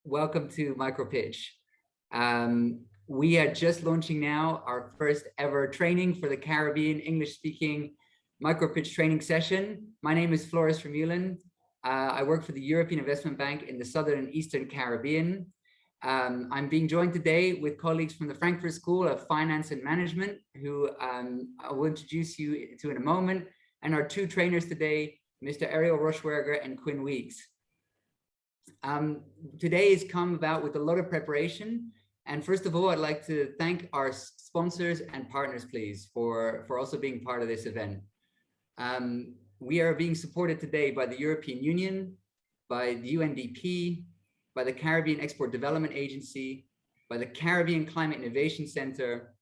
welcome to MicroPitch. We are just launching now our first ever training for the Caribbean English-speaking MicroPitch training session. My name is Floris Vermeulen. I work for the European Investment Bank in the Southern and Eastern Caribbean. I'm being joined today with colleagues from the Frankfurt School of Finance and Management, who I will introduce you to in a moment, and our two trainers today, Mr. Ariel Rochberger and Quinn Weeks. Today has come about with a lot of preparation. And first of all, I'd like to thank our sponsors and partners, please, for also being part of this event. We are being supported today by the European Union, by the UNDP, by the Caribbean Export Development Agency, by the Caribbean Climate Innovation Center,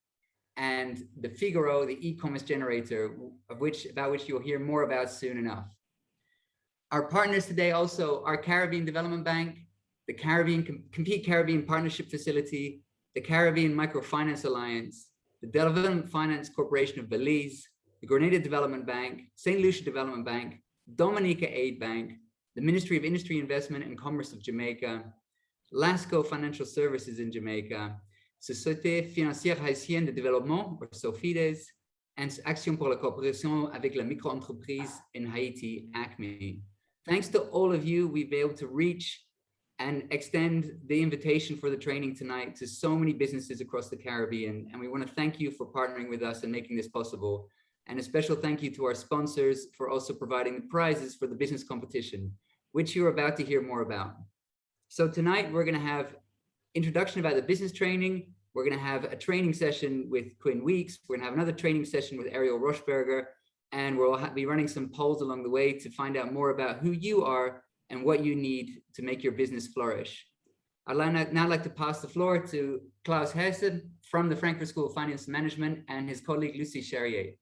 and the Figaro, the e-commerce generator, about which you'll hear more about soon enough. Our partners today also are Caribbean Development Bank, the Compete Caribbean Partnership Facility, the Caribbean Microfinance Alliance, the Development Finance Corporation of Belize, the Grenada Development Bank, St. Lucia Development Bank, Dominica Aid Bank, the Ministry of Industry, Investment and Commerce of Jamaica, Lasco Financial Services in Jamaica, Société Financière Haïtienne de Développement, or SOFIDES, and Action pour la Coopération avec la Micro-Entreprise in Haiti, ACME. Thanks to all of you, we've been able to reach and extend the invitation for the training tonight to so many businesses across the Caribbean. And we want to thank you for partnering with us and making this possible. And a special thank you to our sponsors for also providing the prizes for the business competition, which you're about to hear more about. So tonight we're going to have introduction about the business training. We're going to have a training session with Quinn Weeks. We're going to have another training session with Ariel Rochberger. And we'll be running some polls along the way to find out more about who you are and what you need to make your business flourish. I'd now like to pass the floor to Klaus Hesse from the Frankfurt School of Finance and Management and his colleague Lucie Charrier.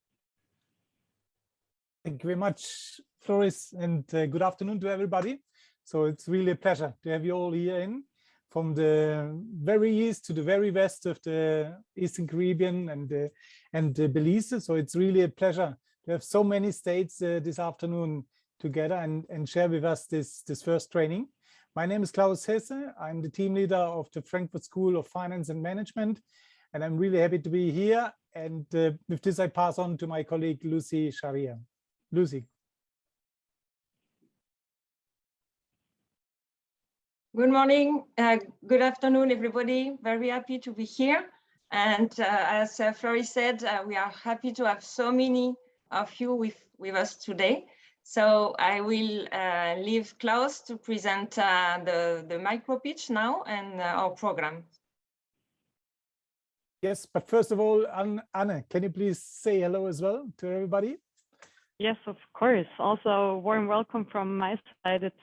Thank you very much, Floris, and good afternoon to everybody. So it's really a pleasure to have you all here in from the very east to the very west of the Eastern Caribbean and Belize. So it's really a pleasure to have so many states this afternoon together and share with us this first training. My name is Klaus Hesse. I'm the team leader of the Frankfurt School of Finance and Management, and I'm really happy to be here. And with this, I pass on to my colleague, Lucie Charrier. Lucie. Good morning, good afternoon, everybody. Very happy to be here. And as Floris said, we are happy to have so many of you with us today. So I will leave Klaus to present the MicroPitch now and our program. Yes, but first of all, Anne, can you please say hello as well to everybody? Yes, of course. Also, warm welcome from my side. It's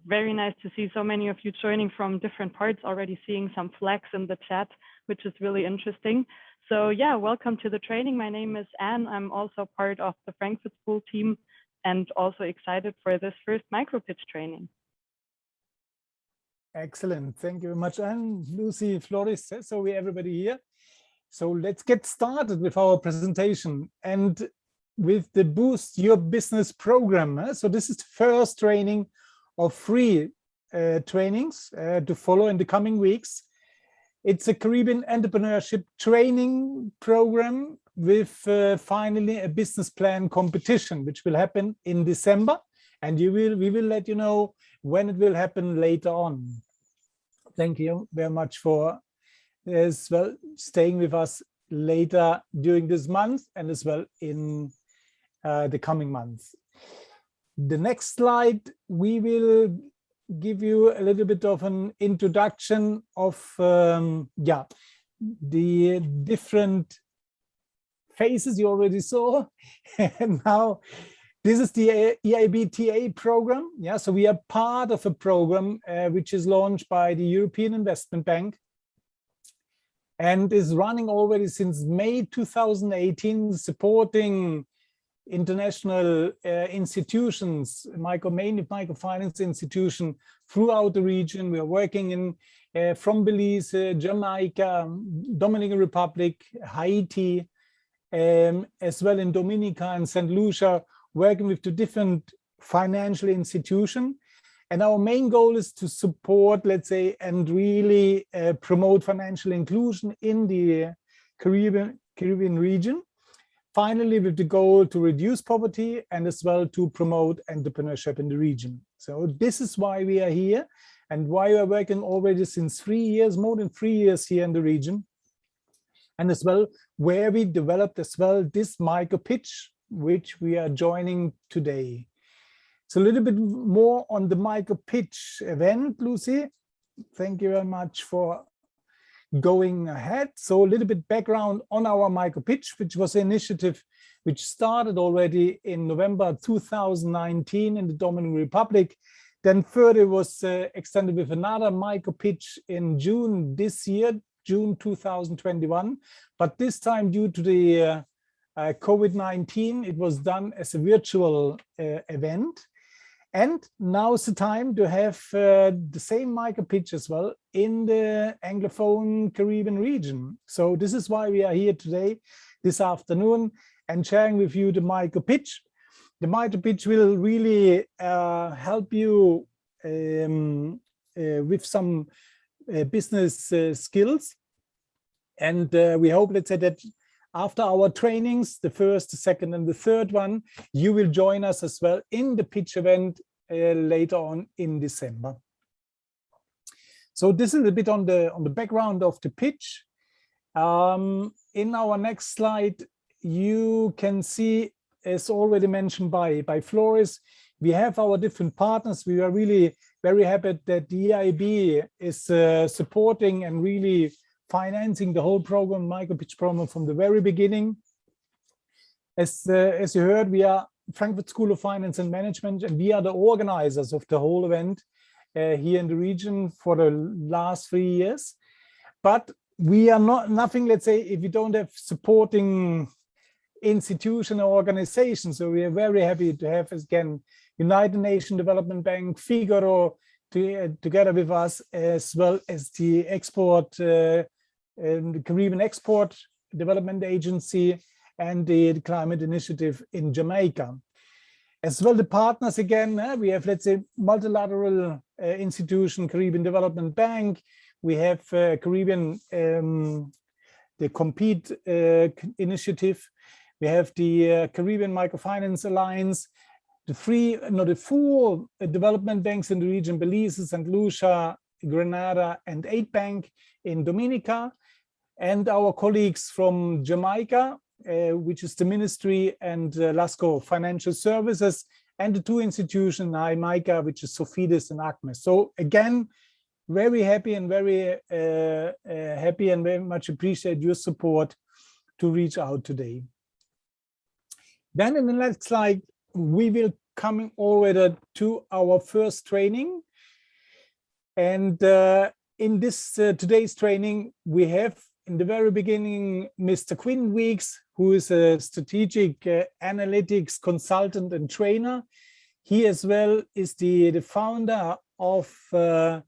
very nice to see so many of you joining from different parts, already seeing some flags in the chat, which is really interesting. So yeah, welcome to the training. My name is Anne. I'm also part of the Frankfurt School team and also excited for this first MicroPitch training. Excellent. Thank you very much, Anne, Lucie, Floris. So we everybody here. So let's get started with our presentation and with the Boost Your Business program. So this is the first training of 3 trainings to follow in the coming weeks. It's a Caribbean entrepreneurship training program with finally a business plan competition, which will happen in December. And we will let you know when it will happen later on. Thank you very much for as well staying with us later during this month and as well in the coming months. The next slide, we will give you a little bit of an introduction of the different phases you already saw. And now this is the EIBTA program. Yeah, so we are part of a program which is launched by the European Investment Bank and is running already since May 2018, supporting international institutions, mainly microfinance institutions throughout the region. We are working in from Belize, Jamaica, Dominican Republic, Haiti, as well in Dominica and St. Lucia, working with the different financial institutions. And our main goal is to support, let's say, and really promote financial inclusion in the Caribbean region. Finally, with the goal to reduce poverty and as well to promote entrepreneurship in the region. So this is why we are here and why we are working already since 3 years, more than 3 years here in the region. And as well, where we developed as well this MicroPitch, which we are joining today. So a little bit more on the MicroPitch event, Lucy. Thank you very much for going ahead. So a little bit background on our MicroPitch, which was an initiative which started already in November 2019 in the Dominican Republic. Then further was extended with another MicroPitch in June this year, June 2021. But this time, due to the COVID-19, it was done as a virtual event. And now is the time to have the same MicroPitch as well in the Anglophone Caribbean region. So this is why we are here today, this afternoon, and sharing with you the MicroPitch. The MicroPitch will really help you with some business skills. And we hope, let's say, that after our trainings, the first, the second, and the third one, you will join us as well in the pitch event later on in December. So this is a bit on the background of the pitch. In our next slide, you can see, as already mentioned by Floris, we have our different partners. We are really very happy that the EIB is supporting and really financing the whole program, MicroPitch program, from the very beginning. As you heard, we are Frankfurt School of Finance and Management, and we are the organizers of the whole event here in the region for the last 3 years. But we are nothing, let's say, if we don't have supporting institution or organization. So we are very happy to have, again, United Nations Development Bank, Figaro, together with us, as well as the the Caribbean Export Development Agency and the Climate Initiative in Jamaica. As well, the partners, again, we have, let's say, multilateral institution, Caribbean Development Bank. We have Caribbean, the Compete initiative. We have the Caribbean Microfinance Alliance, the 4 development banks in the region, Belize, St. Lucia, Grenada, and 8 Bank in Dominica, and our colleagues from Jamaica, which is the Ministry, and LASCO Financial Services, and the 2 institutions, IMICA, which is Sofidis and ACMES. So again, very happy and very much appreciate your support to reach out today. Then in the next slide, we will come already to our first training. And in this today's training, we have in the very beginning, Mr. Quinn Weeks, who is a strategic analytics consultant and trainer. He as well is the founder of the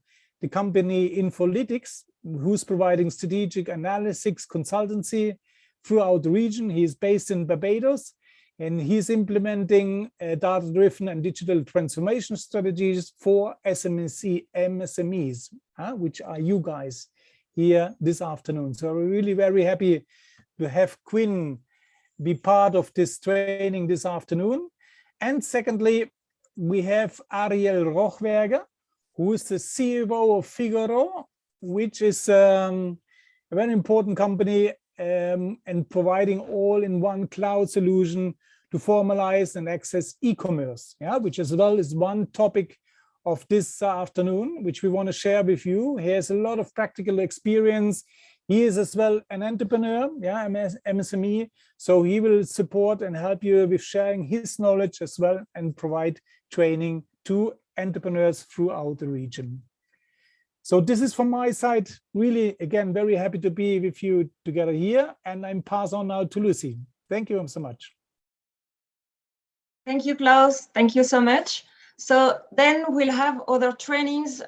company Infolytics, who's providing strategic analytics consultancy throughout the region. He's based in Barbados, and he's implementing data-driven and digital transformation strategies for MSMEs, which are you guys here this afternoon. So we're really very happy to have Quinn be part of this training this afternoon. And secondly, we have Ariel Rochberger, who is the CEO of Figaro, which is a very important company and providing all-in-one cloud solution to formalize and access e-commerce, which as well is one topic of this afternoon, which we want to share with you. He has a lot of practical experience. He is as well an entrepreneur, MSME, so he will support and help you with sharing his knowledge as well and provide training to entrepreneurs throughout the region. So this is from my side, really, again, very happy to be with you together here, and I'm pass on now to Lucy. Thank you so much. Thank you, Klaus. Thank you so much. So then we'll have other trainings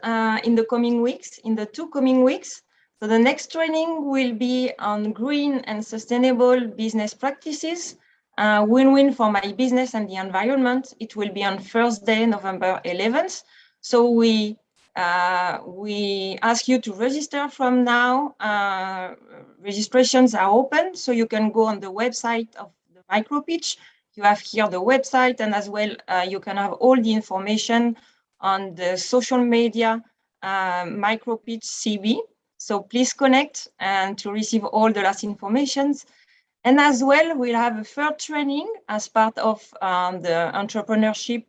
in the coming weeks, in the 2 coming weeks. So the next training will be on green and sustainable business practices, win-win for my business and the environment. It will be on Thursday, November 11th. So we ask you to register from now. Registrations are open, so you can go on the website of the MicroPitch. You have here the website, and as well, you can have all the information on the social media MicroPitch CB. So please connect and to receive all the last informations. And as well, we'll have a third training as part of the entrepreneurship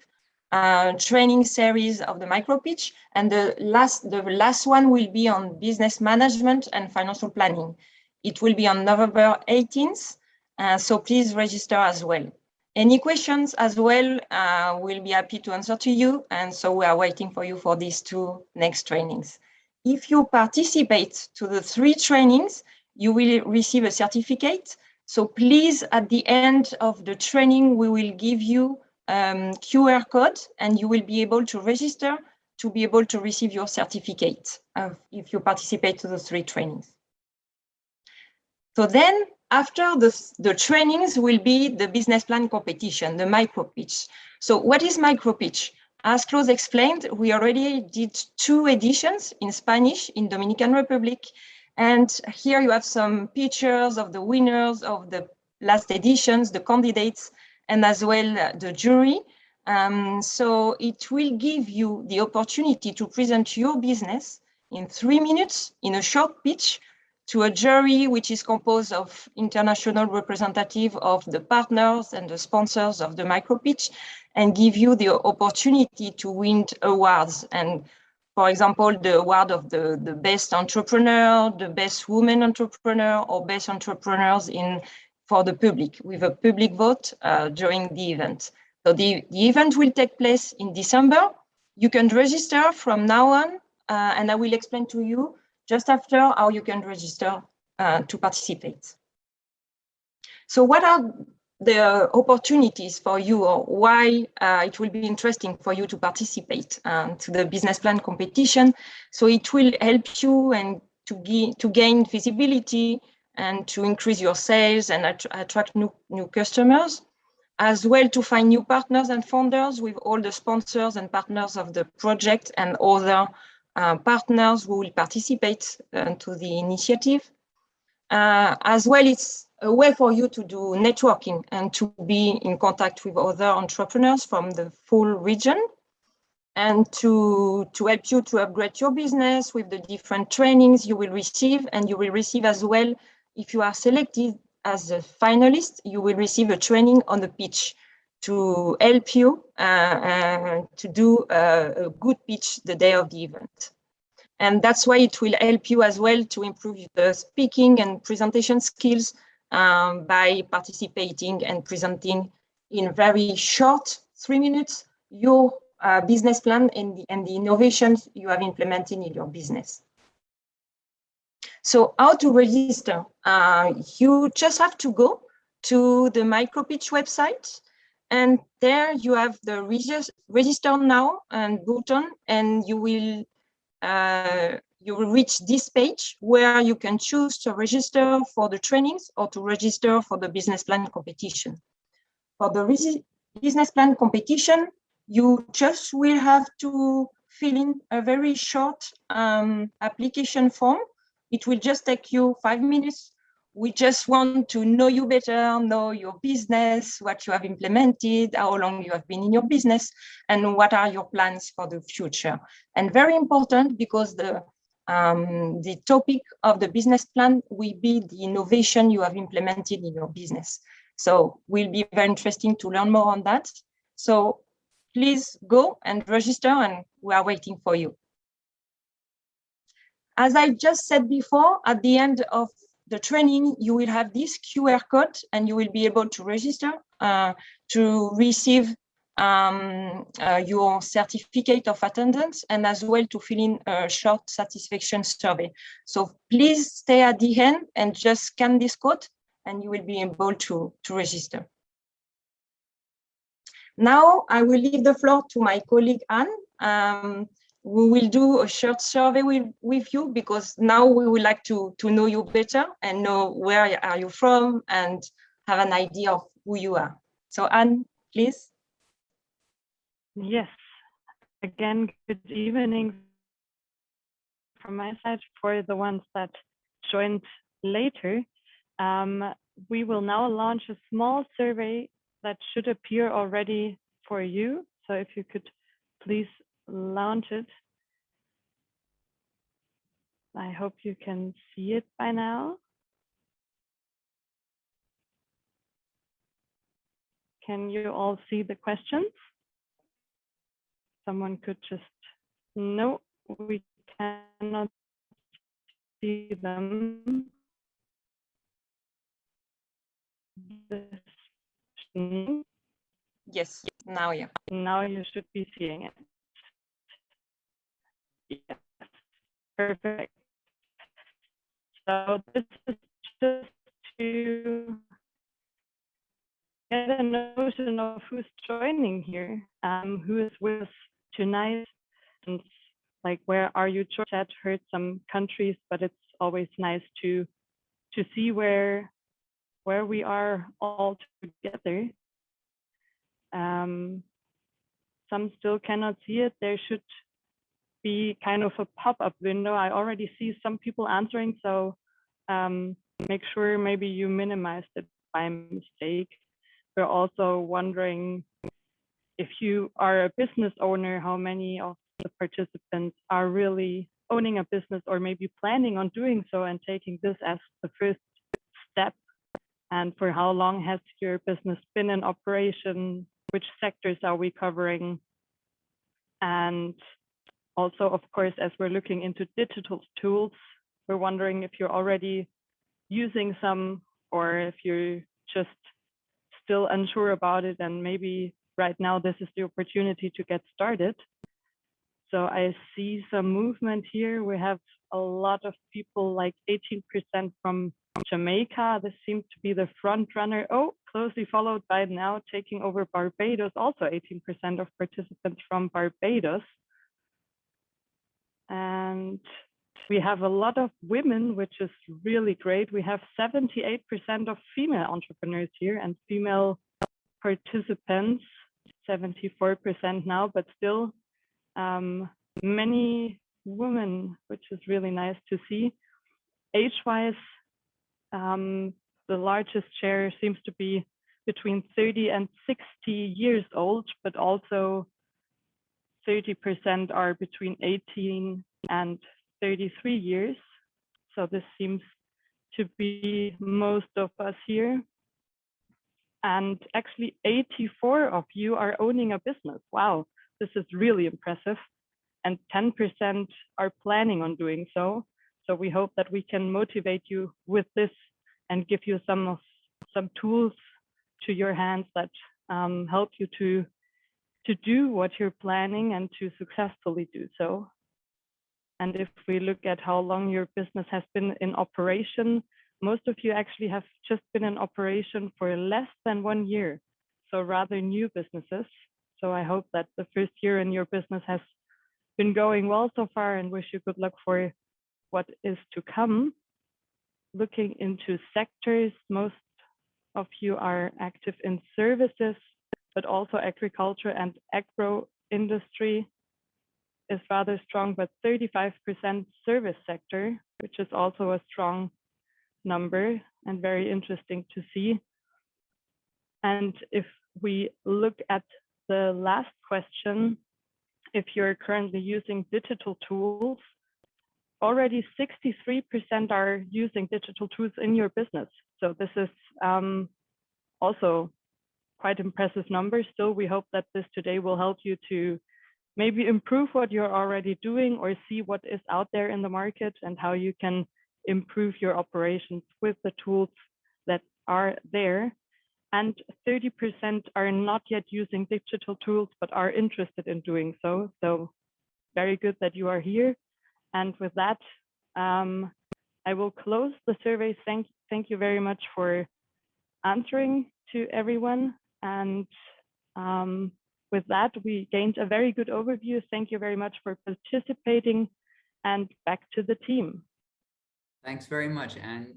training series of the MicroPitch, and the last one will be on business management and financial planning. It will be on November 18th, so please register as well. Any questions as well, we'll be happy to answer to you, and so we are waiting for you for these 2 next trainings. If you participate to the 3 trainings, you will receive a certificate. So please, at the end of the training, we will give you QR code, and you will be able to register to be able to receive your certificate if you participate to the 3 trainings. So then after the trainings will be the business plan competition, the MicroPitch. So what is MicroPitch? As Claude explained, we already did 2 editions in Spanish in Dominican Republic. And here you have some pictures of the winners of the last editions, the candidates, and as well the jury. So it will give you the opportunity to present your business in 3 minutes in a short pitch to a jury which is composed of international representatives of the partners and the sponsors of the MicroPitch, and give you the opportunity to win awards. And for example, the award of the best entrepreneur, the best woman entrepreneur, or best entrepreneurs for the public, with a public vote during the event. So the event will take place in December. You can register from now on, and I will explain to you just after how you can register to participate. So what are the opportunities for you, or why it will be interesting for you to participate to the business plan competition? So it will help you and to gain visibility and to increase your sales and attract new customers, as well to find new partners and funders with all the sponsors and partners of the project and other partners who will participate to the initiative. As well, it's a way for you to do networking and to be in contact with other entrepreneurs from the full region, and to help you to upgrade your business with the different trainings you will receive. And you will receive as well, if you are selected as a finalist, you will receive a training on the pitch to help you to do a good pitch the day of the event. And that's why it will help you as well to improve the speaking and presentation skills by participating and presenting in very short 3 minutes your business plan and the innovations you have implemented in your business. So how to register? You just have to go to the MicroPitch website, and there you have the register now and button, and you will reach this page where you can choose to register for the trainings or to register for the business plan competition. For the business plan competition, you just will have to fill in a very short application form. It will just take you 5 minutes. We just want to know you better, know your business, what you have implemented, how long you have been in your business, and what are your plans for the future. And very important, because the topic of the business plan will be the innovation you have implemented in your business. So it will be very interesting to learn more on that. So please go and register, and we are waiting for you. As I just said before, at the end of the training, you will have this QR code, and you will be able to register to receive your certificate of attendance, and as well to fill in a short satisfaction survey. So please stay at the end and just scan this code, and you will be able to register. Now I will leave the floor to my colleague Anne. We will do a short survey with you, because now we would like to know you better and know where are you from and have an idea of who you are. So Anne, please. Yes. again, good evening from my side. For the ones that joined later, we will now launch a small survey that should appear already for you. So if you could please launch it. I hope you can see it by now. Can you all see the questions? Someone could just, no, we cannot see them. Yes, now yeah. Now you should be seeing it. Yes, perfect. So this is just to get a notion of who's joining here, who is with us tonight, and like where are you? Chat heard some countries, but it's always nice to see where we are all together. Some still cannot see it. There should be kind of a pop-up window. I already see some people answering, so make sure maybe you minimized it by mistake. We're also wondering if you are a business owner, how many of the participants are really owning a business or maybe planning on doing so and taking this as the first step. And for how long has your business been in operation? Which sectors are we covering? And also, of course, as we're looking into digital tools, we're wondering if you're already using some or if you're just still unsure about it, and maybe right now this is the opportunity to get started. So I see some movement here. We have a lot of people, like 18% from Jamaica. This seems to be the front runner. Oh, closely followed by now taking over Barbados, also 18% of participants from Barbados. And we have a lot of women, which is really great. We have 78% of female entrepreneurs here and female participants, 74% now, but still many women, which is really nice to see. Age-wise, the largest share seems to be between 30 and 60 years old, but also 30% are between 18 and 33 years. So this seems to be most of us here. And actually 84 of you are owning a business. Wow, this is really impressive. And 10% are planning on doing so. So we hope that we can motivate you with this and give you some tools to your hands that help you to do what you're planning and to successfully do so. And if we look at how long your business has been in operation, most of you actually have just been in operation for less than 1 year. So rather new businesses. So I hope that the first year in your business has been going well so far, and wish you good luck for what is to come. Looking into sectors, most of you are active in services, but also agriculture and agro industry is rather strong, but 35% service sector, which is also a strong number and very interesting to see. And if we look at the last question, if you're currently using digital tools, already 63% are using digital tools in your business. So this is also quite impressive numbers. Still, we hope that this today will help you to maybe improve what you're already doing or see what is out there in the market and how you can improve your operations with the tools that are there. And 30% are not yet using digital tools, but are interested in doing so. So very good that you are here. And with that, I will close the survey. Thank you very much for answering to everyone. And with that, we gained a very good overview. Thank you very much for participating, and back to the team. Thanks very much, Anne.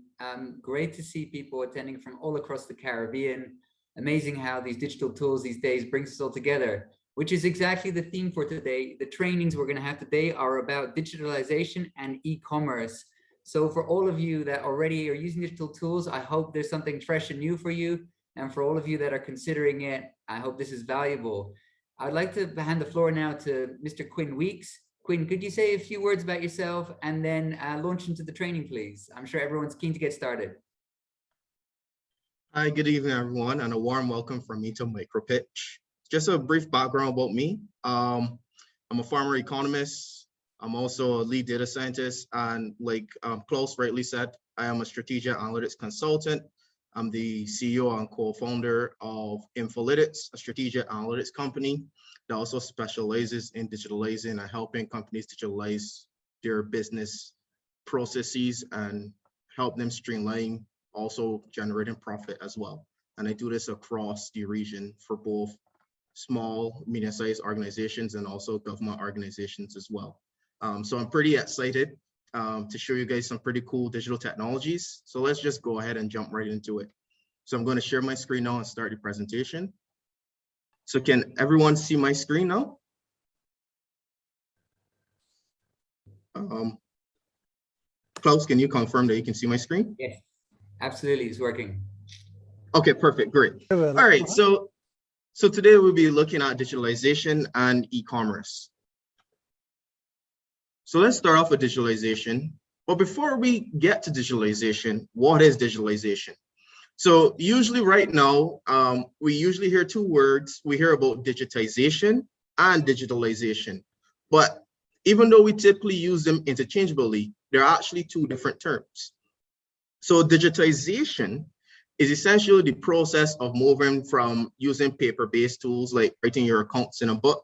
Great to see people attending from all across the Caribbean. Amazing how these digital tools these days brings us all together. which is exactly the theme for today. The trainings we're going to have today are about digitalization and e-commerce. So for all of you that already are using digital tools, I hope there's something fresh and new for you. And for all of you that are considering it, I hope this is valuable. I'd like to hand the floor now to Mr. Quinn Weeks. Quinn, could you say a few words about yourself and then launch into the training, please? I'm sure everyone's keen to get started. Hi, good evening, everyone, and a warm welcome from me to MicroPitch. Just a brief background about me. I'm a former economist. I'm also a lead data scientist, and like Klaus rightly said, I am a strategic analytics consultant. I'm the CEO and co-founder of INVOICING, a strategic analytics company that also specializes in digitalizing and helping companies digitalize their business processes and help them streamline, also generating profit as well. And I do this across the region for both small, medium-sized organizations and also government organizations as well. So I'm pretty excited to show you guys some pretty cool digital technologies. So let's just go ahead and jump right into it. So I'm going to share my screen now and start the presentation. So can everyone see my screen now? Klaus, can you confirm that you can see my screen? Yes, absolutely, it's working. Okay, perfect, great. All right, so today we'll be looking at digitalization and e-commerce. So let's start off with digitalization. But before we get to digitalization, what is digitalization? So usually right now, we usually hear two words. We hear about digitization and digitalization. But even though we typically use them interchangeably, they're actually two different terms. So digitization is essentially the process of moving from using paper-based tools like writing your accounts in a book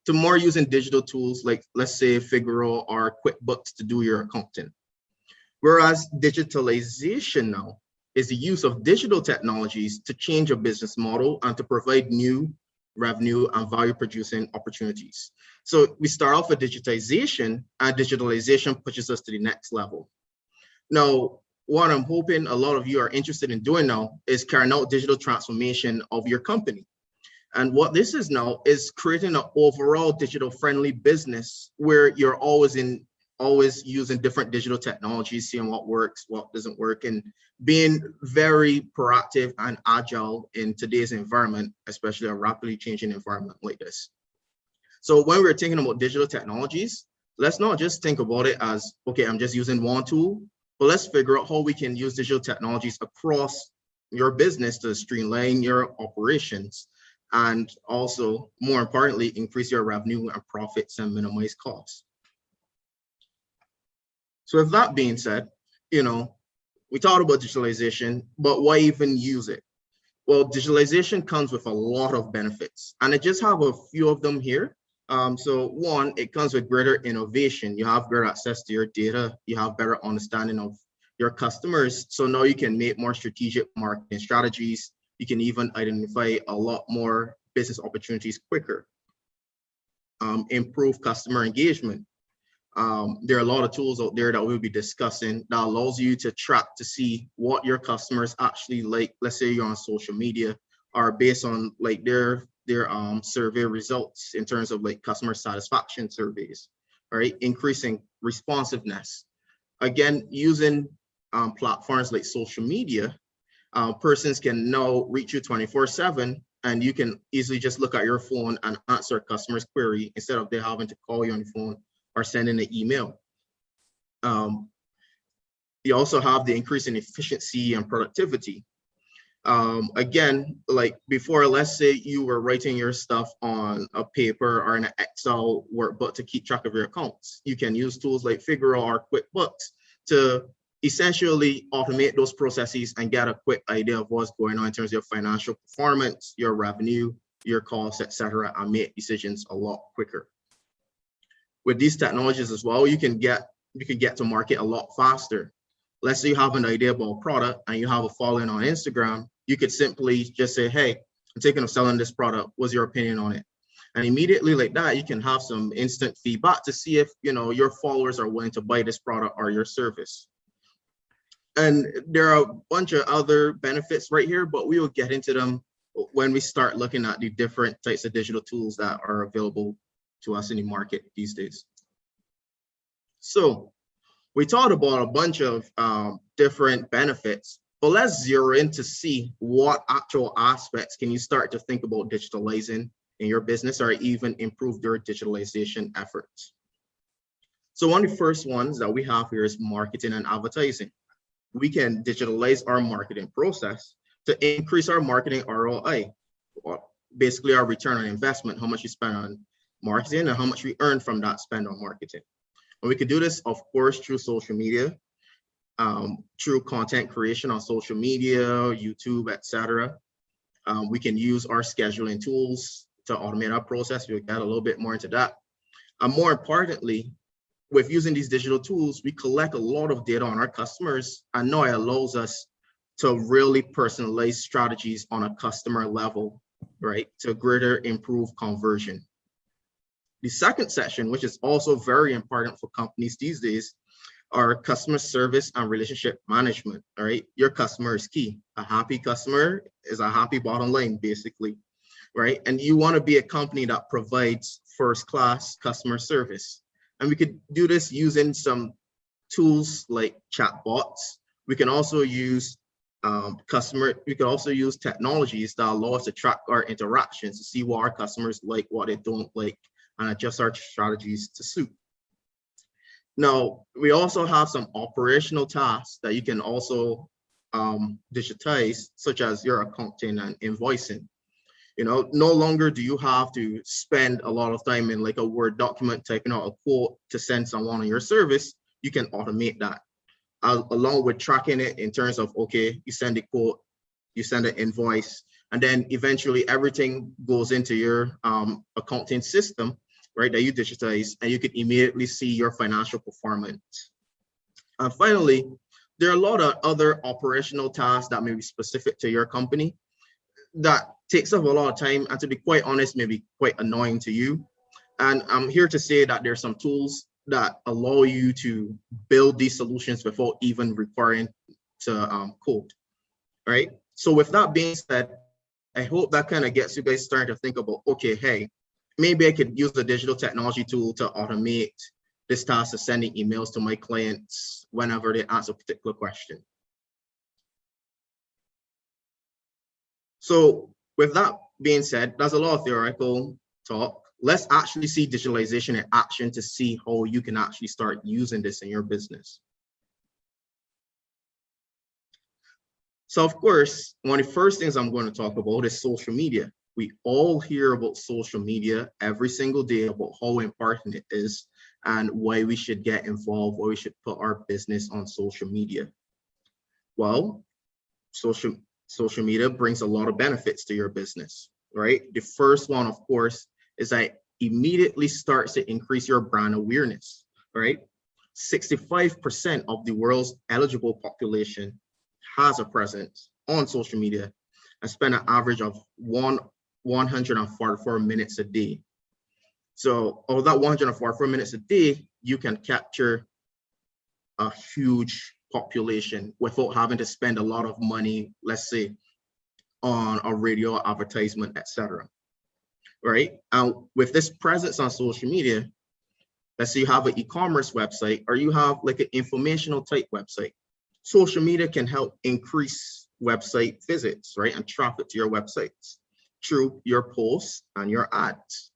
to more using digital tools like, let's say, Figaro or QuickBooks to do your accounting. Whereas digitalization now is the use of digital technologies to change a business model and to provide new revenue and value producing opportunities. So we start off with digitization, and digitalization pushes us to the next level. Now, what I'm hoping a lot of you are interested in doing now is carrying out digital transformation of your company. And what this is now is creating an overall digital friendly business where you're always using different digital technologies, seeing what works, what doesn't work, and being very proactive and agile in today's environment, especially a rapidly changing environment like this. So when we're thinking about digital technologies, let's not just think about it as, okay, I'm just using one tool, but let's figure out how we can use digital technologies across your business to streamline your operations and also, more importantly, increase your revenue and profits and minimize costs. So with that being said, we talked about digitalization, but why even use it? Well, digitalization comes with a lot of benefits, and I just have a few of them here. So one, it comes with greater innovation. You have greater access to your data. You have better understanding of your customers. So now you can make more strategic marketing strategies. You can even identify a lot more business opportunities quicker. Improve customer engagement. There are a lot of tools out there that we'll be discussing that allows you to track to see what your customers actually like. Let's say you're on social media, or based on like their survey results in terms of like customer satisfaction surveys, right? Increasing responsiveness. Again, using platforms like social media, persons can now reach you 24/7, and you can easily just look at your phone and answer a customer's query instead of they having to call you on the phone or sending an email. You also have the increase in efficiency and productivity. Again, like before, let's say you were writing your stuff on a paper or an Excel workbook to keep track of your accounts. You can use tools like Figaro or QuickBooks to essentially automate those processes and get a quick idea of what's going on in terms of your financial performance, your revenue, your costs, etc., and make decisions a lot quicker. With these technologies as well, you can get to market a lot faster. Let's say you have an idea about a product and you have a following on Instagram. You could simply just say, hey, I'm thinking of selling this product. What's your opinion on it? And immediately like that, you can have some instant feedback to see if your followers are willing to buy this product or your service. And there are a bunch of other benefits right here, but we will get into them when we start looking at the different types of digital tools that are available to us in the market these days. So we talked about a bunch of different benefits, but let's zero in to see what actual aspects can you start to think about digitalizing in your business or even improve your digitalization efforts. So one of the first ones that we have here is marketing and advertising. We can digitalize our marketing process to increase our marketing ROI, or basically our return on investment, how much you spend on marketing and how much we earn from that spend on marketing. And we could do this, of course, through social media, through content creation on social media, YouTube, etc. We can use our scheduling tools to automate our process. We'll get a little bit more into that. And more importantly, with using these digital tools, we collect a lot of data on our customers, and now it allows us to really personalize strategies on a customer level, right, to greater improve conversion. The second section, which is also very important for companies these days, are customer service and relationship management. All right, your customer is key. A happy customer is a happy bottom line, basically, right? And you want to be a company that provides first-class customer service. And we could do this using some tools like chatbots. We can also use technologies that allow us to track our interactions to see what our customers like, what they don't like, and adjust our strategies to suit. Now, we also have some operational tasks that you can also digitize, such as your accounting and invoicing. You know, no longer do you have to spend a lot of time in like a Word document typing out a quote to send someone on your service. You can automate that, along with tracking it in terms of, okay, you send a quote, you send an invoice, and then eventually everything goes into your accounting system, right, that you digitize, and you can immediately see your financial performance. And finally, there are a lot of other operational tasks that may be specific to your company that takes up a lot of time, and to be quite honest, may be quite annoying to you. And I'm here to say that there's some tools that allow you to build these solutions without even requiring to code, right? So with that being said, I hope that kind of gets you guys starting to think about, okay, hey, maybe I could use a digital technology tool to automate this task of sending emails to my clients whenever they ask a particular question. So with that being said, there's a lot of theoretical talk. Let's actually see digitalization in action to see how you can actually start using this in your business. So of course, one of the first things I'm going to talk about is social media. We all hear about social media every single day, about how important it is and why we should get involved, why we should put our business on social media. Well, social media brings a lot of benefits to your business, right? The first one, of course, is that immediately starts to increase your brand awareness, right? 65% of the world's eligible population has a presence on social media and spend an average of 144 minutes a day. So of that 144 minutes a day, you can capture a huge population without having to spend a lot of money, let's say, on a radio advertisement, etc. Right? And with this presence on social media, let's say you have an e-commerce website or you have like an informational type website. Social media can help increase website visits, right, and traffic to your websites through your posts and your ads.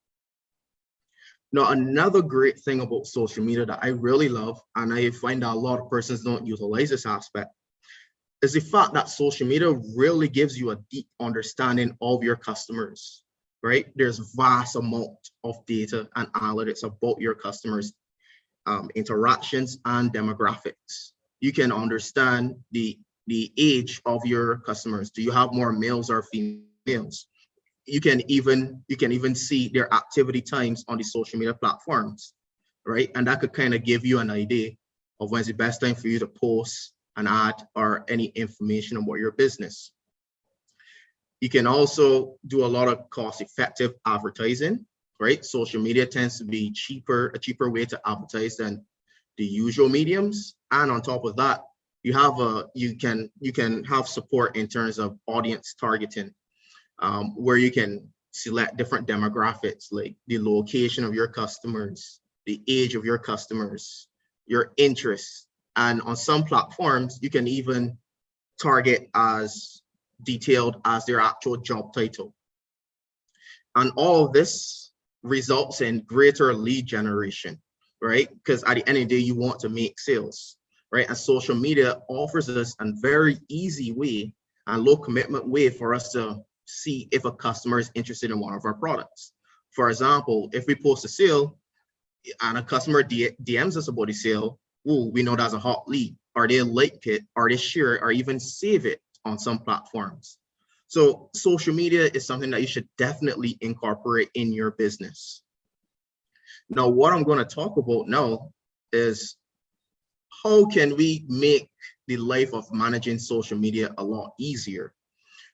Now, another great thing about social media that I really love, and I find that a lot of persons don't utilize this aspect, is the fact that social media really gives you a deep understanding of your customers, right? There's vast amount of data and analytics about your customers' interactions and demographics. You can understand the age of your customers. Do you have more males or females? You can even see their activity times on the social media platforms, right? And that could kind of give you an idea of when's the best time for you to post an ad or any information about your business. You can also do a lot of cost-effective advertising, right? Social media tends to be a cheaper way to advertise than the usual mediums. And on top of that, you can have support in terms of audience targeting. where you can select different demographics, like the location of your customers, the age of your customers, your interests. And on some platforms, you can even target as detailed as their actual job title. And all of this results in greater lead generation, right? Because at the end of the day, you want to make sales, right? And social media offers us a very easy way and low commitment way for us to see if a customer is interested in one of our products. For example, if we post a sale and a customer DMs us about the sale, we know that's a hot lead. Or they like it, or they share it, or even save it on some platforms. So social media is something that you should definitely incorporate in your business. Now, what I'm going to talk about now is how can we make the life of managing social media a lot easier,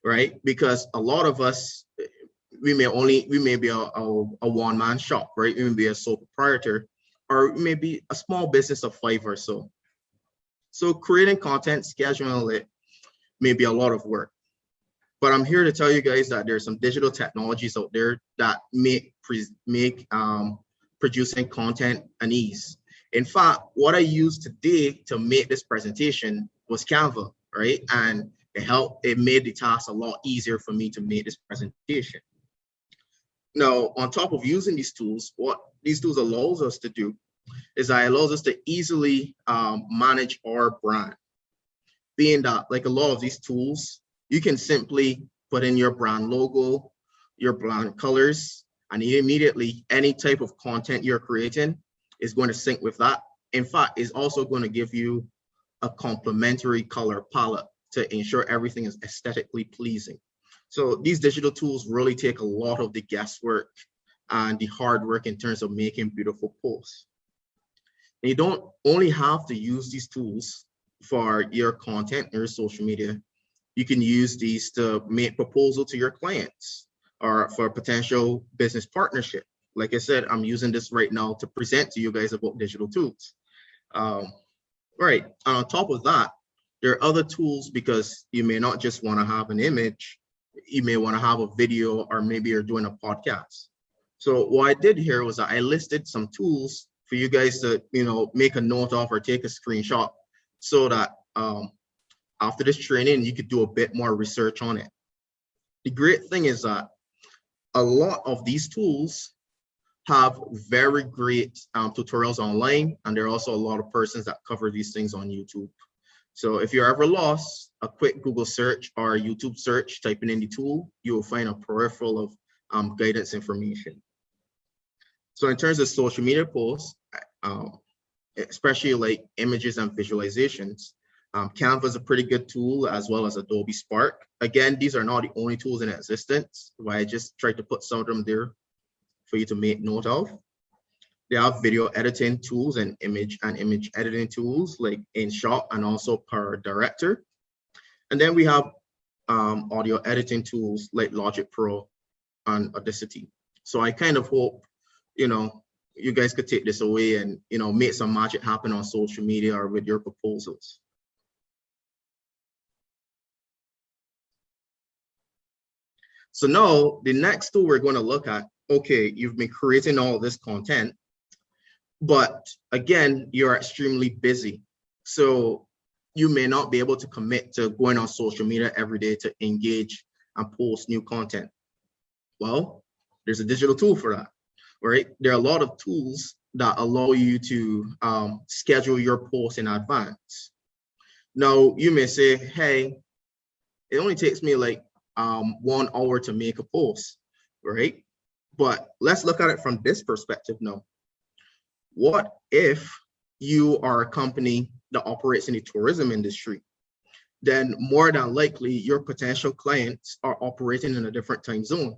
right? Because a lot of us, we may be a one-man shop, right? We may be a sole proprietor, or maybe a small business of 5 or so. So creating content, scheduling it may be a lot of work. But I'm here to tell you guys that there's some digital technologies out there that make producing content an ease. In fact, what I used today to make this presentation was Canva, right? And it made the task a lot easier for me to make this presentation. Now, on top of using these tools, what these tools allows us to do is that it allows us to easily manage our brand. Being that, like a lot of these tools, you can simply put in your brand logo, your brand colors, and immediately any type of content you're creating is going to sync with that. In fact, it's also going to give you a complementary color palette to ensure everything is aesthetically pleasing. So these digital tools really take a lot of the guesswork and the hard work in terms of making beautiful posts. And you don't only have to use these tools for your content or your social media. You can use these to make proposal to your clients or for potential business partnership. Like I said, I'm using this right now to present to you guys about digital tools. Right, and on top of that, there are other tools because you may not just want to have an image, you may want to have a video, or maybe you're doing a podcast. So what I did here was that I listed some tools for you guys to, make a note of or take a screenshot so that after this training, you could do a bit more research on it. The great thing is that a lot of these tools have very great tutorials online, and there are also a lot of persons that cover these things on YouTube. So if you're ever lost, a quick Google search or YouTube search, typing in the tool, you will find a peripheral of guidance information. So in terms of social media posts, especially like images and visualizations, Canva is a pretty good tool, as well as Adobe Spark. Again, these are not the only tools in existence, but I just tried to put some of them there for you to make note of. They have video editing tools and image editing tools like InShot and also PowerDirector. And then we have audio editing tools like Logic Pro and Audacity. So I kind of hope, you guys could take this away and, make some magic happen on social media or with your proposals. So now the next tool we're going to look at, okay, you've been creating all this content, but again, you're extremely busy. So you may not be able to commit to going on social media every day to engage and post new content. Well, there's a digital tool for that, right? There are a lot of tools that allow you to schedule your posts in advance. Now, you may say, hey, it only takes me like 1 hour to make a post, right? But let's look at it from this perspective now. What if you are a company that operates in the tourism industry? Then more than likely your potential clients are operating in a different time zone,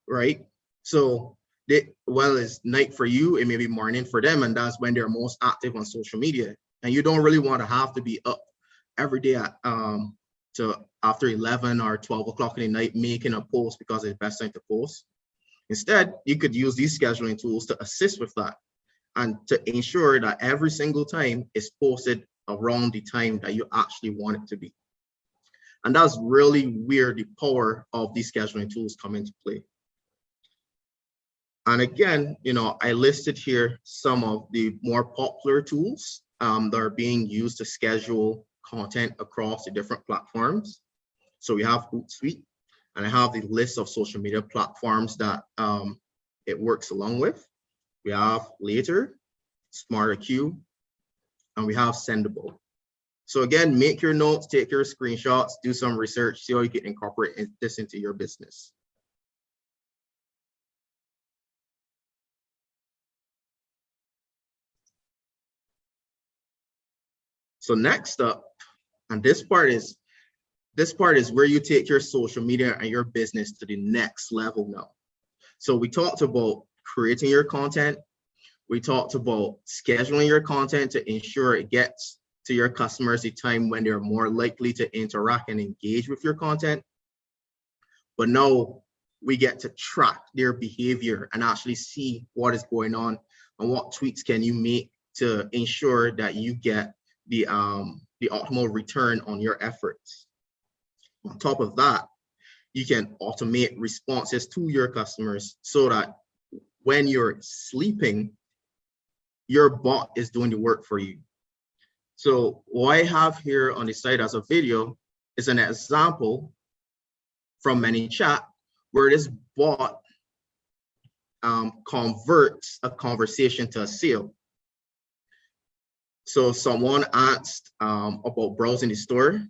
right? So it's night for you, it may be morning for them, and that's when they're most active on social media. And you don't really want to have to be up every day at after 11 or 12 o'clock in the night making a post because it's the best time to post. Instead, you could use these scheduling tools to assist with that and to ensure that every single time is posted around the time that you actually want it to be. And that's really where the power of these scheduling tools come into play. And again, I listed here some of the more popular tools that are being used to schedule content across the different platforms. So we have Hootsuite, and I have the list of social media platforms that it works along with. We have Later, SmarterQ, and we have Sendable. So again, make your notes, take your screenshots, do some research, see how you can incorporate this into your business. So next up, and this part is where you take your social media and your business to the next level now. So we talked about creating your content. We talked about scheduling your content to ensure it gets to your customers at a time when they're more likely to interact and engage with your content. But now we get to track their behavior and actually see what is going on and what tweaks can you make to ensure that you get the optimal return on your efforts. On top of that, you can automate responses to your customers so that when you're sleeping, your bot is doing the work for you. So what I have here on the site as a video is an example from ManyChat where this bot converts a conversation to a sale. So someone asked about browsing the store.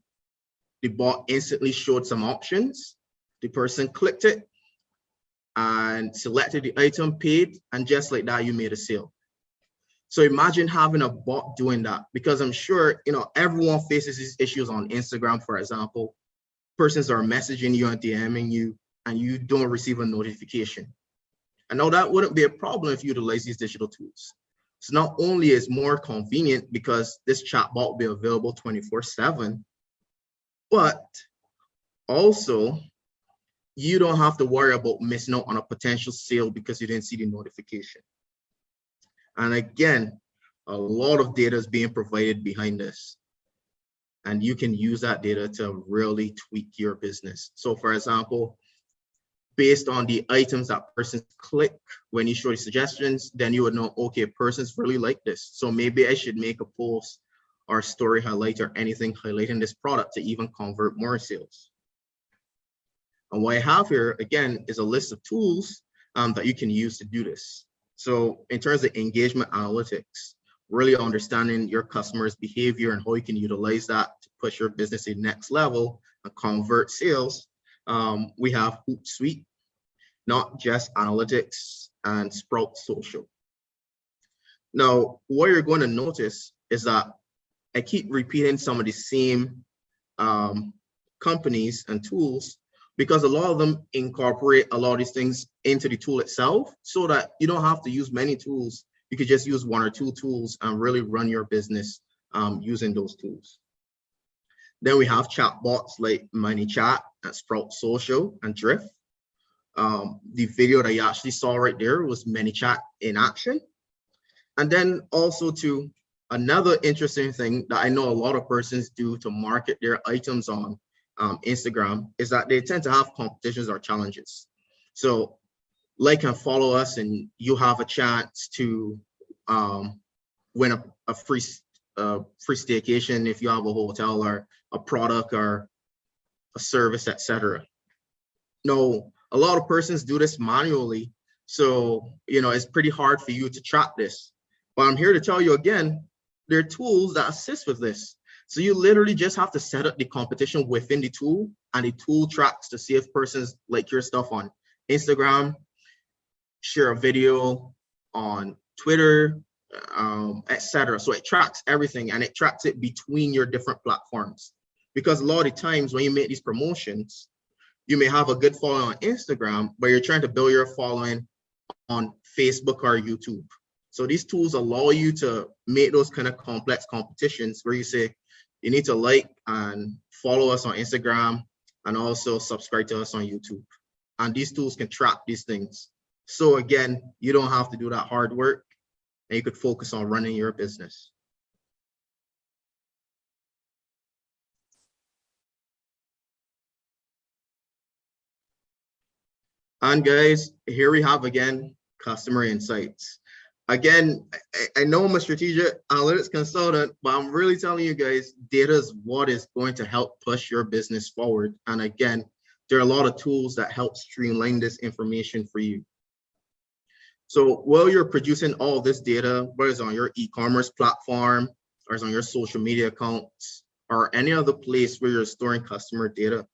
The bot instantly showed some options. The person clicked it and selected the item, paid, and just like that, you made a sale. So imagine having a bot doing that, because I'm sure everyone faces these issues on Instagram, for example. Persons are messaging you and DMing you, and you don't receive a notification. And now that wouldn't be a problem if you utilize these digital tools. So not only is more convenient because this chatbot will be available 24/7, but also you don't have to worry about missing out on a potential sale because you didn't see the notification. And again, a lot of data is being provided behind this. And you can use that data to really tweak your business. So for example, based on the items that persons click when you show the suggestions, then you would know, okay, persons really like this. So maybe I should make a post or story highlight or anything highlighting this product to even convert more sales. And what I have here, again, is a list of tools that you can use to do this. So in terms of engagement analytics, really understanding your customers' behavior and how you can utilize that to push your business to the next level and convert sales, we have Hootsuite, Not Just Analytics, and Sprout Social. Now, what you're going to notice is that I keep repeating some of the same companies and tools because a lot of them incorporate a lot of these things into the tool itself so that you don't have to use many tools. You could just use one or two tools and really run your business using those tools. Then we have chatbots like ManyChat and Sprout Social and Drift. The video that you actually saw right there was ManyChat in action. And then also to another interesting thing that I know a lot of persons do to market their items on Instagram is that they tend to have competitions or challenges. So like and follow us and you have a chance to win a free staycation if you have a hotel or a product or a service, etc. No, a lot of persons do this manually. So, it's pretty hard for you to track this. But I'm here to tell you again, there are tools that assist with this. So you literally just have to set up the competition within the tool and the tool tracks to see if persons like your stuff on Instagram, share a video on Twitter, etc. So it tracks everything and it tracks it between your different platforms. Because a lot of the times when you make these promotions, you may have a good following on Instagram, but you're trying to build your following on Facebook or YouTube. So these tools allow you to make those kind of complex competitions where you say, you need to like and follow us on Instagram and also subscribe to us on YouTube. And these tools can track these things. So again, you don't have to do that hard work and you could focus on running your business. And guys, here we have again, customer insights. Again, I know I'm a strategic analytics consultant, but I'm really telling you guys, data is what is going to help push your business forward. And again, there are a lot of tools that help streamline this information for you. So while you're producing all this data, whether it's on your e-commerce platform, or it's on your social media accounts, or any other place where you're storing customer data,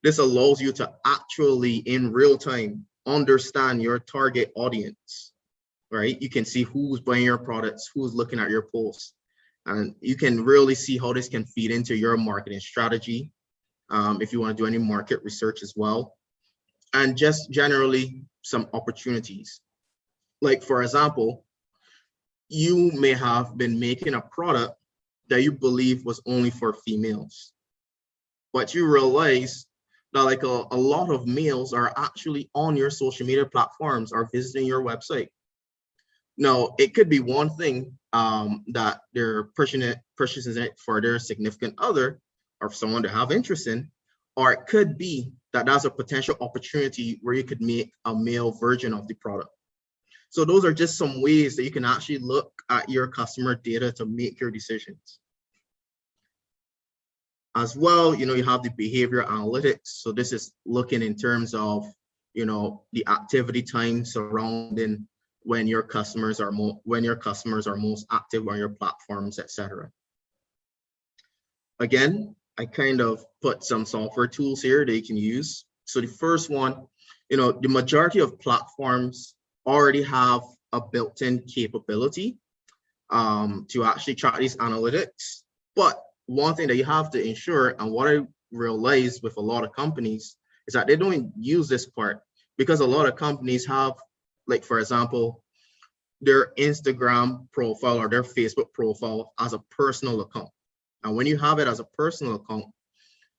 this allows you to actually, in real time, understand your target audience, right? You can see who's buying your products, who's looking at your posts, and you can really see how this can feed into your marketing strategy, if you want to do any market research as well, and just generally some opportunities. Like, for example, you may have been making a product that you believe was only for females, but you realize that like a lot of males are actually on your social media platforms or visiting your website. Now, it could be one thing that they're purchasing it for their significant other or someone to have interest in, or it could be that that's a potential opportunity where you could make a male version of the product. So those are just some ways that you can actually look at your customer data to make your decisions. As well, you have the behavior analytics. So this is looking in terms of, the activity time surrounding when your customers are most active on your platforms, etc. Again, I kind of put some software tools here that you can use. So the first one, the majority of platforms already have a built-in capability to actually track these analytics. But one thing that you have to ensure, and what I realized with a lot of companies, is that they don't use this part, because a lot of companies have, like, for example, their Instagram profile or their Facebook profile as a personal account. And when you have it as a personal account,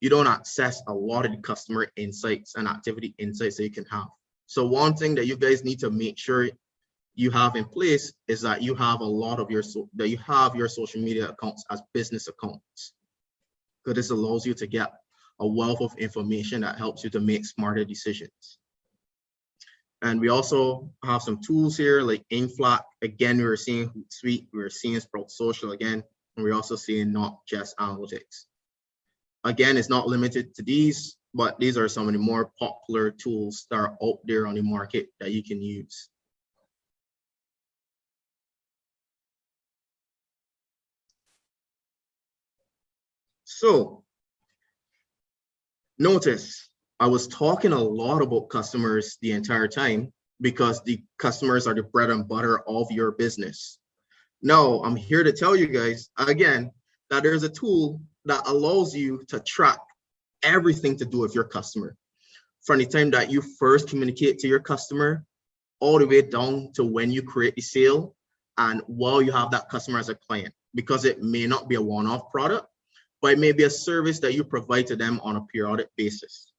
you don't access a lot of the customer insights and activity insights that you can have. So one thing that you guys need to make sure you have in place is that you have your social media accounts as business accounts, because this allows you to get a wealth of information that helps you to make smarter decisions. And we also have some tools here like Inflac. Again, we're seeing Hootsuite, we're seeing Sprout Social again, and we're also seeing Not Just Analytics. Again, it's not limited to these, but these are some of the more popular tools that are out there on the market that you can use. So notice I was talking a lot about customers the entire time, because the customers are the bread and butter of your business. Now, I'm here to tell you guys again that there's a tool that allows you to track everything to do with your customer, from the time that you first communicate to your customer all the way down to when you create the sale and while you have that customer as a client, because it may not be a one-off product, but it may be a service that you provide to them on a periodic basis.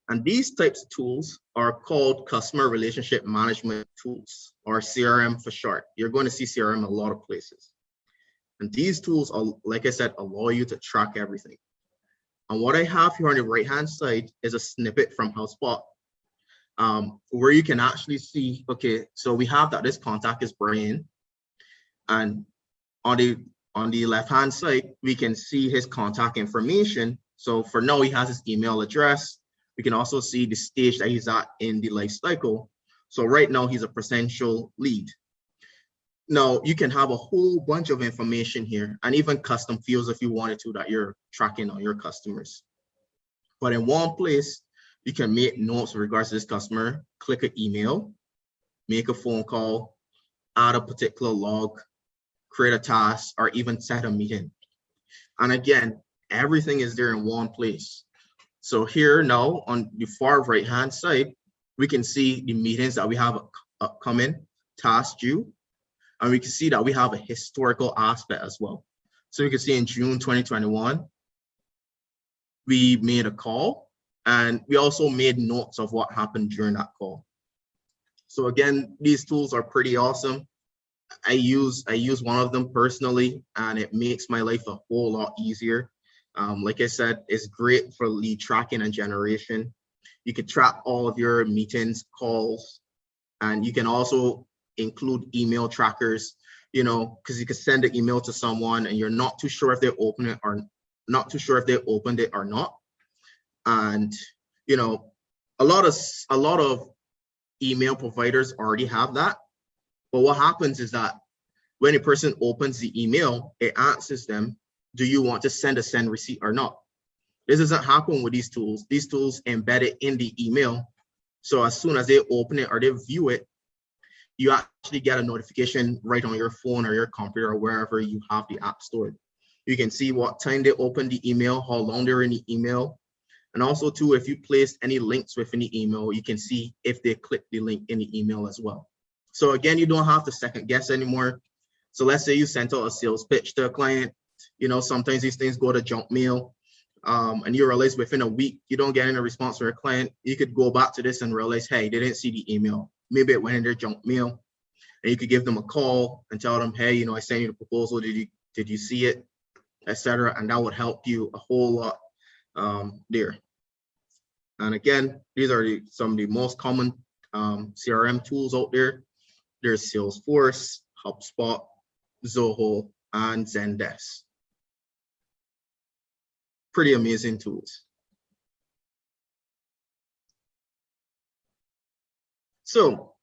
And these types of tools are called customer relationship management tools, or CRM for short. You're going to see CRM a lot of places. And these tools, like I said, allow you to track everything. And what I have here on the right-hand side is a snippet from HubSpot, where you can actually see, okay, so we have that this contact is Brian, and on the left-hand side, we can see his contact information. So for now, he has his email address. We can also see the stage that he's at in the life cycle. So right now, he's a potential lead. Now, you can have a whole bunch of information here, and even custom fields if you wanted to, that you're tracking on your customers. But in one place, you can make notes with regards to this customer, click an email, make a phone call, add a particular log, create a task, or even set a meeting. And again, everything is there in one place. So here now on the far right-hand side, we can see the meetings that we have upcoming, tasks due, and we can see that we have a historical aspect as well. So you can see in June 2021, we made a call, and we also made notes of what happened during that call. So again, these tools are pretty awesome. I use one of them personally, and it makes my life a whole lot easier. Like I said, it's great for lead tracking and generation. You could track all of your meetings, calls, and you can also include email trackers, you know, because you could send an email to someone and you're not too sure if they open it or not too sure if they opened it or not. And, you know, a lot of email providers already have that. But what happens is that when a person opens the email, it asks them, do you want to send a send receipt or not? This doesn't happen with these tools. These tools embed it in the email. So as soon as they open it or they view it, you actually get a notification right on your phone or your computer or wherever you have the app stored. You can see what time they opened the email, how long they're in the email. And also too, if you placed any links within the email, you can see if they clicked the link in the email as well. So again, you don't have to second guess anymore. So let's say you sent out a sales pitch to a client. You know, sometimes these things go to junk mail. And you realize within a week, you don't get any response from a client. You could go back to this and realize, hey, they didn't see the email. Maybe it went in their junk mail. And you could give them a call and tell them, hey, you know, I sent you the proposal. Did you see it, etc. And that would help you a whole lot there. And again, these are some of the most common CRM tools out there. There's Salesforce, HubSpot, Zoho, and Zendesk. Pretty amazing tools. So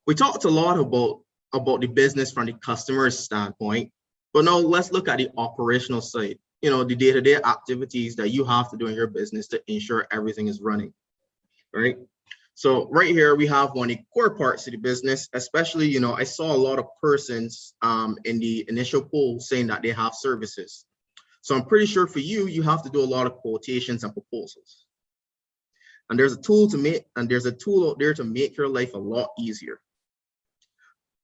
we talked a lot about the business from the customer's standpoint, but now let's look at the operational side. You know, the day-to-day activities that you have to do in your business to ensure everything is running, right? So right here, we have one of the core parts of the business, especially, you know, I saw a lot of persons in the initial poll saying that they have services. So I'm pretty sure for you, you have to do a lot of quotations and proposals. And there's a tool out there to make your life a lot easier.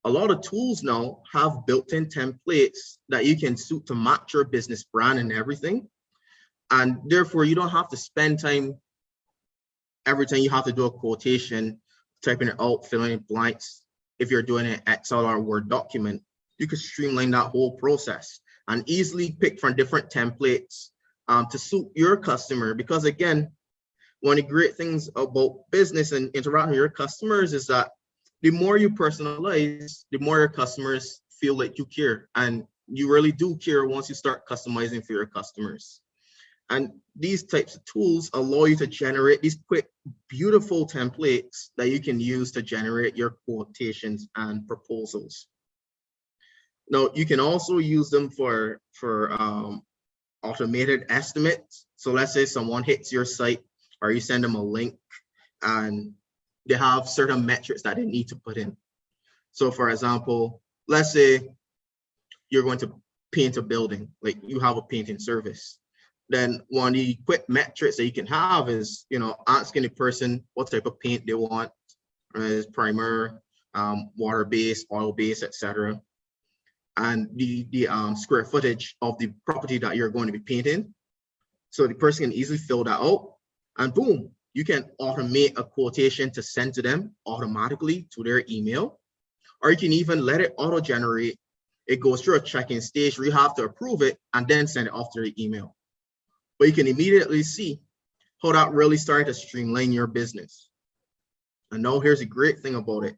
A lot of tools now have built-in templates that you can suit to match your business brand and everything. And therefore, you don't have to spend time every time you have to do a quotation, typing it out, filling in blanks. If you're doing an Excel or Word document, you could streamline that whole process and easily pick from different templates to suit your customer. Because again, one of the great things about business and interacting with your customers is that the more you personalize, the more your customers feel like you care. And you really do care once you start customizing for your customers. And these types of tools allow you to generate these quick, beautiful templates that you can use to generate your quotations and proposals. Now, you can also use them for automated estimates. So let's say someone hits your site or you send them a link and they have certain metrics that they need to put in. So for example, let's say you're going to paint a building, like you have a painting service. Then one of the quick metrics that you can have is, you know, asking the person what type of paint they want, primer, water-based, oil-based, etc. And the square footage of the property that you're going to be painting. So the person can easily fill that out and boom, you can automate a quotation to send to them automatically to their email, or you can even let it auto-generate. It goes through a checking stage where you have to approve it and then send it off to their email. But you can immediately see how that really started to streamline your business. And now here's a great thing about it.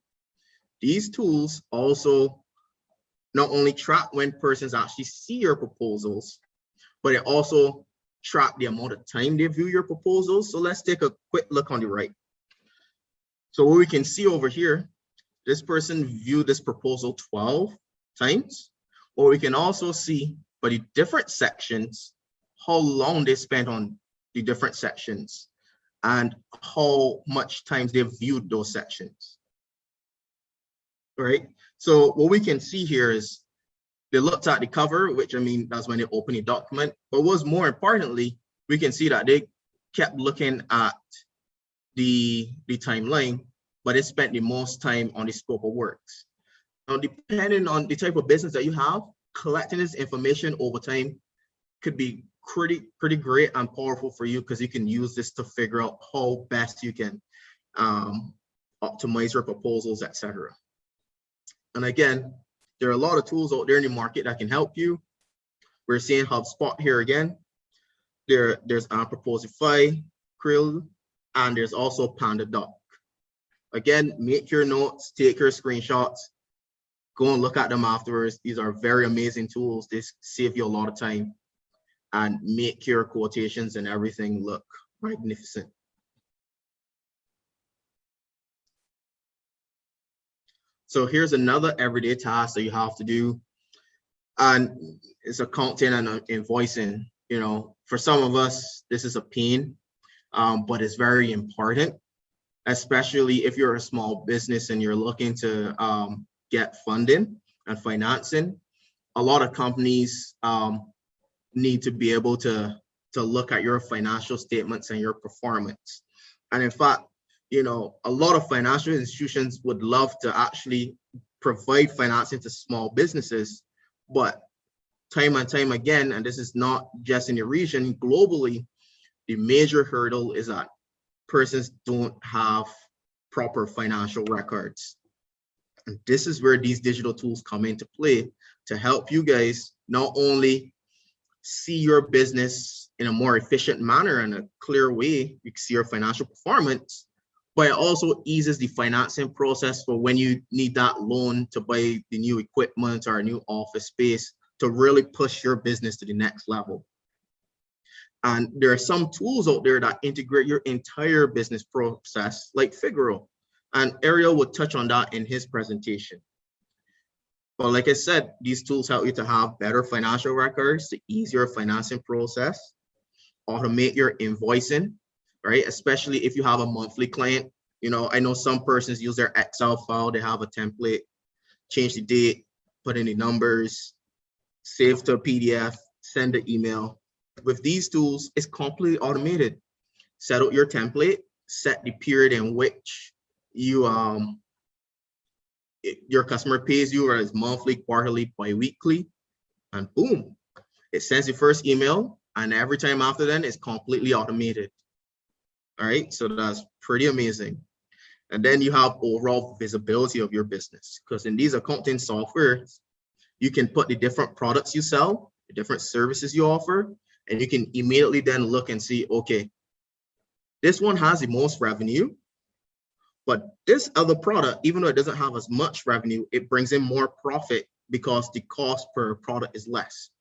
These tools also not only track when persons actually see your proposals, but it also track the amount of time they view your proposals. So let's take a quick look on the right. So what we can see over here, this person viewed this proposal 12 times, or we can also see by the different sections, how long they spent on the different sections and how much time they've viewed those sections. All right. So what we can see here is they looked at the cover, which I mean, that's when they open the document. But what's more importantly, we can see that they kept looking at the timeline, but they spent the most time on the scope of works. Now, depending on the type of business that you have, collecting this information over time could be pretty great and powerful for you, because you can use this to figure out how best you can optimize your proposals, etc. And again, there are a lot of tools out there in the market that can help you. We're seeing HubSpot here again. There's Proposify, Krill, and there's also PandaDoc. Again, make your notes, take your screenshots, go and look at them afterwards. These are very amazing tools. They save you a lot of time and make your quotations and everything look magnificent. So here's another everyday task that you have to do. And it's accounting and invoicing. You know, for some of us, this is a pain, but it's very important, especially if you're a small business and you're looking to get funding and financing. A lot of companies need to be able to look at your financial statements and your performance. And in fact, you know, a lot of financial institutions would love to actually provide financing to small businesses, but time and time again, and this is not just in the region, globally, the major hurdle is that persons don't have proper financial records. And this is where these digital tools come into play to help you guys not only see your business in a more efficient manner and a clear way, you can see your financial performance, but it also eases the financing process for when you need that loan to buy the new equipment or a new office space to really push your business to the next level. And there are some tools out there that integrate your entire business process, like Figaro. And Ariel would touch on that in his presentation. But like I said, these tools help you to have better financial records, to ease your financing process, automate your invoicing, right? Especially if you have a monthly client. You know, I know some persons use their Excel file, they have a template, change the date, put in the numbers, save to a PDF, send an email. With these tools, it's completely automated. Set out your template, set the period in which you your customer pays you, whether it's monthly, quarterly, bi-weekly, and boom, it sends the first email, and every time after then, it's completely automated. All right, so that's pretty amazing. And then you have overall visibility of your business, because in these accounting softwares, you can put the different products you sell, the different services you offer, and you can immediately then look and see, okay, this one has the most revenue, but this other product, even though it doesn't have as much revenue, it brings in more profit because the cost per product is less.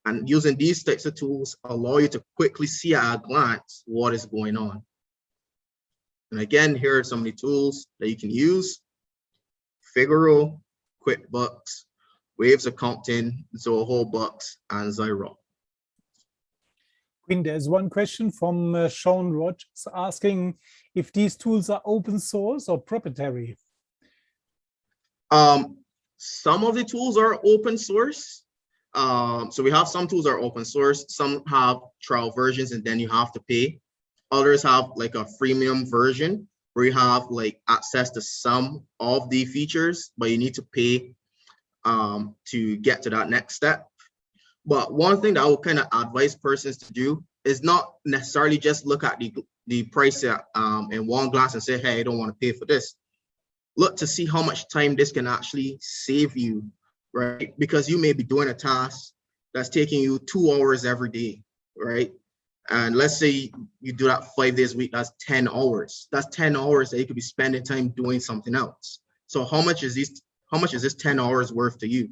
And using these types of tools allow you to quickly see at a glance what is going on. And again, here are some of the tools that you can use: Figaro, QuickBooks, Waves Accounting, Zoho Books, and Xero. Quinn, there's one question from Sean Rogers asking if these tools are open source or proprietary. Some of the tools are open source. So we have some tools are open source, some have trial versions and then you have to pay. Others have like a freemium version where you have like access to some of the features, but you need to pay to get to that next step. But one thing that I would kind of advise persons to do is not necessarily just look at the price in one glance and say, hey, I don't want to pay for this. Look to see how much time this can actually save you, right? Because you may be doing a task that's taking you 2 hours every day, right? And let's say you do that 5 days a week, that's 10 hours. That's 10 hours that you could be spending time doing something else. So how much is this 10 hours worth to you,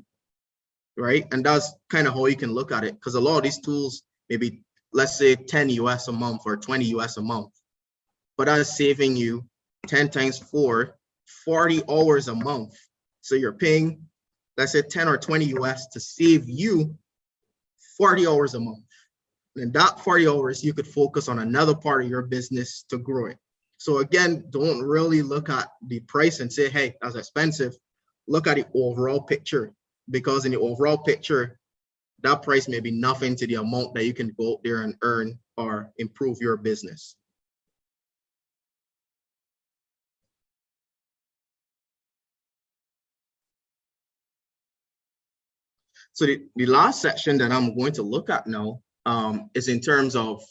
right? And that's kind of how you can look at it, because a lot of these tools, maybe let's say 10 US a month or 20 US a month, but that is saving you 10 times 4, 40 hours a month. So you're paying, let's say 10 or 20 US to save you 40 hours a month. And that 40 hours, you could focus on another part of your business to grow it. So again, don't really look at the price and say, hey, that's expensive. Look at the overall picture, because in the overall picture, that price may be nothing to the amount that you can go out there and earn or improve your business. So the last section that I'm going to look at now is in terms of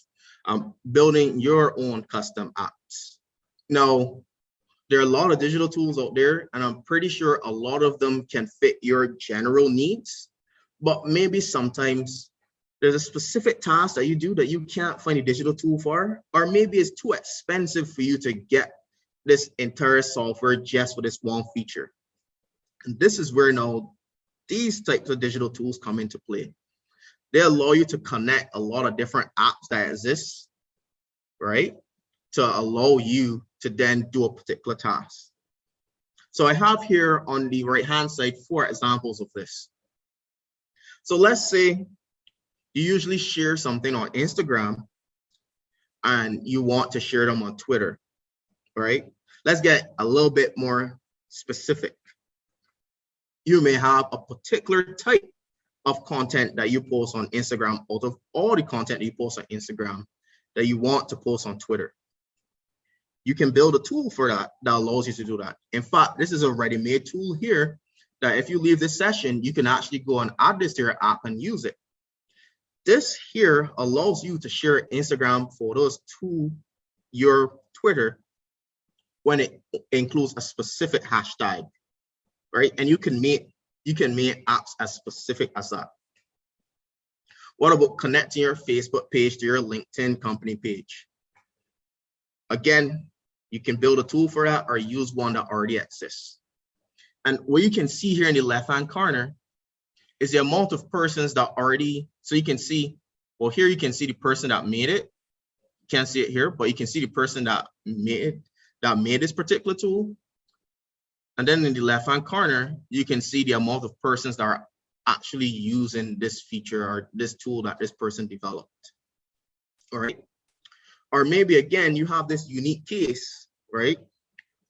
building your own custom apps. Now, there are a lot of digital tools out there, and I'm pretty sure a lot of them can fit your general needs, but maybe sometimes there's a specific task that you do that you can't find a digital tool for, or maybe it's too expensive for you to get this entire software just for this one feature. And this is where now these types of digital tools come into play. They allow you to connect a lot of different apps that exist, right? To allow you to then do a particular task. So I have here on the right-hand side 4 examples of this. So let's say you usually share something on Instagram and you want to share them on Twitter, right? Let's get a little bit more specific. You may have a particular type of content that you post on Instagram out of all the content that you post on Instagram that you want to post on Twitter. You can build a tool for that allows you to do that. In fact, this is a ready-made tool here that if you leave this session, you can actually go and add this to your app and use it. This here allows you to share Instagram photos to your Twitter when it includes a specific hashtag, right? And you can make apps as specific as that. What about connecting your Facebook page to your LinkedIn company page? Again, you can build a tool for that or use one that already exists. And what you can see here in the left-hand corner is the amount of persons that already, so you can see, well, here you can see the person that made it. You can't see it here, but you can see the person that made this particular tool. And then in the left-hand corner, you can see the amount of persons that are actually using this feature or this tool that this person developed. All right. Or maybe again, you have this unique case, right,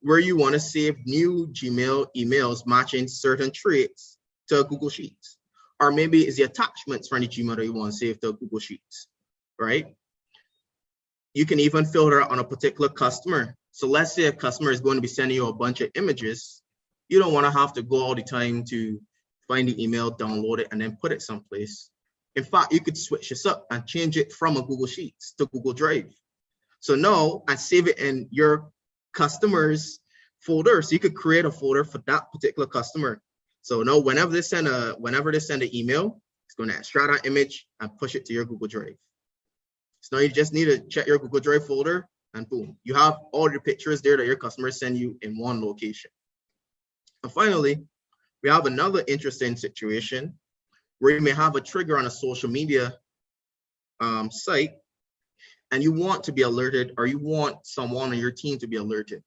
where you want to save new Gmail emails matching certain traits to Google Sheets. Or maybe it's the attachments from the Gmail that you want to save to Google Sheets, right? You can even filter on a particular customer. So let's say a customer is going to be sending you a bunch of images. You don't want to have to go all the time to find the email, download it, and then put it someplace. In fact, you could switch this up and change it from a Google Sheets to Google Drive. So now I save it in your customer's folder. So you could create a folder for that particular customer. So now whenever they send an email, it's going to extract that image and push it to your Google Drive. So now you just need to check your Google Drive folder and boom, you have all the pictures there that your customers send you in one location. And finally, we have another interesting situation where you may have a trigger on a social media site and you want to be alerted or you want someone on your team to be alerted.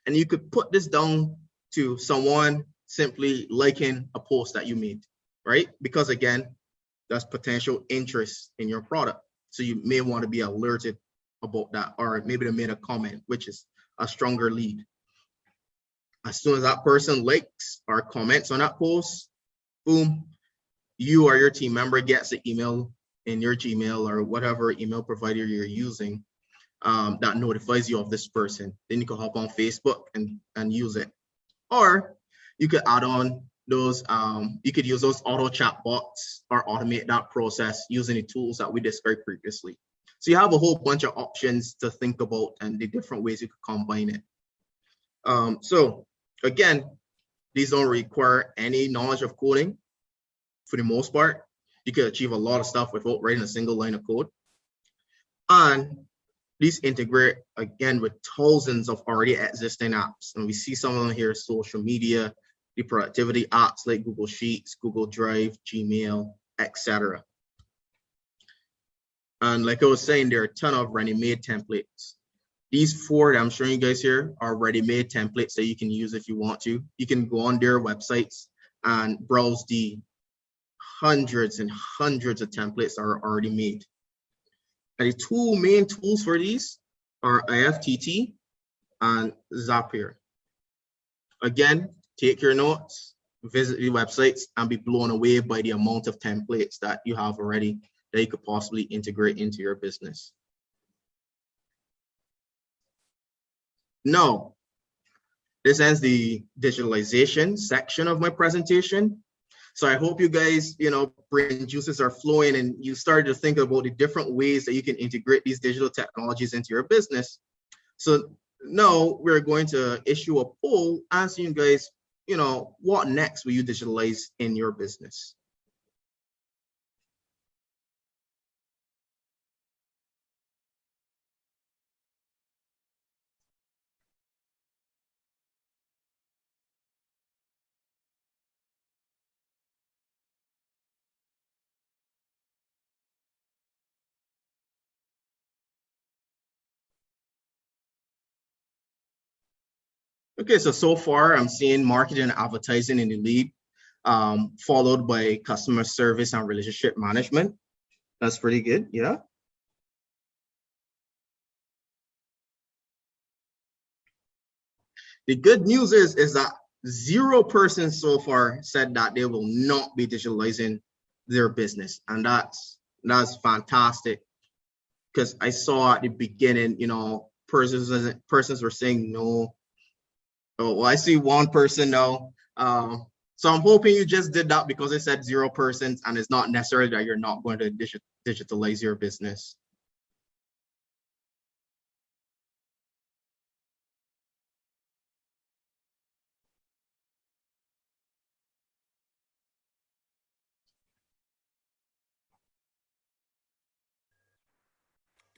And you could put this down to someone simply liking a post that you made, right? Because again, that's potential interest in your product. So you may want to be alerted about that, or maybe they made a comment, which is a stronger lead. As soon as that person likes or comments on that post, boom, you or your team member gets the email in your Gmail or whatever email provider you're using that notifies you of this person. Then you can hop on Facebook and use it. Or you could add on those, you could use those auto chat bots or automate that process using the tools that we described previously. So you have a whole bunch of options to think about and the different ways you could combine it. So again, these don't require any knowledge of coding for the most part. You could achieve a lot of stuff without writing a single line of code. And these integrate again with thousands of already existing apps. And we see some of them here, social media, the productivity apps like Google Sheets, Google Drive, Gmail, etc. And like I was saying, there are a ton of ready-made templates. These 4 that I'm showing you guys here are ready-made templates that you can use if you want to. You can go on their websites and browse the hundreds and hundreds of templates that are already made. And the main tools for these are IFTT and Zapier. Again, take your notes, visit the websites, and be blown away by the amount of templates that you have already that you could possibly integrate into your business. Now, this ends the digitalization section of my presentation. So I hope you guys, brain juices are flowing and you started to think about the different ways that you can integrate these digital technologies into your business. So now we're going to issue a poll asking you guys, what next will you digitalize in your business? Okay, so far I'm seeing marketing and advertising in the lead, followed by customer service and relationship management. That's pretty good, yeah. The good news is that 0% so far said that they will not be digitalizing their business, and that's fantastic, because I saw at the beginning, you know, persons were saying no. Oh, well, I see one person now. So I'm hoping you just did that because it said 0%, and it's not necessarily that you're not going to digitalize your business.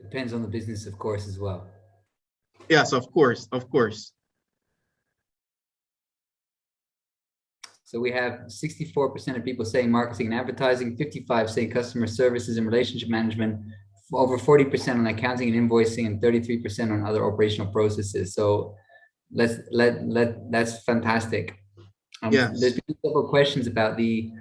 Depends on the business, of course, as well. Yes, of course, of course. So we have 64% of people saying marketing and advertising, 55 say customer services and relationship management, over 40% on accounting and invoicing, and 33% on other operational processes. So that's fantastic. Yes. There's been several questions about the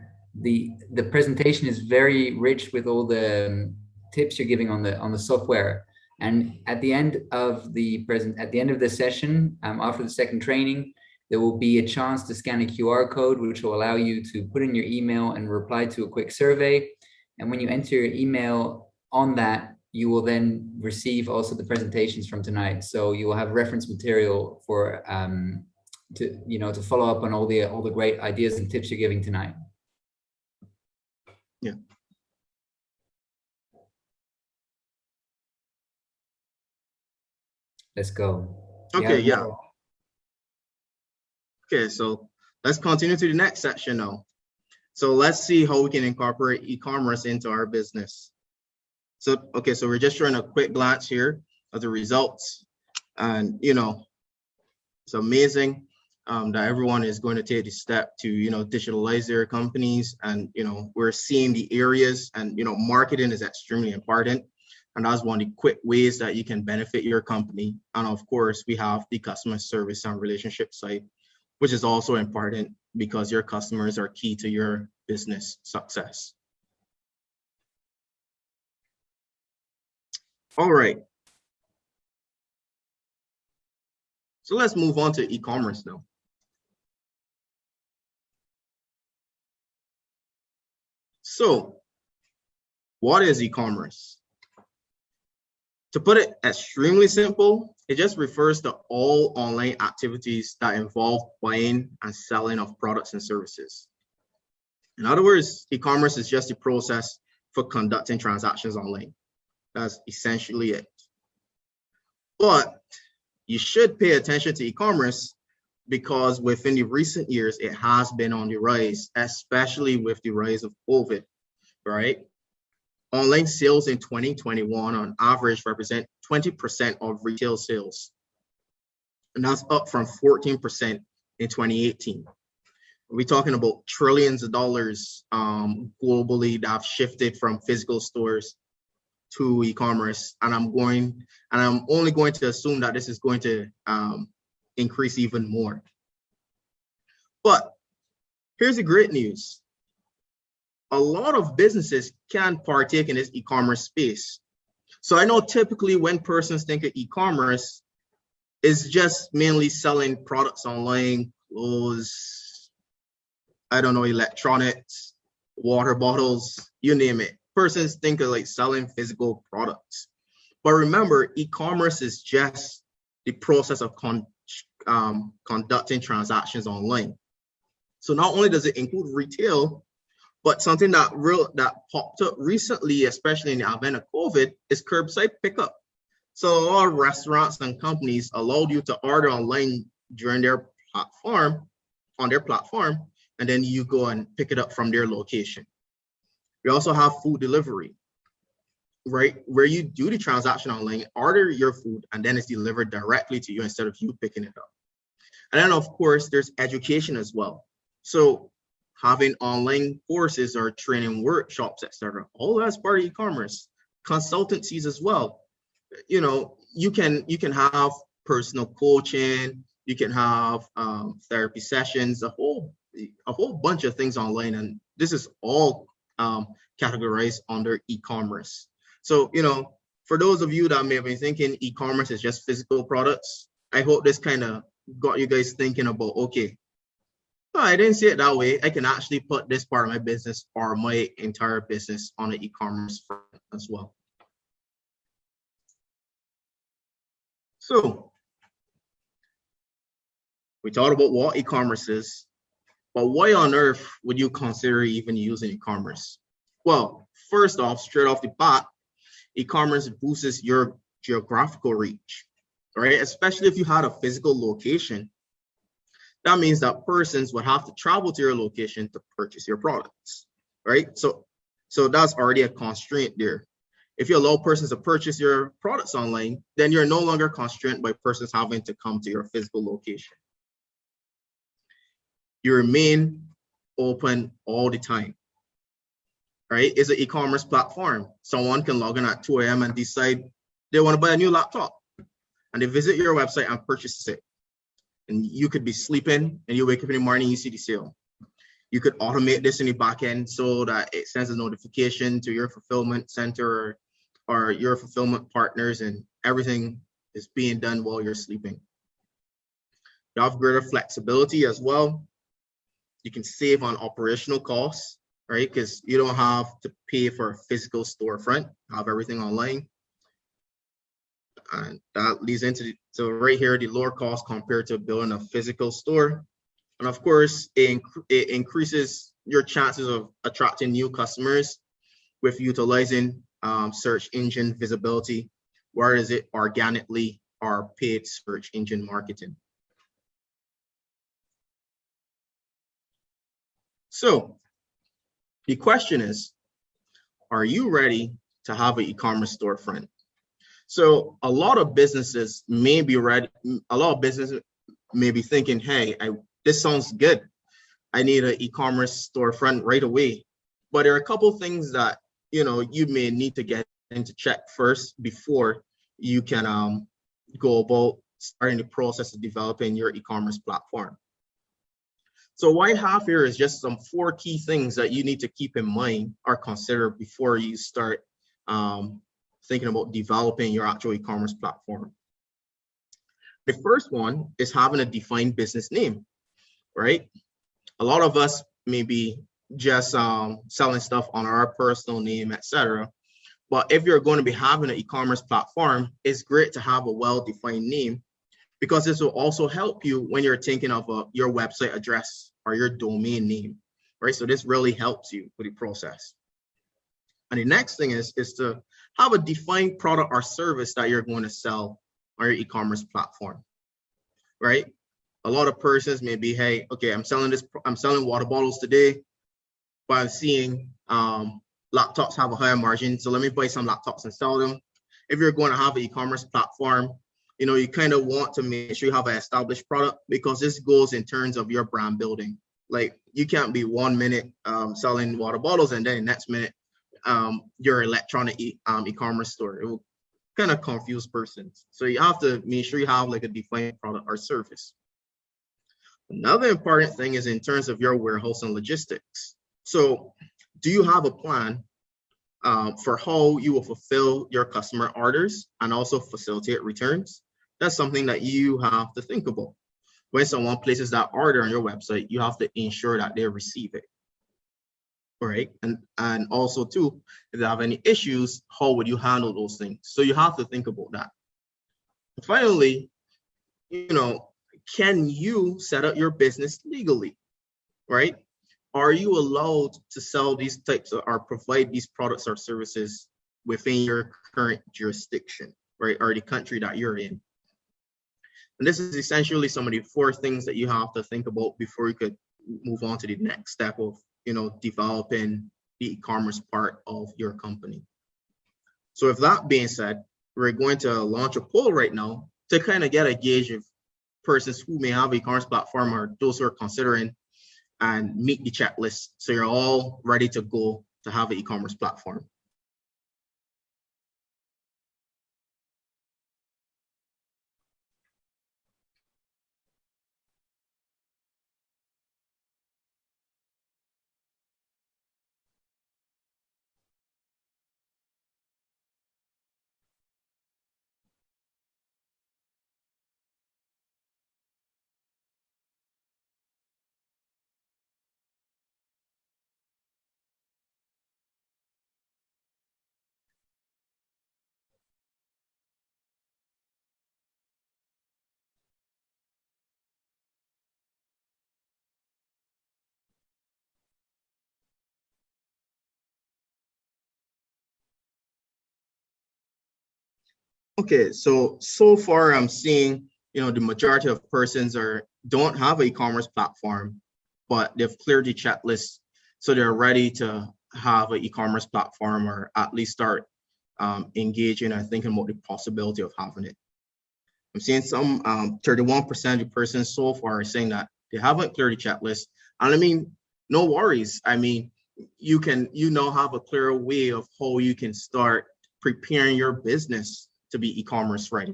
presentation is very rich with all the tips you're giving on the software. And at the end of the session, after the second training, there will be a chance to scan a QR code, which will allow you to put in your email and reply to a quick survey. And when you enter your email on that, you will then receive also the presentations from tonight. So you will have reference material for to follow up on all the great ideas and tips you're giving tonight. Yeah. Let's go. Okay, yeah. Okay, so let's continue to the next section now. So let's see how we can incorporate e-commerce into our business. So, okay, so we're just showing a quick glance here of the results. And, you know, it's amazing that everyone is going to take the step to, you know, digitalize their companies. And, you know, we're seeing the areas, and, you know, marketing is extremely important. And that's one of the quick ways that you can benefit your company. And of course, we have the customer service and relationship side, which is also important because your customers are key to your business success. All right. So let's move on to e-commerce now. So what is e-commerce? To put it extremely simple, it just refers to all online activities that involve buying and selling of products and services. In other words, e-commerce is just a process for conducting transactions online. That's essentially it. But you should pay attention to e-commerce because within the recent years, it has been on the rise, especially with the rise of COVID, right? Online sales in 2021 on average represent 20% of retail sales. And that's up from 14% in 2018. We're talking about trillions of dollars globally that have shifted from physical stores to e-commerce. And I'm only going to assume that this is going to increase even more. But here's the great news. A lot of businesses can partake in this e-commerce space. So I know typically when persons think of e-commerce, it's just mainly selling products online, clothes, I don't know, electronics, water bottles, you name it. Persons think of like selling physical products. But remember, e-commerce is just the process of conducting transactions online. So not only does it include retail, but something that popped up recently, especially in the advent of COVID, is curbside pickup. So a lot of restaurants and companies allowed you to order online during their platform, and then you go and pick it up from their location. We also have food delivery, right? Where you do the transaction online, order your food, and then it's delivered directly to you instead of you picking it up. And then of course, there's education as well. So having online courses or training workshops, etc. All that's part of e-commerce. Consultancies as well. You know, you can have personal coaching, You can have therapy sessions, a whole bunch of things online, and this is all categorized under e-commerce. So, you know, for those of you that may have been thinking e-commerce is just physical products, I hope this kind of got you guys thinking about, okay, oh, I didn't see it that way. I can actually put this part of my business or my entire business on the e-commerce front as well. So we talked about what e-commerce is, but why on earth would you consider even using e-commerce? Well, first off, straight off the bat, e-commerce boosts your geographical reach, right? Especially if you had a physical location. That means that persons would have to travel to your location to purchase your products, right? So that's already a constraint there. If you allow persons to purchase your products online, then you're no longer constrained by persons having to come to your physical location. You remain open all the time, right? It's an e-commerce platform. Someone can log in at 2 a.m. and decide they want to buy a new laptop, and they visit your website and purchase it. And you could be sleeping and you wake up in the morning, you see the sale. You could automate this in the back end so that it sends a notification to your fulfillment center or your fulfillment partners, and everything is being done while you're sleeping. You have greater flexibility as well. You can save on operational costs, right? Because you don't have to pay for a physical storefront, have everything online. And that leads into so right here, the lower cost compared to building a physical store. And of course, it increases your chances of attracting new customers with utilizing search engine visibility, whether is it organically or paid search engine marketing. So the question is, are you ready to have an e-commerce storefront? So a lot of businesses may be ready. A lot of businesses may be thinking, hey, this sounds good. I need an e-commerce storefront right away. But there are a couple of things that, you know, you may need to get into check first before you can go about starting the process of developing your e-commerce platform. So what I have here is just some 4 key things that you need to keep in mind or consider before you start thinking about developing your actual e-commerce platform. The first one is having a defined business name, right? A lot of us may be just selling stuff on our personal name, etc. But if you're going to be having an e-commerce platform, it's great to have a well-defined name, because this will also help you when you're thinking of your website address or your domain name, right? So this really helps you with the process. And the next thing is to have a defined product or service that you're going to sell on your e-commerce platform, right? A lot of persons may be, hey, okay, I'm selling water bottles today, but I'm seeing laptops have a higher margin, so let me buy some laptops and sell them. If you're going to have an e-commerce platform, you know, you kind of want to make sure you have an established product, because this goes in terms of your brand building. Like, you can't be 1 minute selling water bottles and then the next minute your electronic e-commerce store. It will kind of confuse persons. So you have to make sure you have like a defined product or service. Another important thing is in terms of your warehouse and logistics. So do you have a plan for how you will fulfill your customer orders and also facilitate returns? That's something that you have to think about. When someone places that order on your website, you have to ensure that they receive it. All right, and also too, if they have any issues, how would you handle those things? So you have to think about that. And finally, you know, can you set up your business legally, right? Are you allowed to sell these types of, or provide these products or services within your current jurisdiction, right, or the country that you're in? And this is essentially some of the 4 things that you have to think about before you could move on to the next step of, you know, developing the e-commerce part of your company. So with that being said, we're going to launch a poll right now to kind of get a gauge of persons who may have an e-commerce platform or those who are considering, and meet the checklist so you're all ready to go to have an e-commerce platform. Okay, so far I'm seeing, the majority of persons don't have an e-commerce platform, but they've cleared the checklist, so they're ready to have an e-commerce platform, or at least start engaging and thinking about the possibility of having it. I'm seeing some 31% of persons so far are saying that they haven't cleared the checklist, and I mean, no worries. I mean, you now have a clearer way of how you can start preparing your business to be e-commerce ready.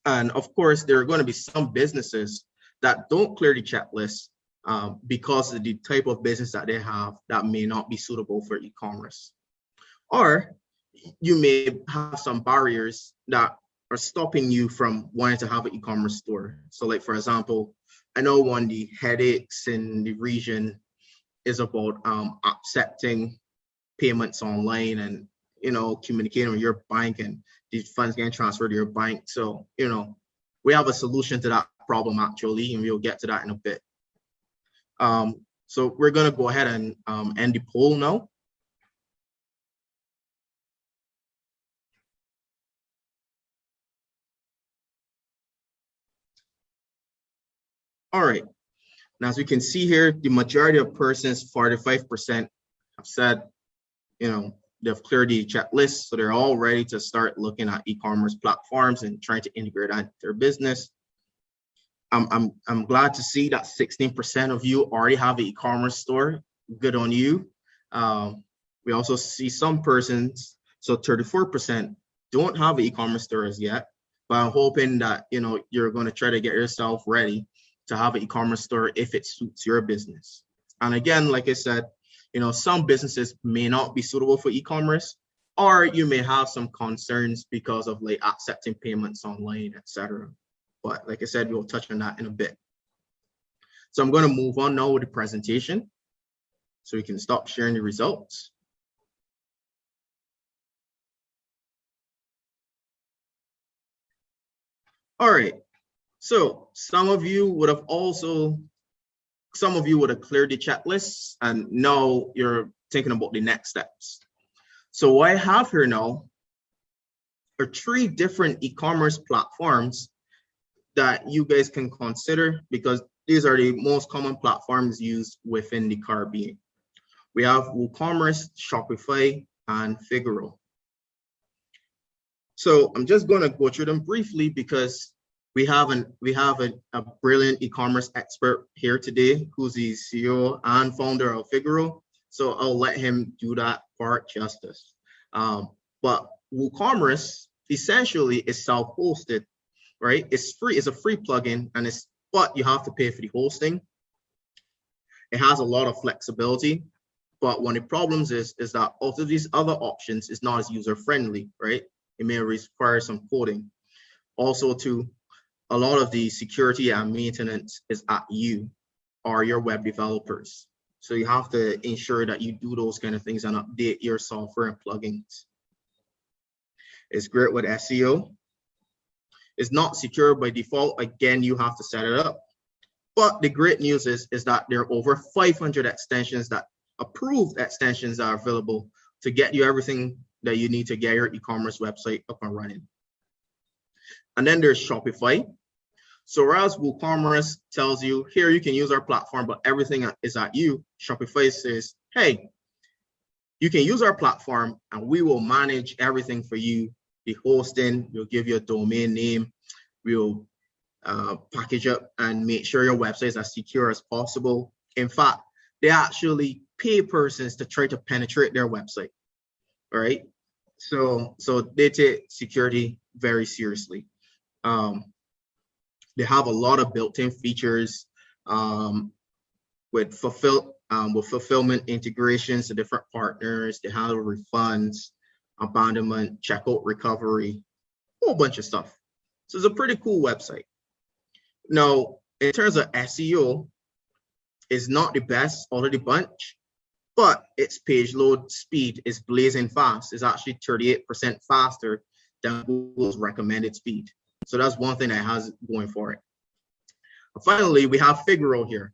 And of course, there are going to be some businesses that don't clear the checklist because of the type of business that they have that may not be suitable for e-commerce. Or you may have some barriers that are stopping you from wanting to have an e-commerce store. So like, for example, I know one of the headaches in the region is about accepting payments online and, communicating with your bank and the funds getting transferred to your bank. So, we have a solution to that problem actually, and we'll get to that in a bit. So we're going to go ahead and end the poll now. All right. Now, as we can see here, the majority of persons, 45%, have said, they've cleared the checklist, so they're all ready to start looking at e-commerce platforms and trying to integrate that into their business. I'm glad to see that 16% of you already have an e-commerce store. Good on you. We also see some persons, so 34% don't have an e-commerce store as yet, but I'm hoping that you're going to try to get yourself ready to have an e-commerce store if it suits your business. And again, like I said, some businesses may not be suitable for e-commerce, or you may have some concerns because of like accepting payments online, etc. But like I said, we'll touch on that in a bit. So I'm going to move on now with the presentation, so we can stop sharing the results. All right. So some of you would have cleared the checklist, and now you're thinking about the next steps. So what I have here now are 3 different e-commerce platforms that you guys can consider, because these are the most common platforms used within the Caribbean. We have WooCommerce, Shopify, and Figaro. So I'm just going to go through them briefly because we have a brilliant e-commerce expert here today, who's the CEO and founder of Figaro. So I'll let him do that part justice. But WooCommerce essentially is self-hosted, right? It's free. It's a free plugin, but you have to pay for the hosting. It has a lot of flexibility, but one of the problems is that all of these other options is not as user-friendly, right? It may require some coding. Also, a lot of the security and maintenance is at you or your web developers. So you have to ensure that you do those kind of things and update your software and plugins. It's great with SEO. It's not secure by default. Again, you have to set it up. But the great news is that there are over 500 extensions, approved extensions that are available to get you everything that you need to get your e-commerce website up and running. And then there's Shopify. So whereas WooCommerce tells you, here you can use our platform, but everything is at you, Shopify says, hey, you can use our platform and we will manage everything for you. The hosting, we'll give you a domain name, we'll package up and make sure your website is as secure as possible. In fact, they actually pay persons to try to penetrate their website. All right. So they take security very seriously. They have a lot of built-in features with fulfillment integrations to different partners. They handle refunds, abandonment, checkout recovery, a whole bunch of stuff. So it's a pretty cool website. Now, in terms of SEO, it's not the best out of the bunch, but its page load speed is blazing fast. It's actually 38% faster than Google's recommended speed. So that's one thing that has going for it. And finally, we have Figaro here.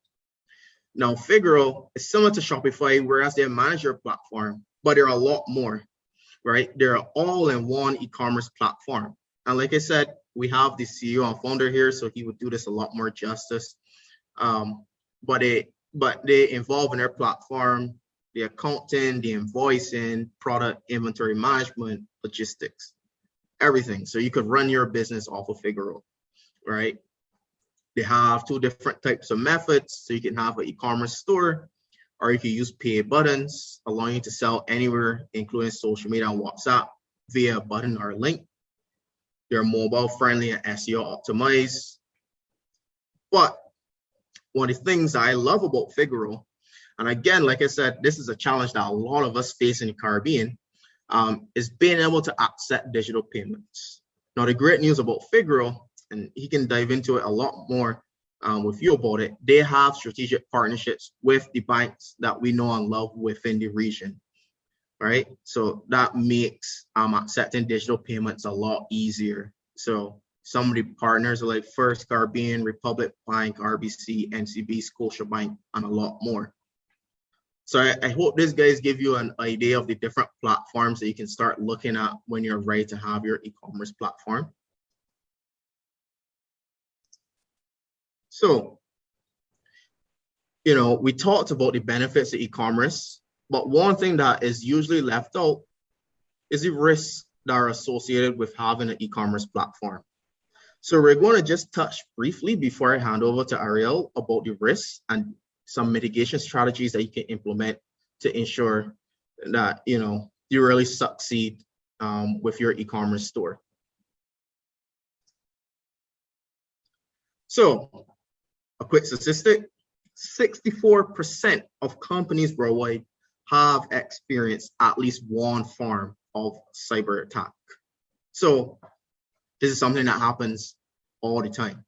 Now, Figaro is similar to Shopify, whereas they manage your platform, but there are a lot more. right? They're all in one e-commerce platform. And like I said, we have the CEO and founder here, so he would do this a lot more justice. But they involve in their platform the accounting, the invoicing, product inventory management, logistics, everything. So you could run your business off of Figaro, right? They have two different types of methods. So you can have an e-commerce store, or you can use pay buttons, allowing you to sell anywhere, including social media and WhatsApp, via a button or a link. They're mobile friendly and SEO optimized. But one of the things I love about Figaro, and again, like I said, this is a challenge that a lot of us face in the Caribbean, is being able to accept digital payments. Now, the great news about Figaro, and he can dive into it a lot more with you about it, they have strategic partnerships with the banks that we know and love within the region, right? So that makes accepting digital payments a lot easier. So some of the partners are like First Caribbean, Republic Bank, RBC, NCB, Scotiabank, and a lot more. So I hope these guys give you an idea of the different platforms that you can start looking at when you're ready to have your e-commerce platform. So, we talked about the benefits of e-commerce, but one thing that is usually left out is the risks that are associated with having an e-commerce platform. So we're going to just touch briefly before I hand over to Ariel about the risks and some mitigation strategies that you can implement to ensure that you really succeed with your e-commerce store. So a quick statistic, 64% of companies worldwide have experienced at least one form of cyber attack. So this is something that happens all the time.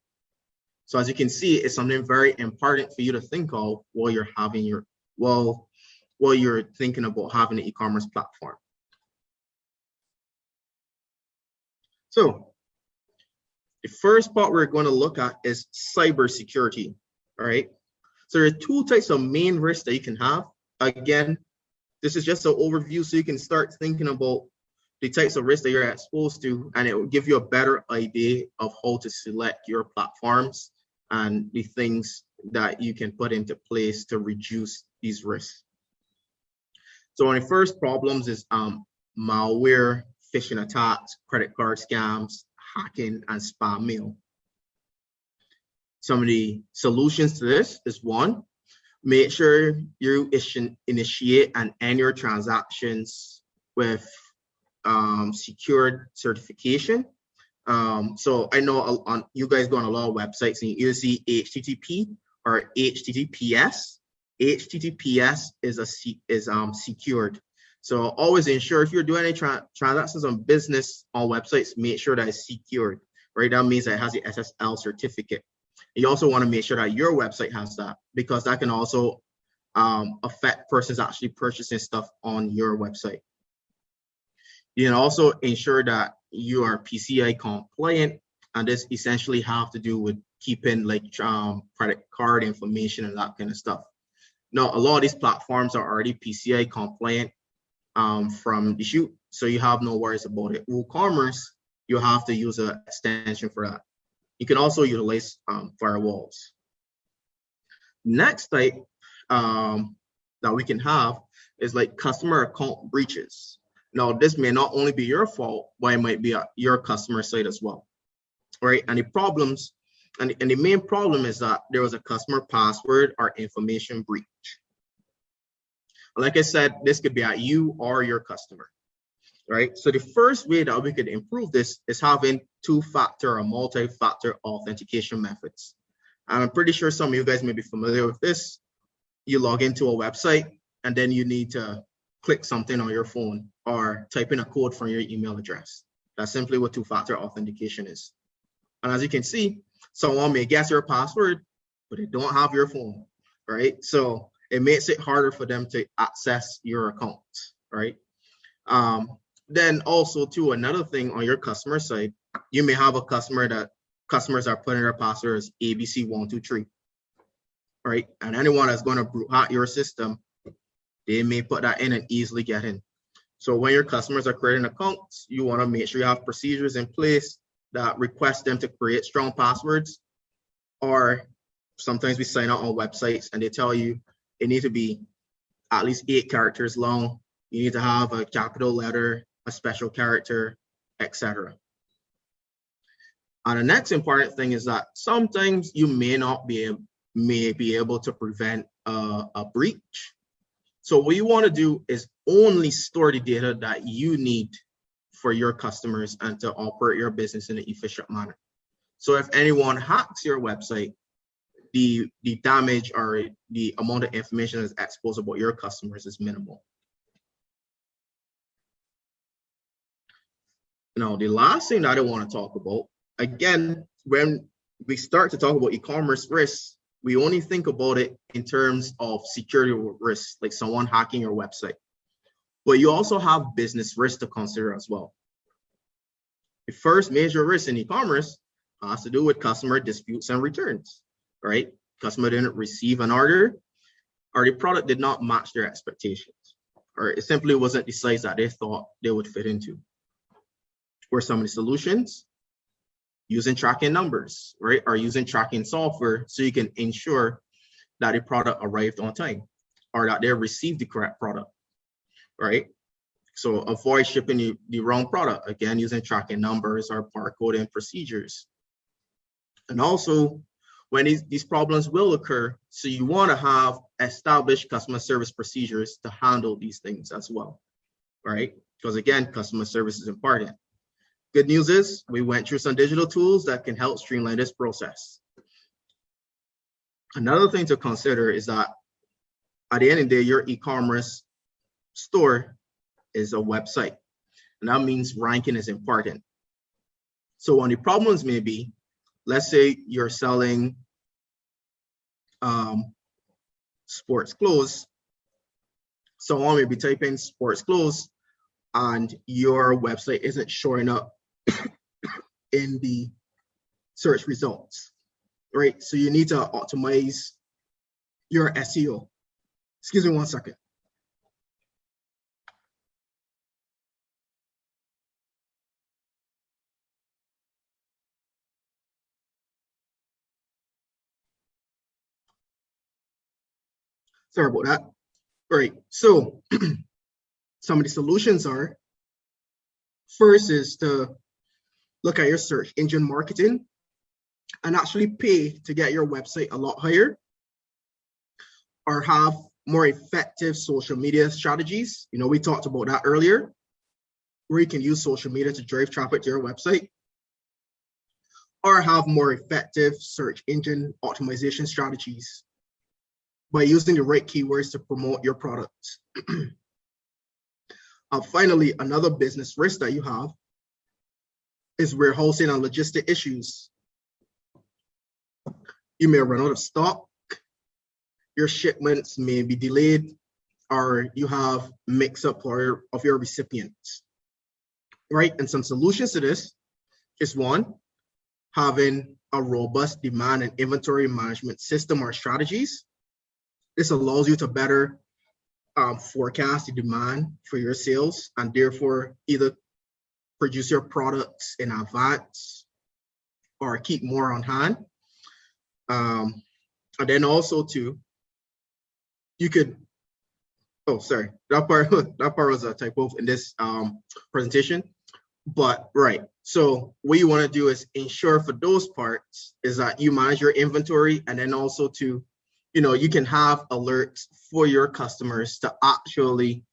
So as you can see, it's something very important for you to think of while you're having while you're thinking about having an e-commerce platform. So the first part we're going to look at is cybersecurity. All right. So there are two types of main risks that you can have. Again, this is just an overview so you can start thinking about the types of risks that you're exposed to, and it will give you a better idea of how to select your platforms and the things that you can put into place to reduce these risks. So one of the first problems is malware, phishing attacks, credit card scams, hacking, and spam mail. Some of the solutions to this is one, make sure you initiate and end your transactions with secured certification. So I know you guys go on a lot of websites and you either see HTTP or HTTPS. HTTPS is secured. So always ensure if you're doing any transactions on business on websites, make sure that it's secured, right? That means that it has the SSL certificate. You also want to make sure that your website has that, because that can also affect persons actually purchasing stuff on your website. You can also ensure that you are PCI compliant, and this essentially have to do with keeping like credit card information and that kind of stuff. Now, a lot of these platforms are already PCI compliant from the shoot, so you have no worries about it. WooCommerce, you have to use an extension for that. You can also utilize firewalls. Next type that we can have is like customer account breaches. Now, this may not only be your fault, but it might be your customer side as well, right? And the problems, and the main problem is that there was a customer password or information breach. Like I said, this could be at you or your customer, right? So the first way that we could improve this is having two-factor or multi-factor authentication methods. And I'm pretty sure some of you guys may be familiar with this. You log into a website and then you need to click something on your phone or type in a code from your email address. That's simply what two-factor authentication is. And as you can see, someone may guess your password, but they don't have your phone, right? So it makes it harder for them to access your account, right? Then also too, another thing on your customer side, you may have a customer that customers are putting their password as ABC123, right? And anyone that's going to hack your system, they may put that in and easily get in. So when your customers are creating accounts, you want to make sure you have procedures in place that request them to create strong passwords. Or sometimes we sign up on websites and they tell you it needs to be at least 8 characters long. You need to have a capital letter, a special character, etc. And the next important thing is that sometimes you may be able to prevent a breach. So what you want to do is only store the data that you need for your customers and to operate your business in an efficient manner. So if anyone hacks your website, the damage or the amount of information that's exposed about your customers is minimal. Now, the last thing that I want to talk about, again, when we start to talk about e-commerce risks, we only think about it in terms of security risks, like someone hacking your website. But you also have business risks to consider as well. The first major risk in e-commerce has to do with customer disputes and returns, right? Customer didn't receive an order, or the product did not match their expectations, or it simply wasn't the size that they thought they would fit into. Where some of the solutions, using tracking numbers, right? Or using tracking software so you can ensure that the product arrived on time or that they received the correct product, right? So avoid shipping the wrong product, again, using tracking numbers or barcoding procedures. And also, when these problems will occur, so you want to have established customer service procedures to handle these things as well, right? Because again, customer service is important. Good news is we went through some digital tools that can help streamline this process. Another thing to consider is that at the end of the day, your e-commerce store is a website, and that means ranking is important. So one of the problems may be, let's say you're selling sports clothes. Someone may be typing sports clothes and your website isn't showing up in the search results, right? So you need to optimize your SEO. Excuse me 1 second. Sorry about that. All right, so some of the solutions are, first is to look at your search engine marketing and actually pay to get your website a lot higher, or have more effective social media strategies. You know, we talked about that earlier, where you can use social media to drive traffic to your website, or have more effective search engine optimization strategies by using the right keywords to promote your products. Finally, another business risk that you have is warehousing and logistic issues. You may run out of stock, your shipments may be delayed, or you have mix-up of your recipients, right? And some solutions to this is, one, having a robust demand and inventory management system or strategies. This allows you to better forecast the demand for your sales and therefore either produce your products in advance or keep more on hand. And then also too, you could, oh, sorry, that part was a typo in this presentation, but right. So what you want to do is ensure for those parts is that you manage your inventory, and then also to, you know, you can have alerts for your customers to actually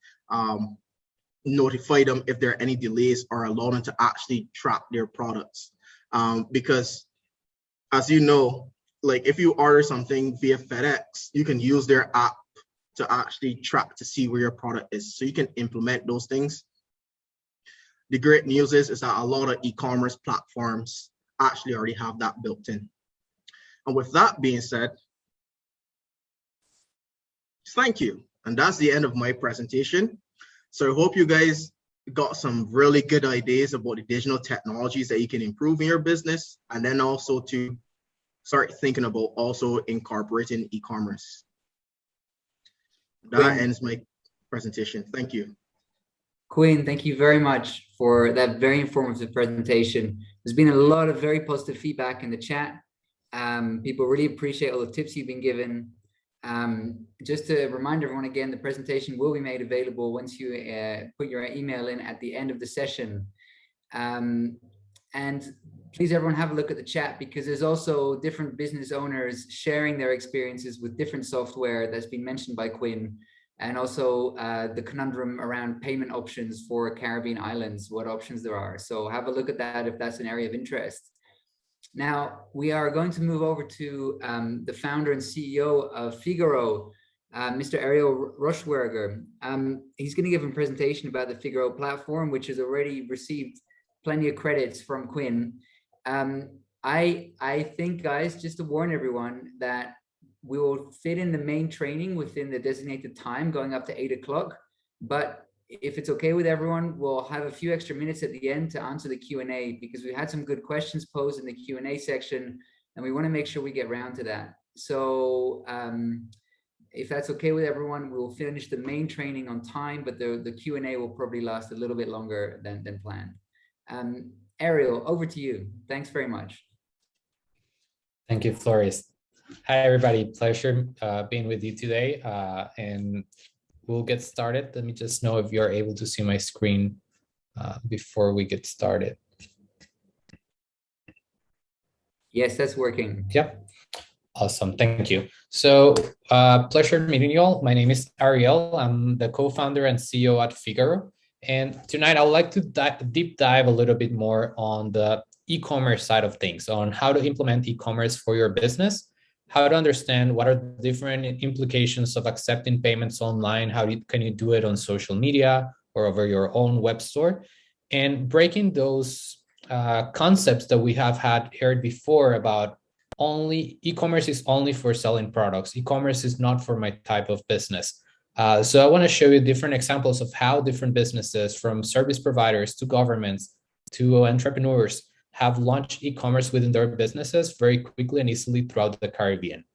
notify them if there are any delays, or allow them to actually track their products. Because as you know, like if you order something via FedEx, you can use their app to actually track to see where your product is. So you can implement those things. The great news is that a lot of e-commerce platforms actually already have that built in. And with that being said, thank you. And that's the end of my presentation. So I hope you guys got some really good ideas about the digital technologies that you can improve in your business, and then also to start thinking about also incorporating e-commerce. That ends my presentation. Thank you. Quinn, thank you very much for that very informative presentation. There's been a lot of very positive feedback in the chat. People really appreciate all the tips you've been given. Just to remind everyone again, the presentation will be made available once you put your email in at the end of the session. And please everyone have a look at the chat, because there's also different business owners sharing their experiences with different software that's been mentioned by Quinn, and also the conundrum around payment options for Caribbean islands, what options there are. So have a look at that if that's an area of interest. Now, we are going to move over to the founder and CEO of Figaro, Mr. Ariel Roschwerger. He's going to give a presentation about the Figaro platform, which has already received plenty of credits from Quinn. I think, guys, just to warn everyone that we will fit in the main training within the designated time, going up to 8 o'clock. But if it's okay with everyone, we'll have a few extra minutes at the end to answer the Q&A, because we had some good questions posed in the Q&A section, and we want to make sure we get around to that. So if that's okay with everyone, we'll finish the main training on time, but the Q&A will probably last a little bit longer than planned. Ariel, over to you. Thanks very much. Thank you, Floris. Hi, everybody. Pleasure being with you today. And we'll get started. Let me just know if you're able to see my screen before we get started. Yes, that's working. Yep. Awesome. Thank you. So pleasure meeting you all. My name is Ariel. I'm the co-founder and CEO at Figaro. And tonight I would like to deep dive a little bit more on the e-commerce side of things, on how to implement e-commerce for your business, how to understand what are the different implications of accepting payments online, can you do it on social media or over your own web store, and breaking those concepts that we have heard before about e-commerce is only for selling products. E-commerce is not for my type of business. So I want to show you different examples of how different businesses, from service providers to governments to entrepreneurs, have launched e-commerce within their businesses very quickly and easily throughout the Caribbean.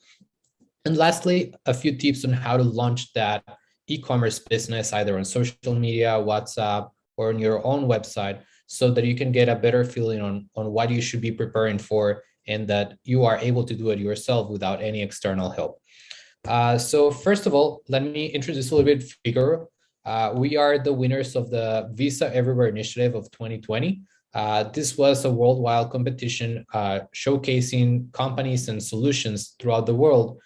And lastly, a few tips on how to launch that e-commerce business either on social media, WhatsApp, or on your own website, so that you can get a better feeling on what you should be preparing for, and that you are able to do it yourself without any external help. So first of all, let me introduce a little bit Figaro. We are the winners of the Visa Everywhere Initiative of 2020. This was a worldwide competition showcasing companies and solutions throughout the world,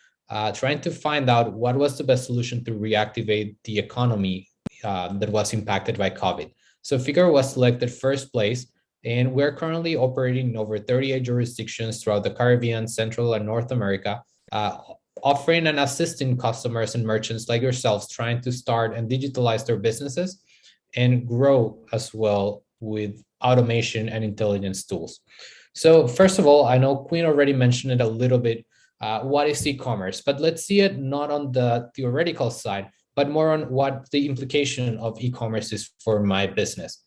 trying to find out what was the best solution to reactivate the economy that was impacted by COVID. So Figaro was selected first place, and we're currently operating in over 38 jurisdictions throughout the Caribbean, Central, and North America, offering and assisting customers and merchants like yourselves trying to start and digitalize their businesses and grow as well with automation and intelligence tools. So first of all, I know Quinn already mentioned it a little bit. What is e-commerce? But let's see it not on the theoretical side, but more on what the implication of e-commerce is for my business.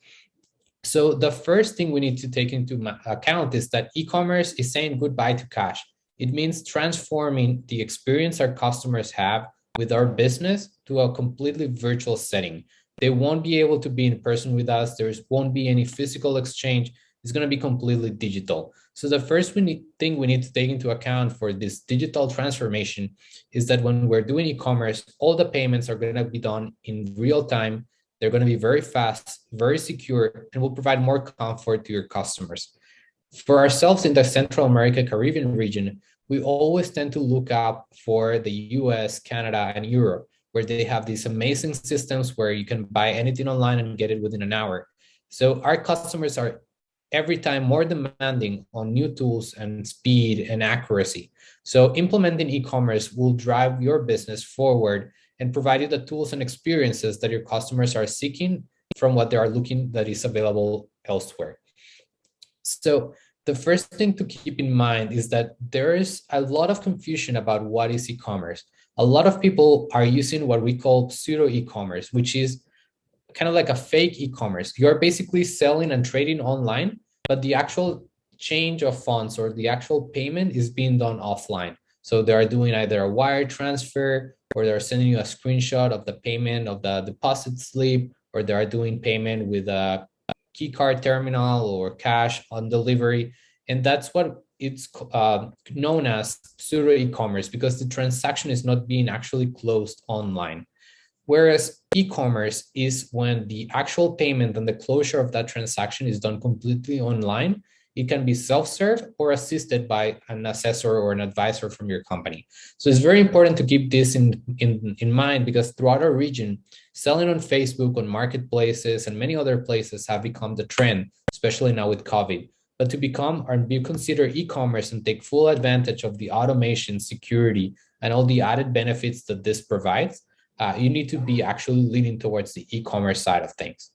So the first thing we need to take into account is that e-commerce is saying goodbye to cash. It means transforming the experience our customers have with our business to a completely virtual setting. They won't be able to be in person with us. There won't be any physical exchange. It's going to be completely digital. So the first thing we need to take into account for this digital transformation is that when we're doing e-commerce, all the payments are going to be done in real time. They're going to be very fast, very secure, and will provide more comfort to your customers. For ourselves in the Central America, Caribbean region, we always tend to look up for the US, Canada, and Europe, where they have these amazing systems where you can buy anything online and get it within an hour. So our customers are every time more demanding on new tools and speed and accuracy. So implementing e-commerce will drive your business forward and provide you the tools and experiences that your customers are seeking from what they are looking that is available elsewhere. So the first thing to keep in mind is that there is a lot of confusion about what is e-commerce. A lot of people are using what we call pseudo e-commerce, which is kind of like a fake e-commerce. You're basically selling and trading online, but the actual change of funds or the actual payment is being done offline. So they are doing either a wire transfer, or they're sending you a screenshot of the payment of the deposit slip, or they are doing payment with a key card terminal or cash on delivery. And that's what it's known as pseudo e-commerce, because the transaction is not being actually closed online. Whereas e-commerce is when the actual payment and the closure of that transaction is done completely online. It can be self-serve or assisted by an assessor or an advisor from your company. So it's very important to keep this in mind, because throughout our region, selling on Facebook, on marketplaces, and many other places have become the trend, especially now with COVID. But to become or be considered e-commerce and take full advantage of the automation, security, and all the added benefits that this provides, you need to be actually leaning towards the e-commerce side of things.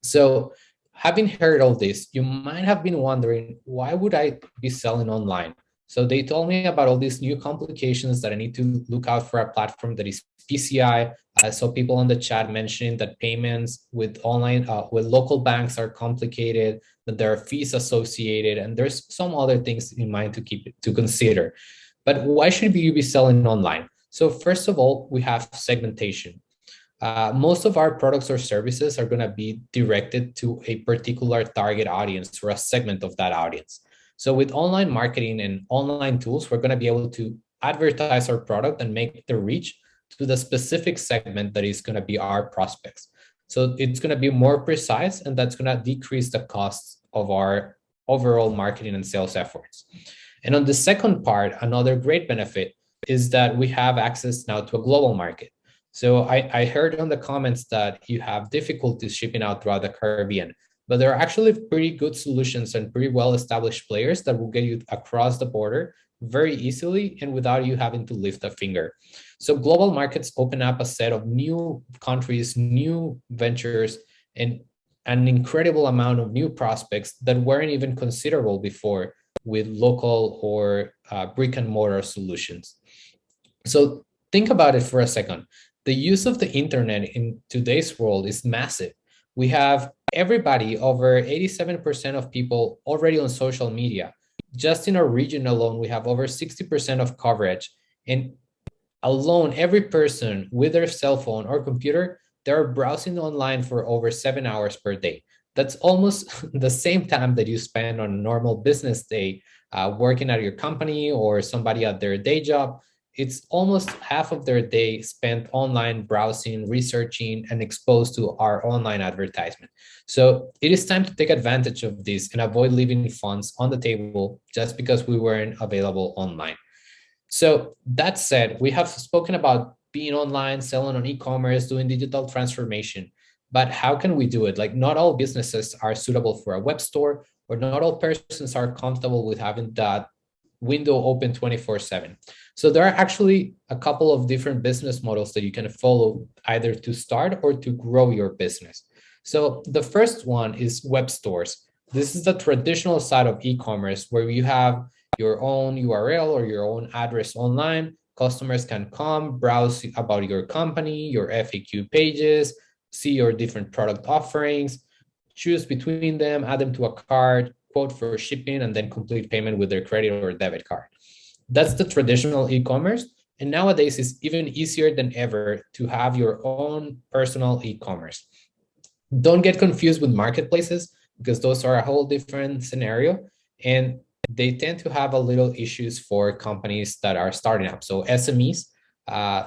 So having heard all this, you might have been wondering, why would I be selling online? So they told me about all these new complications that I need to look out for a platform that is PCI. I saw people on the chat mentioning that payments with online, with local banks are complicated, that there are fees associated, and there's some other things in mind to consider. But why should you be selling online? So first of all, we have segmentation. Most of our products or services are going to be directed to a particular target audience or a segment of that audience. So with online marketing and online tools, we're going to be able to advertise our product and make the reach to the specific segment that is going to be our prospects. So it's going to be more precise, and that's going to decrease the costs of our overall marketing and sales efforts. And on the second part, another great benefit is that we have access now to a global market. So I heard on the comments that you have difficulties shipping out throughout the Caribbean, but there are actually pretty good solutions and pretty well-established players that will get you across the border very easily and without you having to lift a finger. So global markets open up a set of new countries, new ventures, and an incredible amount of new prospects that weren't even considerable before with local or brick and mortar solutions. So think about it for a second. The use of the internet in today's world is massive. We have everybody, over 87% of people already on social media. Just in our region alone, we have over 60% of coverage. And alone, every person with their cell phone or computer, they're browsing online for over 7 hours per day. That's almost the same time that you spend on a normal business day, working at your company or somebody at their day job. It's almost half of their day spent online browsing, researching, and exposed to our online advertisement. So it is time to take advantage of this and avoid leaving funds on the table just because we weren't available online. So that said, we have spoken about being online, selling on e-commerce, doing digital transformation. But how can we do it? Like, not all businesses are suitable for a web store, or not all persons are comfortable with having that window open 24/7. So there are actually a couple of different business models that you can follow, either to start or to grow your business. So the first one is web stores. This is the traditional side of e-commerce, where you have your own URL or your own address online. Customers can come, browse about your company, your FAQ pages, see your different product offerings, choose between them, add them to a cart, quote for shipping, and then complete payment with their credit or debit card. That's the traditional e-commerce. And nowadays, it's even easier than ever to have your own personal e-commerce. Don't get confused with marketplaces, because those are a whole different scenario. And they tend to have a little issues for companies that are starting up. So SMEs,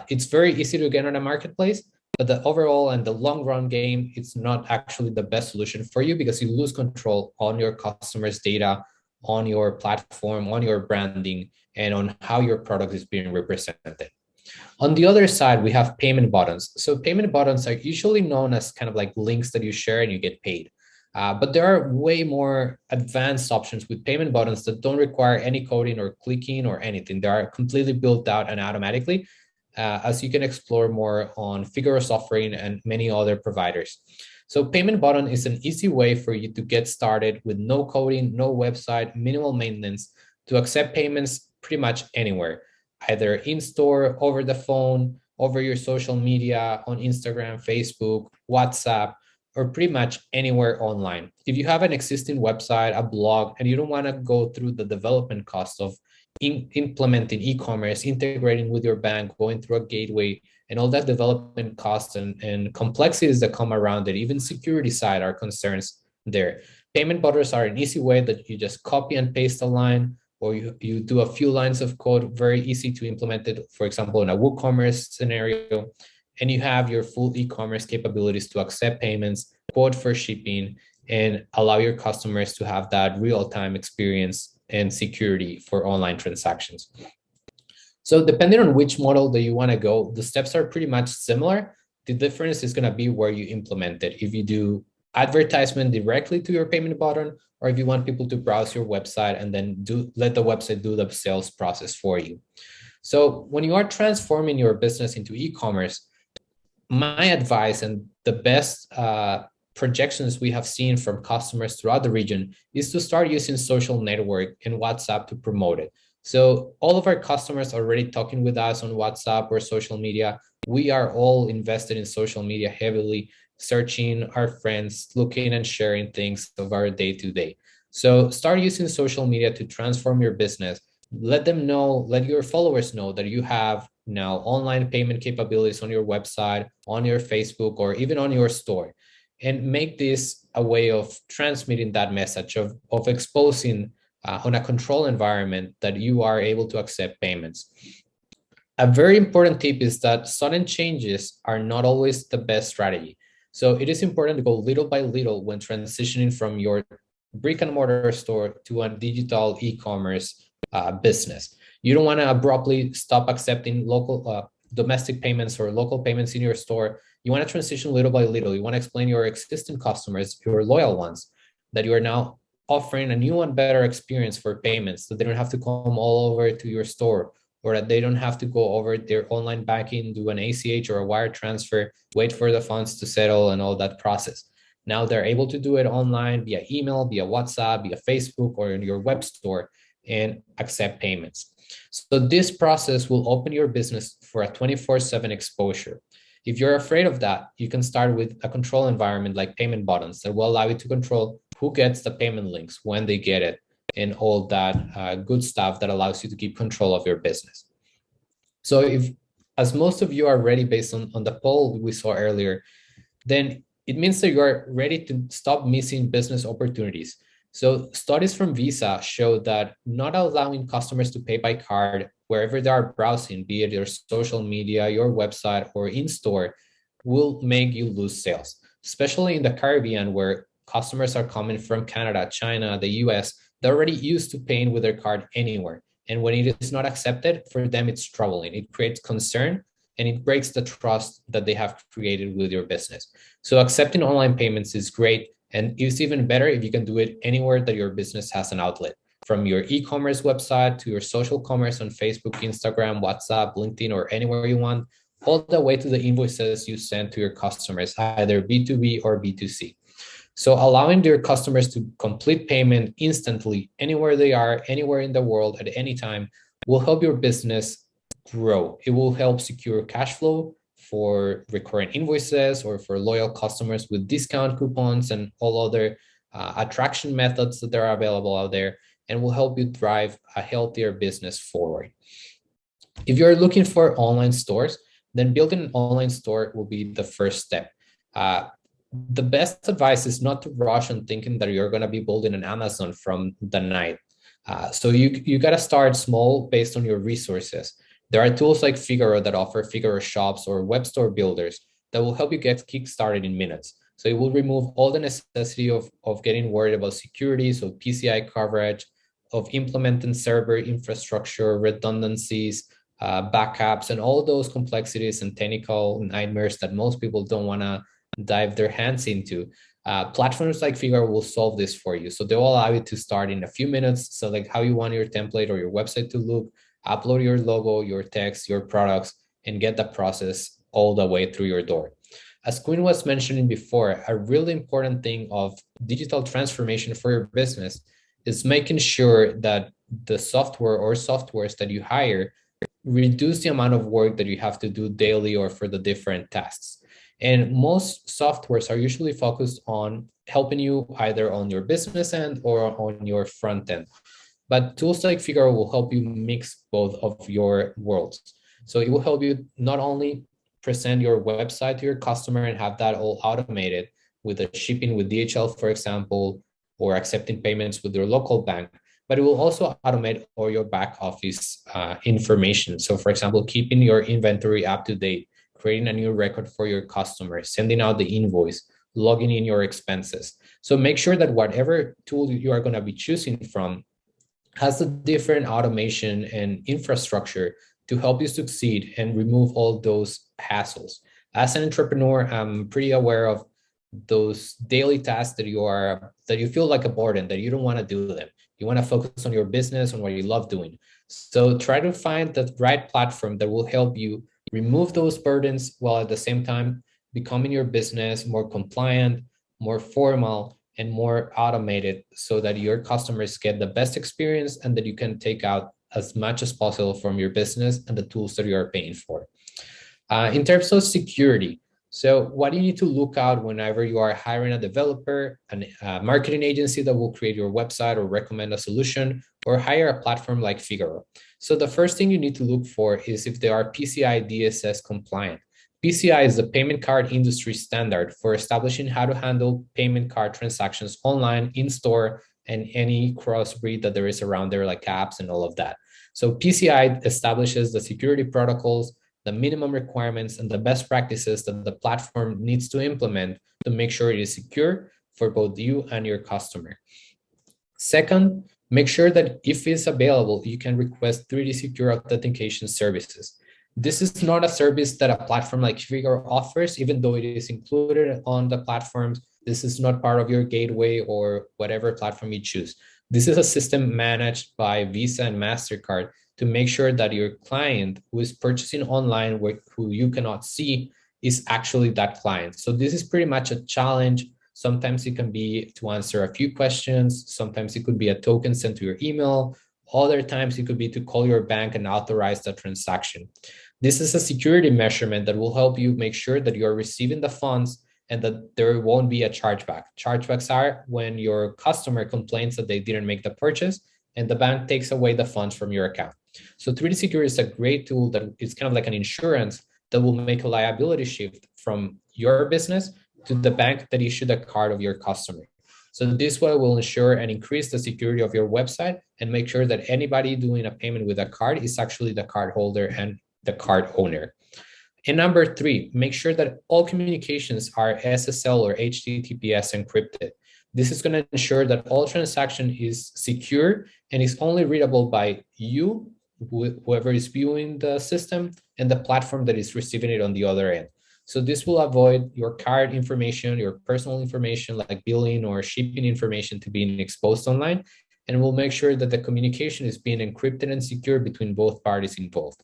it's very easy to get on a marketplace, but the overall and the long run game, it's not actually the best solution for you, because you lose control on your customers' data, on your platform, on your branding, and on how your product is being represented. On the other side, we have payment buttons. So payment buttons are usually known as kind of like links that you share and you get paid. But there are way more advanced options with payment buttons that don't require any coding or clicking or anything. They are completely built out and automatically, as you can explore more on Figaro's offering and many other providers. So payment button is an easy way for you to get started with no coding, no website, minimal maintenance, to accept payments pretty much anywhere, either in-store, over the phone, over your social media, on Instagram, Facebook, WhatsApp, or pretty much anywhere online. If you have an existing website, a blog, and you don't want to go through the development cost of implementing e-commerce, integrating with your bank, going through a gateway, and all that development costs and complexities that come around it, even security side are concerns there. Payment buttons are an easy way that you just copy and paste a line, or you do a few lines of code, very easy to implement it, for example, in a WooCommerce scenario, and you have your full e-commerce capabilities to accept payments, quote for shipping, and allow your customers to have that real-time experience and security for online transactions. So depending on which model that you want to go, the steps are pretty much similar. The difference is going to be where you implement it. If you do advertisement directly to your payment button, or if you want people to browse your website and then let the website do the sales process for you. So when you are transforming your business into e-commerce, my advice and the best projections we have seen from customers throughout the region is to start using social network and WhatsApp to promote it. So all of our customers are already talking with us on WhatsApp or social media. We are all invested in social media heavily, searching our friends, looking and sharing things of our day-to-day. So start using social media to transform your business. Let them know, let your followers know that you have now online payment capabilities on your website, on your Facebook, or even on your store. And make this a way of transmitting that message of exposing on a control environment that you are able to accept payments. A very important tip is that sudden changes are not always the best strategy. So it is important to go little by little when transitioning from your brick and mortar store to a digital e-commerce business. You don't want to abruptly stop accepting local domestic payments or local payments in your store. You want to transition little by little. You want to explain your existing customers, your loyal ones, that you are now offering a new and better experience for payments, so they don't have to come all over to your store, or that they don't have to go over their online banking, do an ACH or a wire transfer, wait for the funds to settle and all that process. Now they're able to do it online via email, via WhatsApp, via Facebook, or in your web store, and accept payments. So this process will open your business for a 24/7 exposure. If you're afraid of that, you can start with a control environment like payment buttons that will allow you to control who gets the payment links, when they get it, and all that good stuff that allows you to keep control of your business. So if, as most of you are ready based on the poll we saw earlier, then it means that you are ready to stop missing business opportunities. So studies from Visa show that not allowing customers to pay by card wherever they are browsing, be it your social media, your website, or in-store, will make you lose sales, especially in the Caribbean, where customers are coming from Canada, China, the US. They're already used to paying with their card anywhere. And when it is not accepted, for them, it's troubling. It creates concern and it breaks the trust that they have created with your business. So accepting online payments is great. And it's even better if you can do it anywhere that your business has an outlet, from your e-commerce website to your social commerce on Facebook, Instagram, WhatsApp, LinkedIn, or anywhere you want, all the way to the invoices you send to your customers, either B2B or B2C. So allowing your customers to complete payment instantly, anywhere they are, anywhere in the world, at any time, will help your business grow. It will help secure cash flow for recurring invoices or for loyal customers with discount coupons and all other attraction methods that are available out there, and will help you drive a healthier business forward. If you're looking for online stores, then building an online store will be the first step. The best advice is not to rush on thinking that you're going to be building an Amazon from the night. So you got to start small based on your resources. There are tools like Figaro that offer Figaro shops or web store builders that will help you get kickstarted in minutes. So it will remove all the necessity of getting worried about security, so PCI coverage, of implementing server infrastructure, redundancies, backups, and all those complexities and technical nightmares that most people don't want to dive their hands into. Platforms like Figaro will solve this for you. So they will allow you to start in a few minutes, select how you want your template or your website to look, upload your logo, your text, your products, and get the process all the way through your door. As Quinn was mentioning before, a really important thing of digital transformation for your business is making sure that the software or softwares that you hire reduce the amount of work that you have to do daily or for the different tasks. And most softwares are usually focused on helping you either on your business end or on your front end. But tools like Figaro will help you mix both of your worlds. So it will help you not only present your website to your customer and have that all automated with the shipping with DHL, for example, or accepting payments with your local bank. But it will also automate all your back office information. So for example, keeping your inventory up to date, creating a new record for your customers, sending out the invoice, logging in your expenses. So make sure that whatever tool you are going to be choosing from has a different automation and infrastructure to help you succeed and remove all those hassles. As an entrepreneur, I'm pretty aware of those daily tasks that you feel like a burden, that you don't want to do them. You want to focus on your business, on what you love doing. So try to find the right platform that will help you remove those burdens while at the same time becoming your business more compliant, more formal, and more automated, so that your customers get the best experience and that you can take out as much as possible from your business and the tools that you are paying for. In terms of security, so what do you need to look out whenever you are hiring a developer, a marketing agency that will create your website or recommend a solution, or hire a platform like Figaro? So the first thing you need to look for is if they are PCI DSS compliant. PCI is the payment card industry standard for establishing how to handle payment card transactions online, in store, and any crossbreed that there is around there, like apps and all of that. So PCI establishes the security protocols, the minimum requirements, and the best practices that the platform needs to implement to make sure it is secure for both you and your customer. Second, make sure that if it's available, you can request 3D secure authentication services. This is not a service that a platform like Figaro offers, even though it is included on the platforms. This is not part of your gateway or whatever platform you choose. This is a system managed by Visa and MasterCard to make sure that your client who is purchasing online, who you cannot see, is actually that client. So this is pretty much a challenge. Sometimes it can be to answer a few questions. Sometimes it could be a token sent to your email. Other times it could be to call your bank and authorize the transaction. This is a security measurement that will help you make sure that you're receiving the funds and that there won't be a chargeback. Chargebacks are when your customer complains that they didn't make the purchase and the bank takes away the funds from your account. So 3D Secure is a great tool that is kind of like an insurance that will make a liability shift from your business to the bank that issued the card of your customer. So this way will ensure and increase the security of your website and make sure that anybody doing a payment with a card is actually the card holder and the card owner. And number 3, make sure that all communications are SSL or HTTPS encrypted. This is going to ensure that all transaction is secure and is only readable by you, whoever is viewing the system, and the platform that is receiving it on the other end. So this will avoid your card information, your personal information like billing or shipping information to being exposed online, and will make sure that the communication is being encrypted and secure between both parties involved.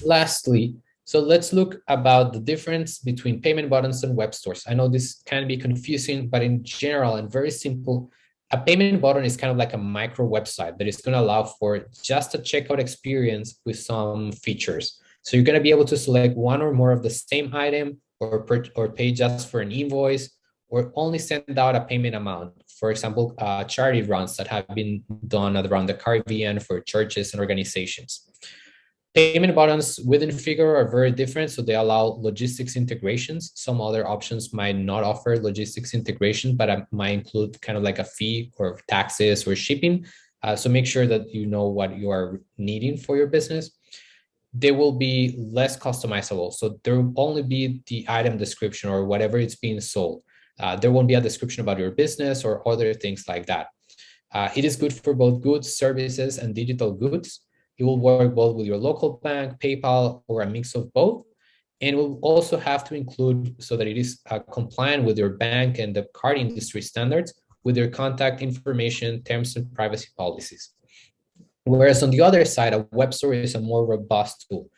Lastly, so let's look about the difference between payment buttons and web stores. I know this can be confusing, but in general and very simple, a payment button is kind of like a micro website that is going to allow for just a checkout experience with some features. So you're going to be able to select one or more of the same item or pay just for an invoice or only send out a payment amount. For example, charity runs that have been done around the Caribbean for churches and organizations. Payment buttons within Figaro are very different, so they allow logistics integrations. Some other options might not offer logistics integration, but might include kind of like a fee or taxes or shipping. So make sure that you know what you are needing for your business. They will be less customizable. So there will only be the item description or whatever it's being sold. There won't be a description about your business or other things like that. It is good for both goods, services, and digital goods. It will work both with your local bank, PayPal, or a mix of both. And it will also have to include so that it is compliant with your bank and the card industry standards with your contact information, terms, and privacy policies. Whereas on the other side, a web store is a more robust tool.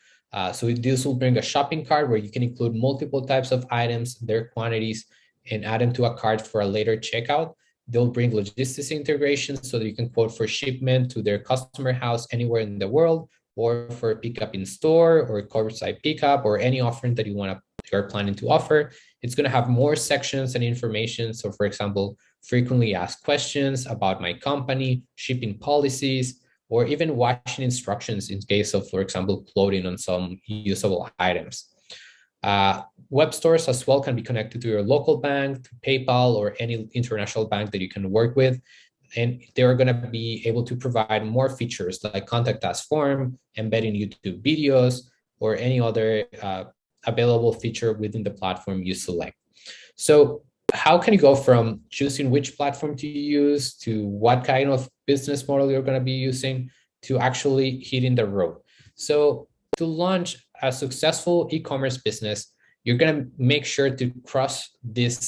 So this will bring a shopping cart where you can include multiple types of items, their quantities, and add them to a cart for a later checkout. They'll bring logistics integration so that you can quote for shipment to their customer house anywhere in the world, or for pickup in store or curbside pickup or any offering that you're planning to offer. It's going to have more sections and information. So for example, frequently asked questions about my company, shipping policies, or even watching instructions in case of, for example, clothing on some usable items. Web stores as well can be connected to your local bank, PayPal, or any international bank that you can work with. And they're going to be able to provide more features like contact us form, embedding YouTube videos, or any other available feature within the platform you select. So how can you go from choosing which platform to use to what kind of business model you're going to be using to actually hitting the road? So to launch a successful e-commerce business, you're going to make sure to cross these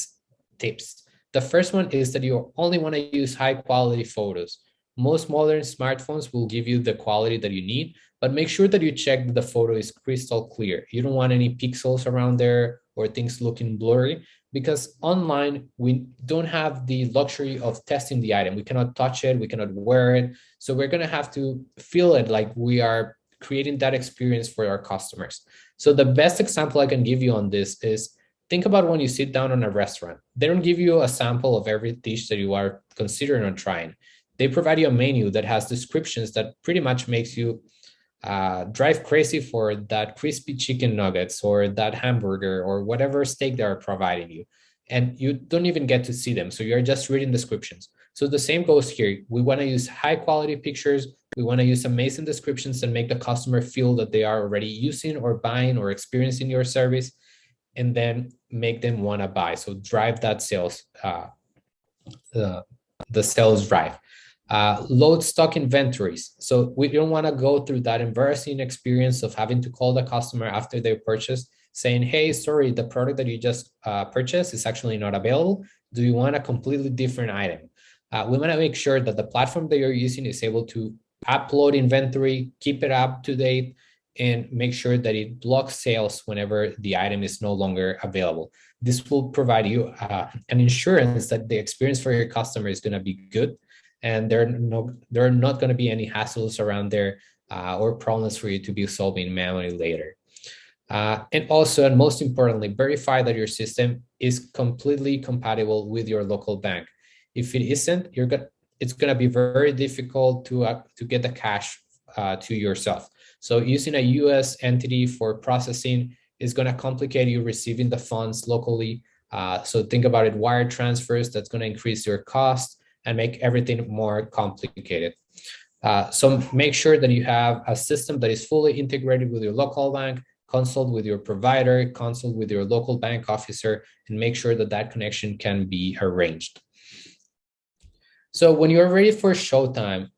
tips. The first one is that you only want to use high quality photos. Most modern smartphones will give you the quality that you need, but make sure that you check that the photo is crystal clear. You don't want any pixels around there or things looking blurry, because online, we don't have the luxury of testing the item. We cannot touch it, we cannot wear it. So we're going to have to feel it like we are creating that experience for our customers. So the best example I can give you on this is, think about when you sit down in a restaurant. They don't give you a sample of every dish that you are considering on trying. They provide you a menu that has descriptions that pretty much makes you drive crazy for that crispy chicken nuggets or that hamburger or whatever steak they are providing you. And you don't even get to see them. So you're just reading descriptions. So the same goes here. We want to use high quality pictures. We want to use amazing descriptions and make the customer feel that they are already using or buying or experiencing your service, and then make them want to buy. So drive that sales, the sales drive. Load stock inventories. So we don't want to go through that embarrassing experience of having to call the customer after they purchase, saying, hey, sorry, the product that you just purchased is actually not available. Do you want a completely different item? We want to make sure that the platform that you're using is able to upload inventory, keep it up to date, and make sure that it blocks sales whenever the item is no longer available. This will provide you an insurance that the experience for your customer is going to be good, and there are not going to be any hassles around there or problems for you to be solving manually later. And also, and most importantly, verify that your system is completely compatible with your local bank. If it isn't, it's going to be very difficult to get the cash to yourself. So using a US entity for processing is going to complicate you receiving the funds locally. So think about it, wire transfers, that's going to increase your cost and make everything more complicated. So make sure that you have a system that is fully integrated with your local bank, consult with your provider, consult with your local bank officer, and make sure that that connection can be arranged. So when you're ready for showtime,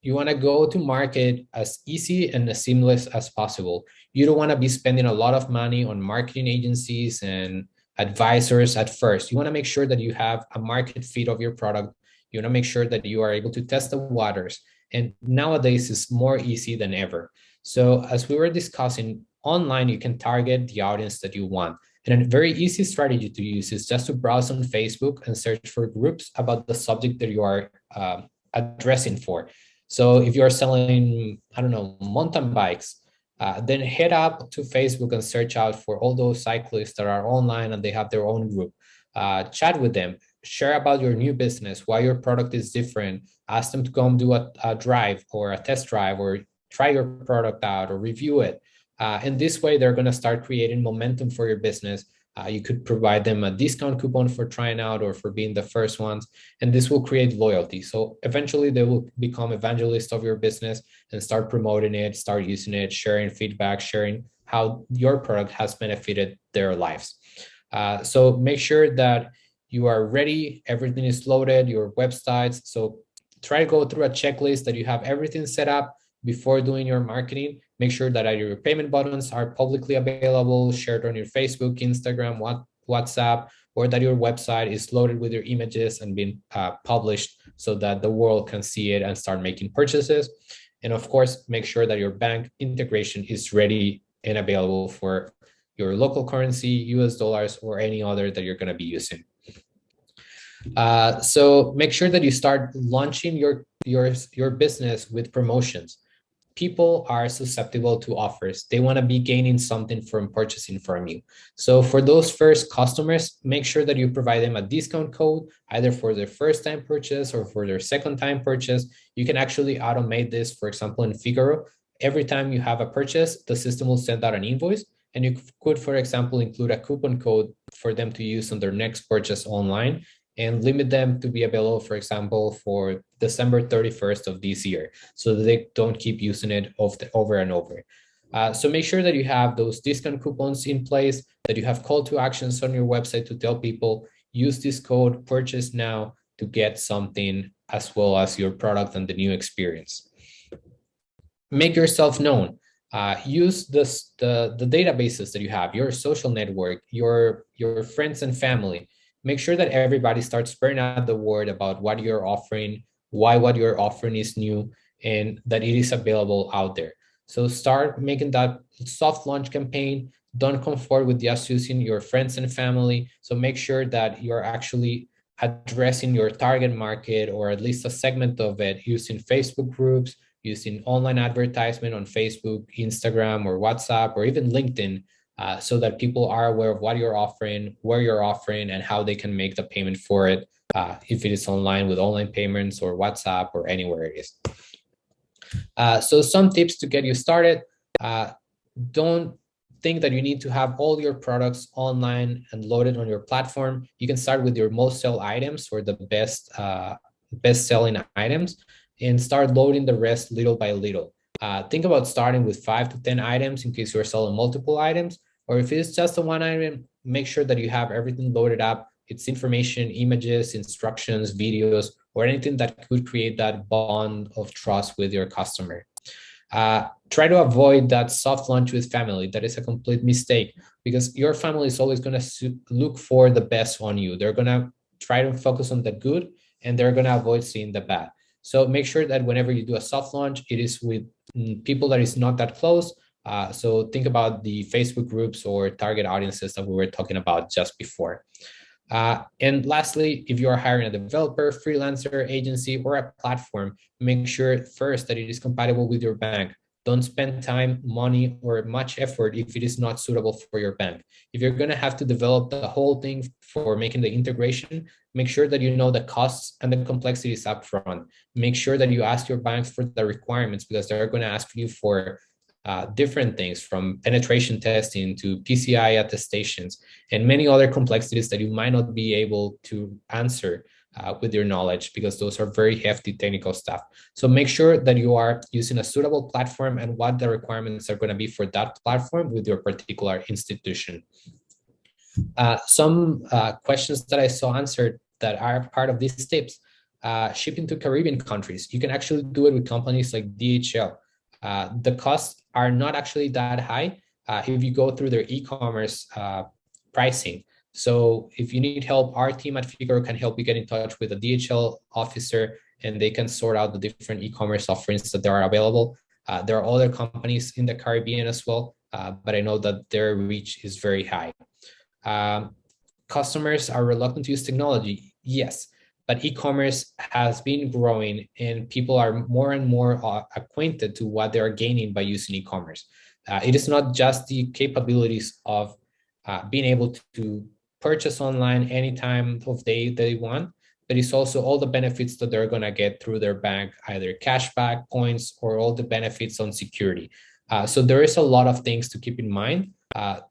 you want to go to market as easy and as seamless as possible. You don't want to be spending a lot of money on marketing agencies and advisors at first. You want to make sure that you have a market fit of your product. You want to make sure that you are able to test the waters. And nowadays it's more easy than ever. So as we were discussing, online, you can target the audience that you want. And a very easy strategy to use is just to browse on Facebook and search for groups about the subject that you are addressing for. So if you're selling, I don't know, mountain bikes, then head up to Facebook and search out for all those cyclists that are online and they have their own group. Chat with them, share about your new business, why your product is different, ask them to come do a drive or a test drive or try your product out or review it. And this way, they're going to start creating momentum for your business. You could provide them a discount coupon for trying out or for being the first ones, and this will create loyalty. So eventually they will become evangelists of your business and start promoting it, start using it, sharing feedback, sharing how your product has benefited their lives. So make sure that you are ready, everything is loaded, your websites. So try to go through a checklist that you have everything set up before doing your marketing. Make sure that your payment buttons are publicly available, shared on your Facebook, Instagram, WhatsApp, or that your website is loaded with your images and being published so that the world can see it and start making purchases. And of course, make sure that your bank integration is ready and available for your local currency, US dollars, or any other that you're going to be using. So make sure that you start launching your business with promotions. people are susceptible to offers. They want to be gaining something from purchasing from you. So for those first customers, make sure that you provide them a discount code, either for their first time purchase or for their second time purchase. You can actually automate this, for example, in Figaro. Every time you have a purchase, the system will send out an invoice, and you could, for example, include a coupon code for them to use on their next purchase online, and limit them to be available, for example, for December 31st of this year, so that they don't keep using it over and over. So make sure that you have those discount coupons in place, that you have call to actions on your website to tell people, use this code, purchase now to get something, as well as your product and the new experience. Make yourself known. Use the databases that you have, your social network, your friends and family. Make sure that everybody starts spreading out the word about what you're offering, why what you're offering is new, and that it is available out there. So start making that soft launch campaign. Don't conform with just using your friends and family. So make sure that you're actually addressing your target market, or at least a segment of it, using Facebook groups, using online advertisement on Facebook, Instagram, or WhatsApp, or even LinkedIn, so that people are aware of what you're offering, where you're offering, and how they can make the payment for it, if it is online with online payments or WhatsApp or anywhere it is. So some tips to get you started. Don't think that you need to have all your products online and loaded on your platform. You can start with your most sell items, or the best selling items, and start loading the rest little by little. Think about starting with 5 to 10 items in case you're selling multiple items, or if it's just a one item, make sure that you have everything loaded up. It's information, images, instructions, videos, or anything that could create that bond of trust with your customer. Try to avoid that soft launch with family. That is a complete mistake, because your family is always going to look for the best on you. They're going to try to focus on the good, and they're going to avoid seeing the bad. So make sure that whenever you do a soft launch, it is with people that is not that close. So think about the Facebook groups or target audiences that we were talking about just before. And lastly, if you are hiring a developer, freelancer, agency, or a platform, make sure first that it is compatible with your bank. Don't spend time, money, or much effort if it is not suitable for your bank. If you're going to have to develop the whole thing for making the integration, make sure that you know the costs and the complexities up front. Make sure that you ask your banks for the requirements, because they're going to ask you for different things, from penetration testing to PCI attestations and many other complexities that you might not be able to answer with your knowledge, because those are very hefty technical stuff. So make sure that you are using a suitable platform and what the requirements are going to be for that platform with your particular institution. Some questions that I saw answered that are part of these tips. Shipping to Caribbean countries, you can actually do it with companies like DHL. The costs are not actually that high if you go through their e-commerce pricing. So if you need help, our team at Figaro can help you get in touch with a DHL officer, and they can sort out the different e-commerce offerings that are available. There are other companies in the Caribbean as well, but I know that their reach is very high. Customers are reluctant to use technology, yes, but e-commerce has been growing, and people are more and more acquainted to what they are gaining by using e-commerce. It is not just the capabilities of being able to purchase online any time of day they want, but it's also all the benefits that they're going to get through their bank, either cashback, points, or all the benefits on security. So there is a lot of things to keep in mind.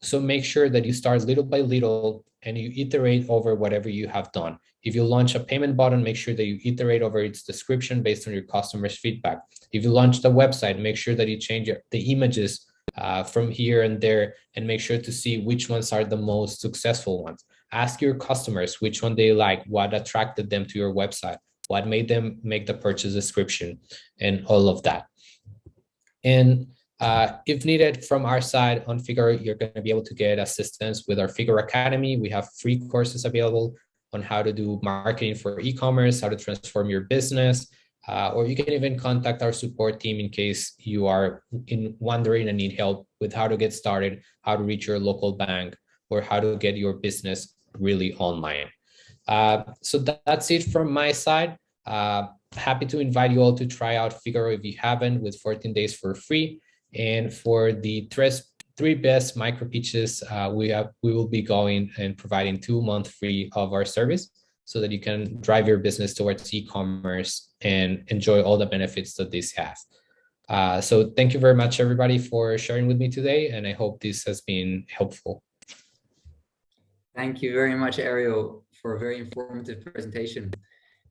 So make sure that you start little by little and you iterate over whatever you have done. If you launch a payment button, make sure that you iterate over its description based on your customers' feedback. If you launched a website, make sure that you change the images from here and there, and make sure to see which ones are the most successful ones. Ask your customers which one they like, what attracted them to your website, what made them make the purchase description, and all of that. And if needed from our side on Figaro, you're going to be able to get assistance with our Figaro Academy. We have free courses available on how to do marketing for e-commerce, how to transform your business, or you can even contact our support team in case you are wondering and need help with how to get started, how to reach your local bank, or how to get your business really online. So that's it from my side. Happy to invite you all to try out Figaro if you haven't, with 14 days for free. And for the three best micro pitches, we will be going and providing 2 months free of our service, so that you can drive your business towards e-commerce and enjoy all the benefits that this has. So thank you very much, everybody, for sharing with me today, and I hope this has been helpful. Thank you very much, Ariel, for a very informative presentation.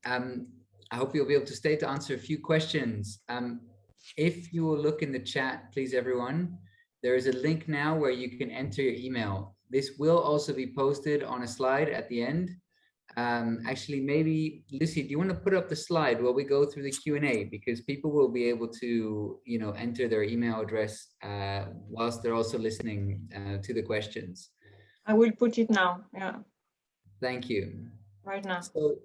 I hope you'll be able to stay to answer a few questions. If you will look in the chat, please, everyone, there is a link now where you can enter your email. This will also be posted on a slide at the end. Actually, maybe Lucy, do you want to put up the slide while we go through the Q&A, because people will be able to, enter their email address whilst they're also listening to the questions. I will put it now. Yeah. Thank you. Right now. So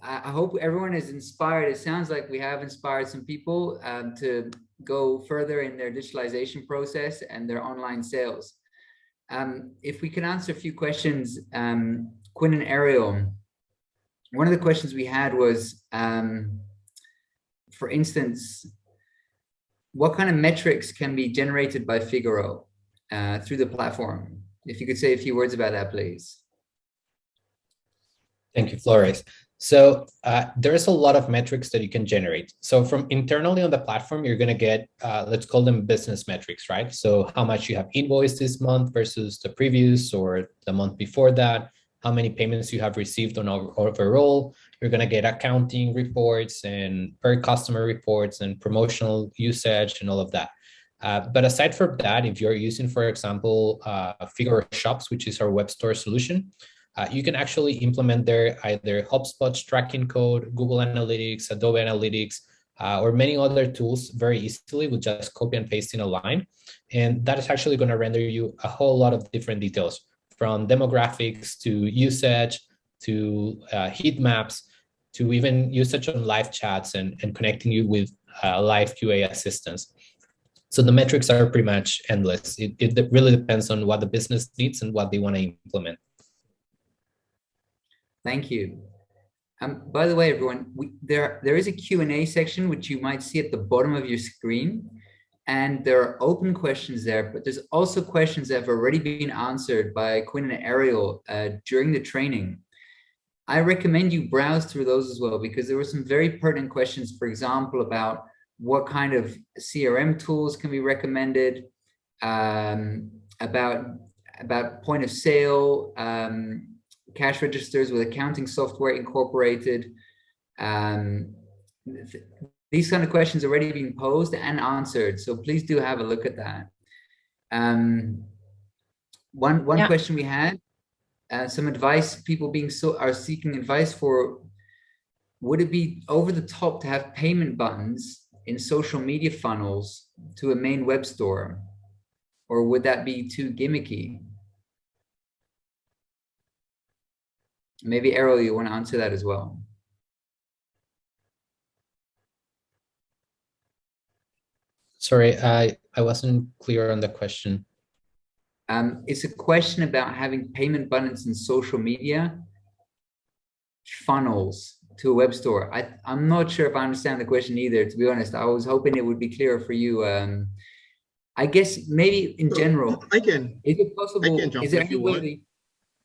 I hope everyone is inspired. It sounds like we have inspired some people to go further in their digitalization process and their online sales. If we can answer a few questions, Quinn and Ariel, one of the questions we had was, for instance, what kind of metrics can be generated by Figaro through the platform? If you could say a few words about that, please. Thank you, Flores. So there's a lot of metrics that you can generate. So from internally on the platform, you're going to get, let's call them business metrics, right? So how much you have invoiced this month versus the previous or the month before that, how many payments you have received on overall. You're going to get accounting reports and per customer reports and promotional usage and all of that. But aside from that, if you're using, for example, Figaro Shops, which is our web store solution, you can actually implement there either HubSpot's tracking code, Google Analytics, Adobe Analytics, or many other tools very easily with just copy and pasting a line. And that is actually going to render you a whole lot of different details, from demographics to usage, to heat maps, to even usage on live chats and connecting you with live QA assistants. So the metrics are pretty much endless. It really depends on what the business needs and what they want to implement. Thank you. By the way, everyone, there is a Q&A section, which you might see at the bottom of your screen. And there are open questions there, but there's also questions that have already been answered by Quinn and Ariel during the training. I recommend you browse through those as well, because there were some very pertinent questions, for example, about what kind of CRM tools can be recommended, about point of sale, cash registers with accounting software incorporated. These kind of questions are already being posed and answered, so please do have a look at that. One question we had, some advice people are seeking advice for: would it be over the top to have payment buttons in social media funnels to a main web store, or would that be too gimmicky? Maybe Ariel, you want to answer that as well. Sorry, I wasn't clear on the question. It's a question about having payment buttons in social media funnels to a web store. I'm not sure if I understand the question either, to be honest. I was hoping it would be clearer for you. I guess maybe in general. I can. Is it possible? Is there any way?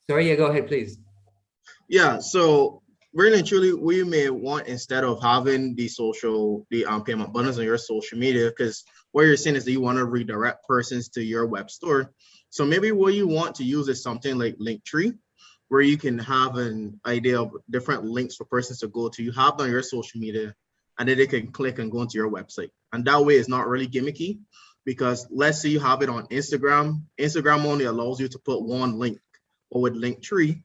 Sorry, yeah, go ahead, please. Yeah, so really and truly, we may want, instead of having the payment buttons on your social media, because what you're saying is that you want to redirect persons to your web store. So maybe what you want to use is something like Linktree, where you can have an idea of different links for persons to go to. You have them on your social media, and then they can click and go into your website. And that way it's not really gimmicky, because let's say you have it on Instagram. Instagram only allows you to put one link, or with Linktree,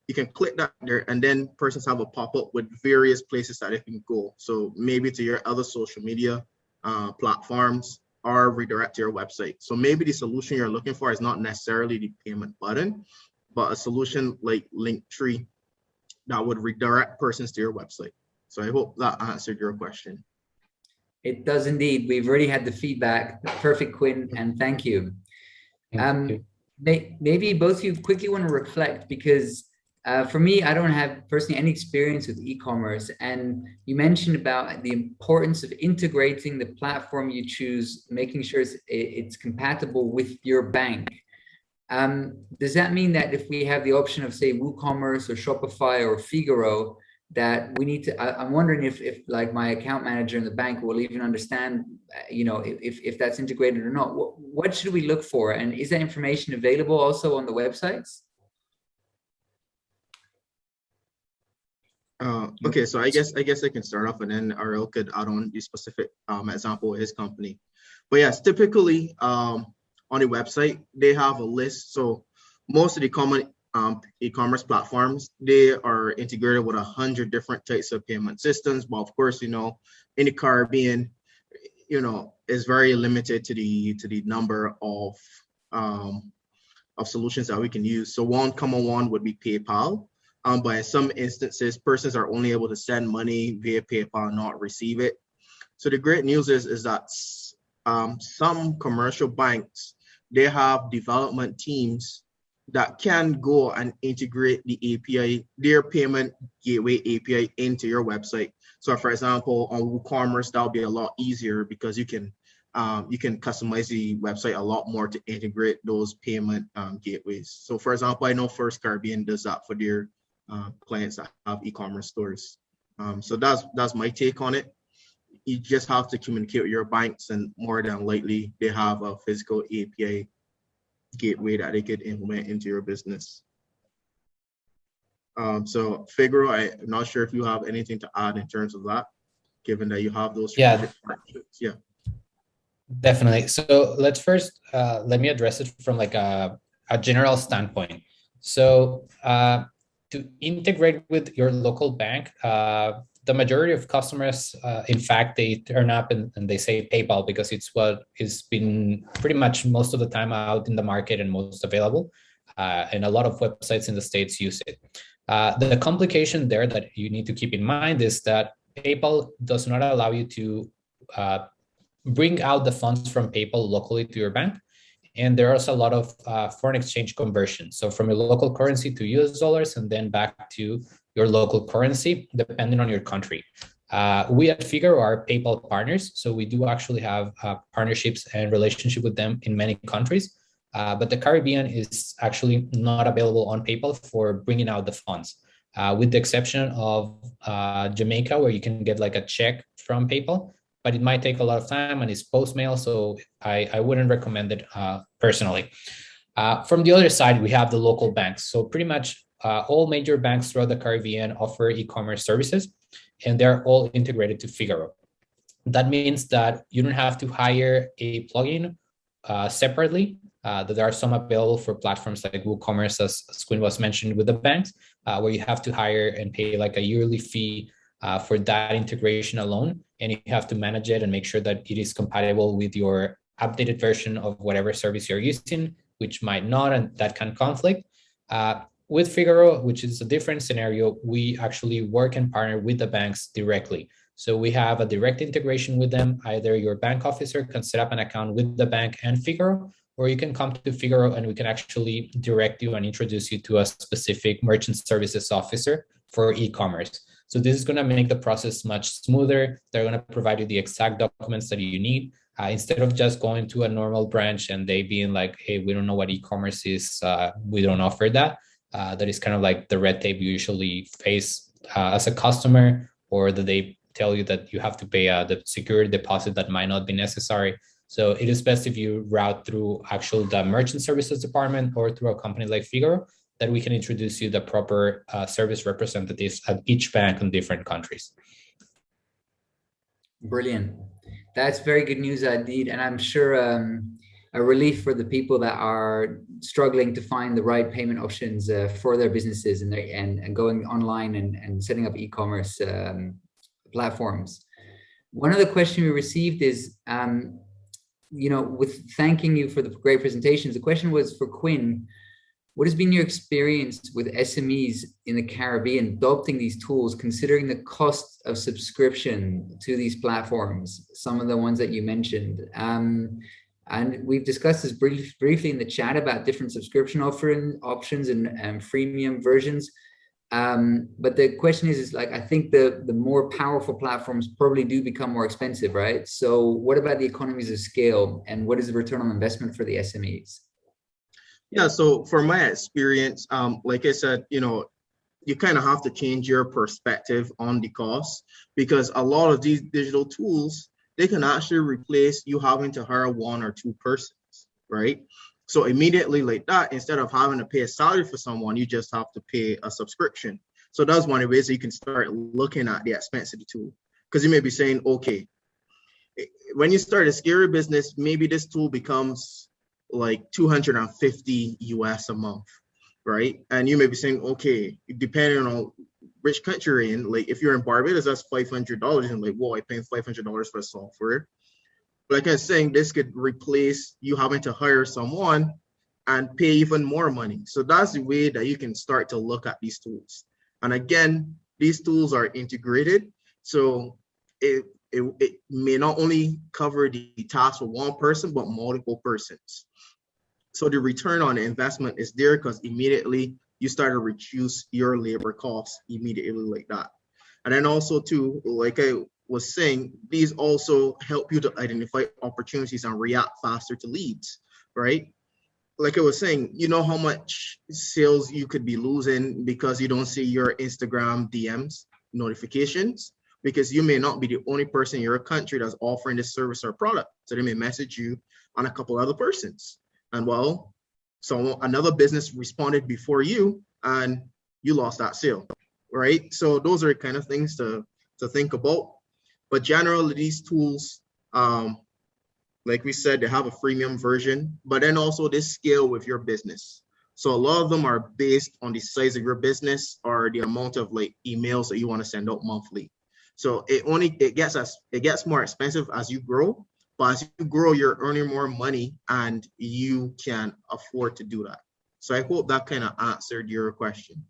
you can click that there, and then persons have a pop-up with various places that they can go. So maybe to your other social media platforms, or redirect to your website. So maybe the solution you're looking for is not necessarily the payment button, but a solution like Linktree that would redirect persons to your website. So I hope that answered your question. It does indeed. We've already had the feedback. Perfect, Quinn, and thank you. Thank you. Maybe both of you quickly want to reflect, because For me, I don't have personally any experience with e-commerce, and you mentioned about the importance of integrating the platform you choose, making sure it's compatible with your bank. Does that mean that if we have the option of, say, WooCommerce or Shopify or Figaro, that we need to, I'm wondering if like my account manager in the bank will even understand, you know, if that's integrated or not. What should we look for? And is that information available also on the websites? Okay, so I guess I can start off, and then Ariel could add on the specific example of his company. But yes, typically on the website they have a list. So most of the common e-commerce platforms, they are integrated with 100 different types of payment systems. But of course, you know, in the Caribbean, you know, is very limited to the number of solutions that we can use. So one common one would be PayPal. But in some instances, persons are only able to send money via PayPal, not receive it. So the great news is that some commercial banks, they have development teams that can go and integrate the API, their payment gateway API, into your website. So for example, on WooCommerce, that'll be a lot easier because you can customize the website a lot more to integrate those payment gateways. So for example, I know First Caribbean does that for their clients that have e-commerce stores. So that's my take on it. You just have to communicate with your banks, and more than likely they have a physical API gateway that they could implement into your business. So Figaro, I'm not sure if you have anything to add in terms of that, given that you have those partnerships. Yeah, definitely. So let's first let me address it from like a general standpoint. So to integrate with your local bank, the majority of customers, in fact, they turn up and they say PayPal because it's what has been pretty much most of the time out in the market and most available. And a lot of websites in the States use it. The complication there that you need to keep in mind is that PayPal does not allow you to bring out the funds from PayPal locally to your bank. And there are also a lot of foreign exchange conversions. So from your local currency to US dollars and then back to your local currency, depending on your country. We at Figaro are PayPal partners. So we do actually have partnerships and relationship with them in many countries. But the Caribbean is actually not available on PayPal for bringing out the funds, with the exception of Jamaica, where you can get like a check from PayPal. But it might take a lot of time and it's post-mail, so I wouldn't recommend it personally. From the other side, we have the local banks. So pretty much all major banks throughout the Caribbean offer e-commerce services, and they're all integrated to Figaro. That means that you don't have to hire a plugin separately. That there are some available for platforms like WooCommerce, as Quinn was mentioned with the banks, where you have to hire and pay like a yearly fee for that integration alone. And you have to manage it and make sure that it is compatible with your updated version of whatever service you're using, which might not, and that can conflict. With Figaro, which is a different scenario, we actually work and partner with the banks directly. So we have a direct integration with them. Either your bank officer can set up an account with the bank and Figaro, or you can come to Figaro and we can actually direct you and introduce you to a specific merchant services officer for e-commerce. So this is going to make the process much smoother. They're going to provide you the exact documents that you need, instead of just going to a normal branch and they being like, hey, we don't know what e-commerce is. We don't offer that. That is kind of like the red tape you usually face as a customer, or that they tell you that you have to pay the security deposit that might not be necessary. So it is best if you route through the merchant services department or through a company like Figaro, that we can introduce you the proper service representatives at each bank in different countries. Brilliant. That's very good news indeed. And I'm sure a relief for the people that are struggling to find the right payment options for their businesses and going online and setting up e-commerce platforms. One other question we received is, with thanking you for the great presentations, the question was for Quinn. What has been your experience with SMEs in the Caribbean adopting these tools, considering the cost of subscription to these platforms, some of the ones that you mentioned? And we've discussed this briefly in the chat about different subscription options and freemium versions. But the question is like, I think the more powerful platforms probably do become more expensive, right? So what about the economies of scale, and what is the return on investment for the SMEs? Yeah, so from my experience, like I said, you kind of have to change your perspective on the cost, because a lot of these digital tools, they can actually replace you having to hire 1 or 2 persons, right? So immediately like that, instead of having to pay a salary for someone, you just have to pay a subscription. So that's one of the ways that you can start looking at the expense of the tool, because you may be saying, okay, when you start a scary business, maybe this tool becomes like 250 US a month, right? And you may be saying, okay, depending on which country you're in, like if you're in Barbados, that's $500, and like, whoa, I'm paying $500 for software. Like I was saying, this could replace you having to hire someone and pay even more money. So that's the way that you can start to look at these tools. And again, these tools are integrated, so it may not only cover the task for one person, but multiple persons. So the return on the investment is there, because immediately you start to reduce your labor costs immediately like that. And then also too, like I was saying, these also help you to identify opportunities and react faster to leads, right? Like I was saying, you know how much sales you could be losing because you don't see your Instagram DMs notifications, because you may not be the only person in your country that's offering this service or product. So they may message you on a couple other persons. And well, so another business responded before you and you lost that sale, right? So those are kind of things to think about. But generally, these tools, like we said, they have a freemium version, but then also they scale with your business. So a lot of them are based on the size of your business or the amount of like emails that you want to send out monthly. So it gets more expensive as you grow, but as you grow, you're earning more money and you can afford to do that. So I hope that kind of answered your question.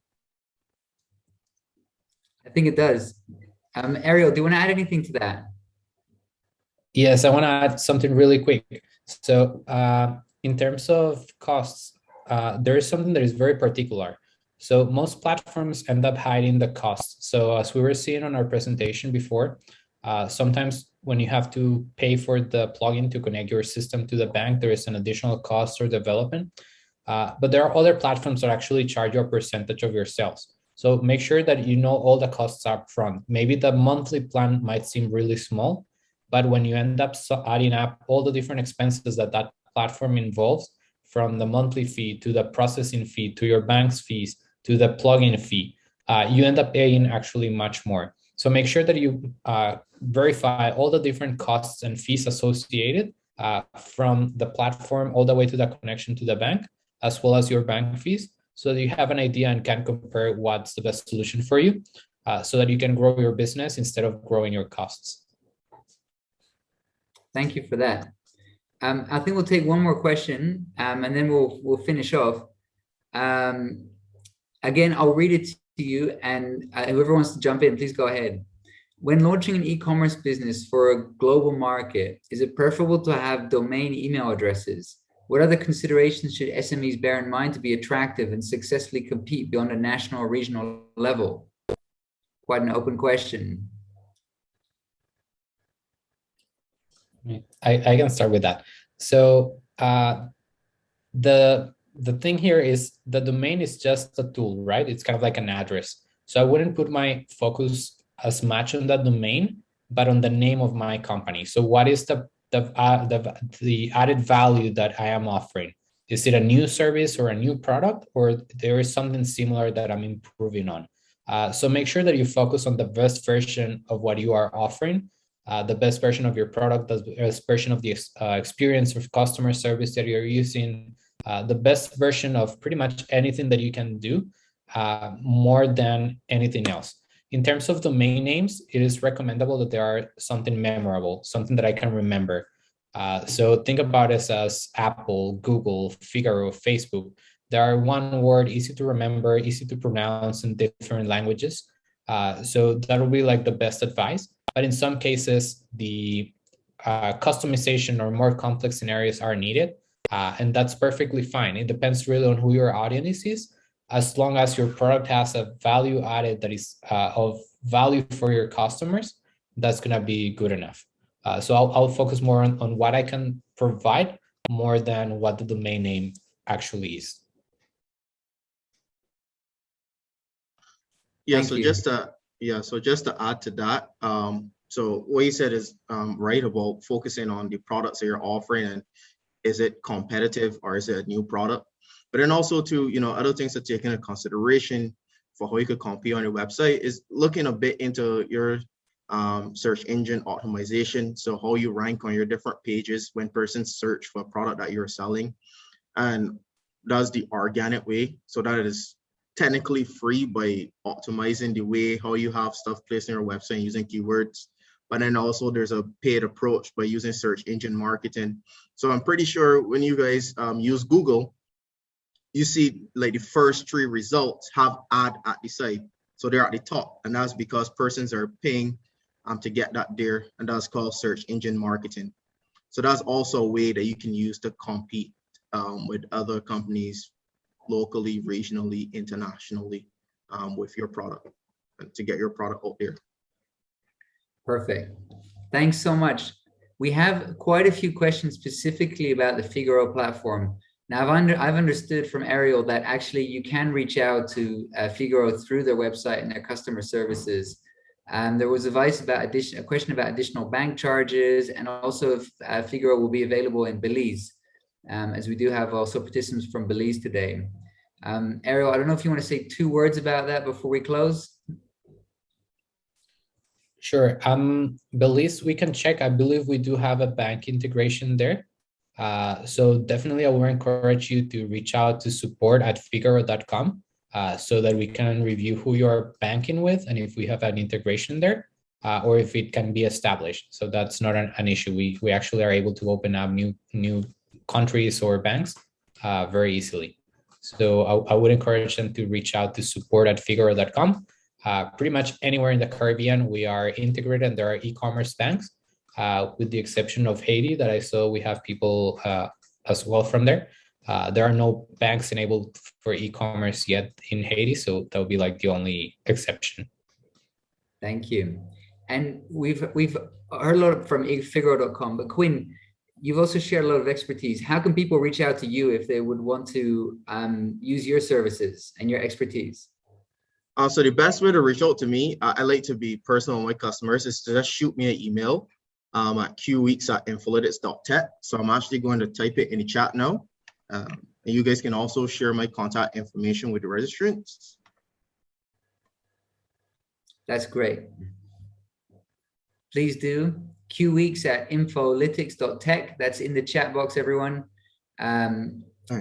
I think it does. Ariel, do you want to add anything to that? Yes, I want to add something really quick. So in terms of costs, there is something that is very particular. So most platforms end up hiding the costs. So as we were seeing on our presentation before, sometimes when you have to pay for the plugin to connect your system to the bank, there is an additional cost or development. But there are other platforms that actually charge you a percentage of your sales. So make sure that you know all the costs up front. Maybe the monthly plan might seem really small, but when you end up adding up all the different expenses that that platform involves, from the monthly fee to the processing fee to your bank's fees to the plugin fee, you end up paying actually much more. So make sure that you verify all the different costs and fees associated from the platform all the way to the connection to the bank, as well as your bank fees, so that you have an idea and can compare what's the best solution for you, so that you can grow your business instead of growing your costs. Thank you for that. I think we'll take one more question, and then we'll finish off. Again, I'll read it to you, and whoever wants to jump in, please go ahead. When launching an e-commerce business for a global market, is it preferable to have domain email addresses? What other considerations should SMEs bear in mind to be attractive and successfully compete beyond a national or regional level? Quite an open question. I can start with that. So the thing here is the domain is just a tool, right? It's kind of like an address. So I wouldn't put my focus as much on the domain, but on the name of my company. So what is the added value that I am offering? Is it a new service or a new product, or there is something similar that I'm improving on? So make sure that you focus on the best version of what you are offering, the best version of your product, the best version of the experience of customer service that you're using, the best version of pretty much anything that you can do, more than anything else. In terms of domain names, it is recommendable that there are something memorable, something that I can remember. So think about it as Apple, Google, Figaro, Facebook. They are one word, easy to remember, easy to pronounce in different languages. So that would be like the best advice. But in some cases, the customization or more complex scenarios are needed. And that's perfectly fine. It depends really on who your audience is. as long as your product has a value added that is of value for your customers, that's going to be good enough. So I'll focus more on what I can provide more than what the domain name actually is. Yeah, Thank so you. just to add to that, so what you said is right about focusing on the products that you're offering and is it competitive or is it a new product? But then also to, other things to take into consideration for how you could compete on your website is looking a bit into your search engine optimization. So how you rank on your different pages when persons search for a product that you're selling, and that's the organic way. So that it is technically free by optimizing the way how you have stuff placed on your website using keywords. But then also there's a paid approach by using search engine marketing. So I'm pretty sure when you guys use Google, you see like the first 3 results have ad at the side. So they're at the top, and that's because persons are paying to get that there, and that's called search engine marketing. So that's also a way that you can use to compete with other companies locally, regionally, internationally with your product and to get your product out there. Perfect. Thanks so much. We have quite a few questions specifically about the Figaro platform. Now, I've understood from Ariel that actually you can reach out to Figaro through their website and their customer services. There was a question about additional bank charges, and also if Figaro will be available in Belize, as we do have also participants from Belize today. Ariel, I don't know if you want to say 2 words about that before we close. Sure. Belize, we can check. I believe we do have a bank integration there. So definitely I will encourage you to reach out to support@figaro.com so that we can review who you're banking with and if we have an integration there or if it can be established. So that's not an issue. We actually are able to open up new countries or banks very easily. So I would encourage them to reach out to support@figaro.com. Pretty much anywhere in the Caribbean, we are integrated and there are e-commerce banks, with the exception of Haiti that I saw we have people as well from there. There are no banks enabled for e-commerce yet in Haiti, so that would be like the only exception. Thank you. And we've heard a lot from figaro.com, but Quinn, you've also shared a lot of expertise. How can people reach out to you if they would want to use your services and your expertise? So the best way to reach out to me, I like to be personal with my customers, is to just shoot me an email at qweeks@infolytics.tech. So I'm actually going to type it in the chat now. And you guys can also share my contact information with the registrants. That's great. Please do. qweeks@infolytics.tech. That's in the chat box, everyone.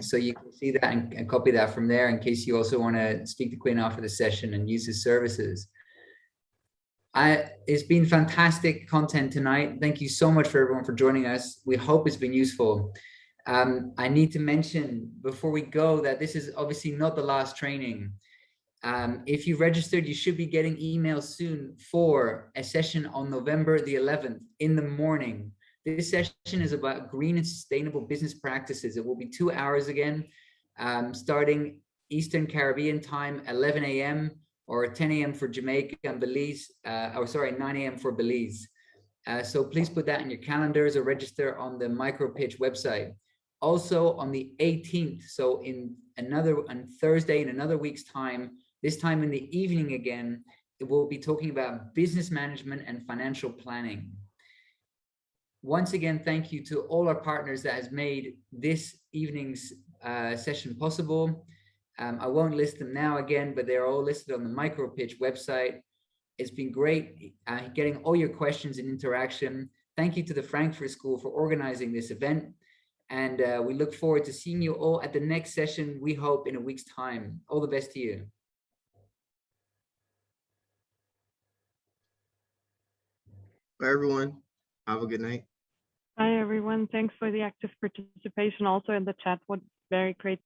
So you can see that and copy that from there in case you also want to speak to Quinn after the session and use his services. It's been fantastic content tonight. Thank you so much for everyone for joining us. We hope it's been useful. I need to mention before we go that this is obviously not the last training. If you registered, you should be getting emails soon for a session on November the 11th in the morning. This session is about green and sustainable business practices. It will be 2 hours again, starting Eastern Caribbean time, 11 a.m. or 10 a.m. for Jamaica and Belize, 9 a.m. for Belize. So please put that in your calendars or register on the MicroPitch website. Also on the 18th, so on Thursday in another week's time, this time in the evening again, we'll be talking about business management and financial planning. Once again, thank you to all our partners that has made this evening's session possible. I won't list them now again, but they're all listed on the MicroPitch website. It's been great getting all your questions and interaction. Thank you to the Frankfurt School for organizing this event. And we look forward to seeing you all at the next session, we hope in a week's time. All the best to you. Bye, everyone. Have a good night. Hi, everyone. Thanks for the active participation also in the chat. What very great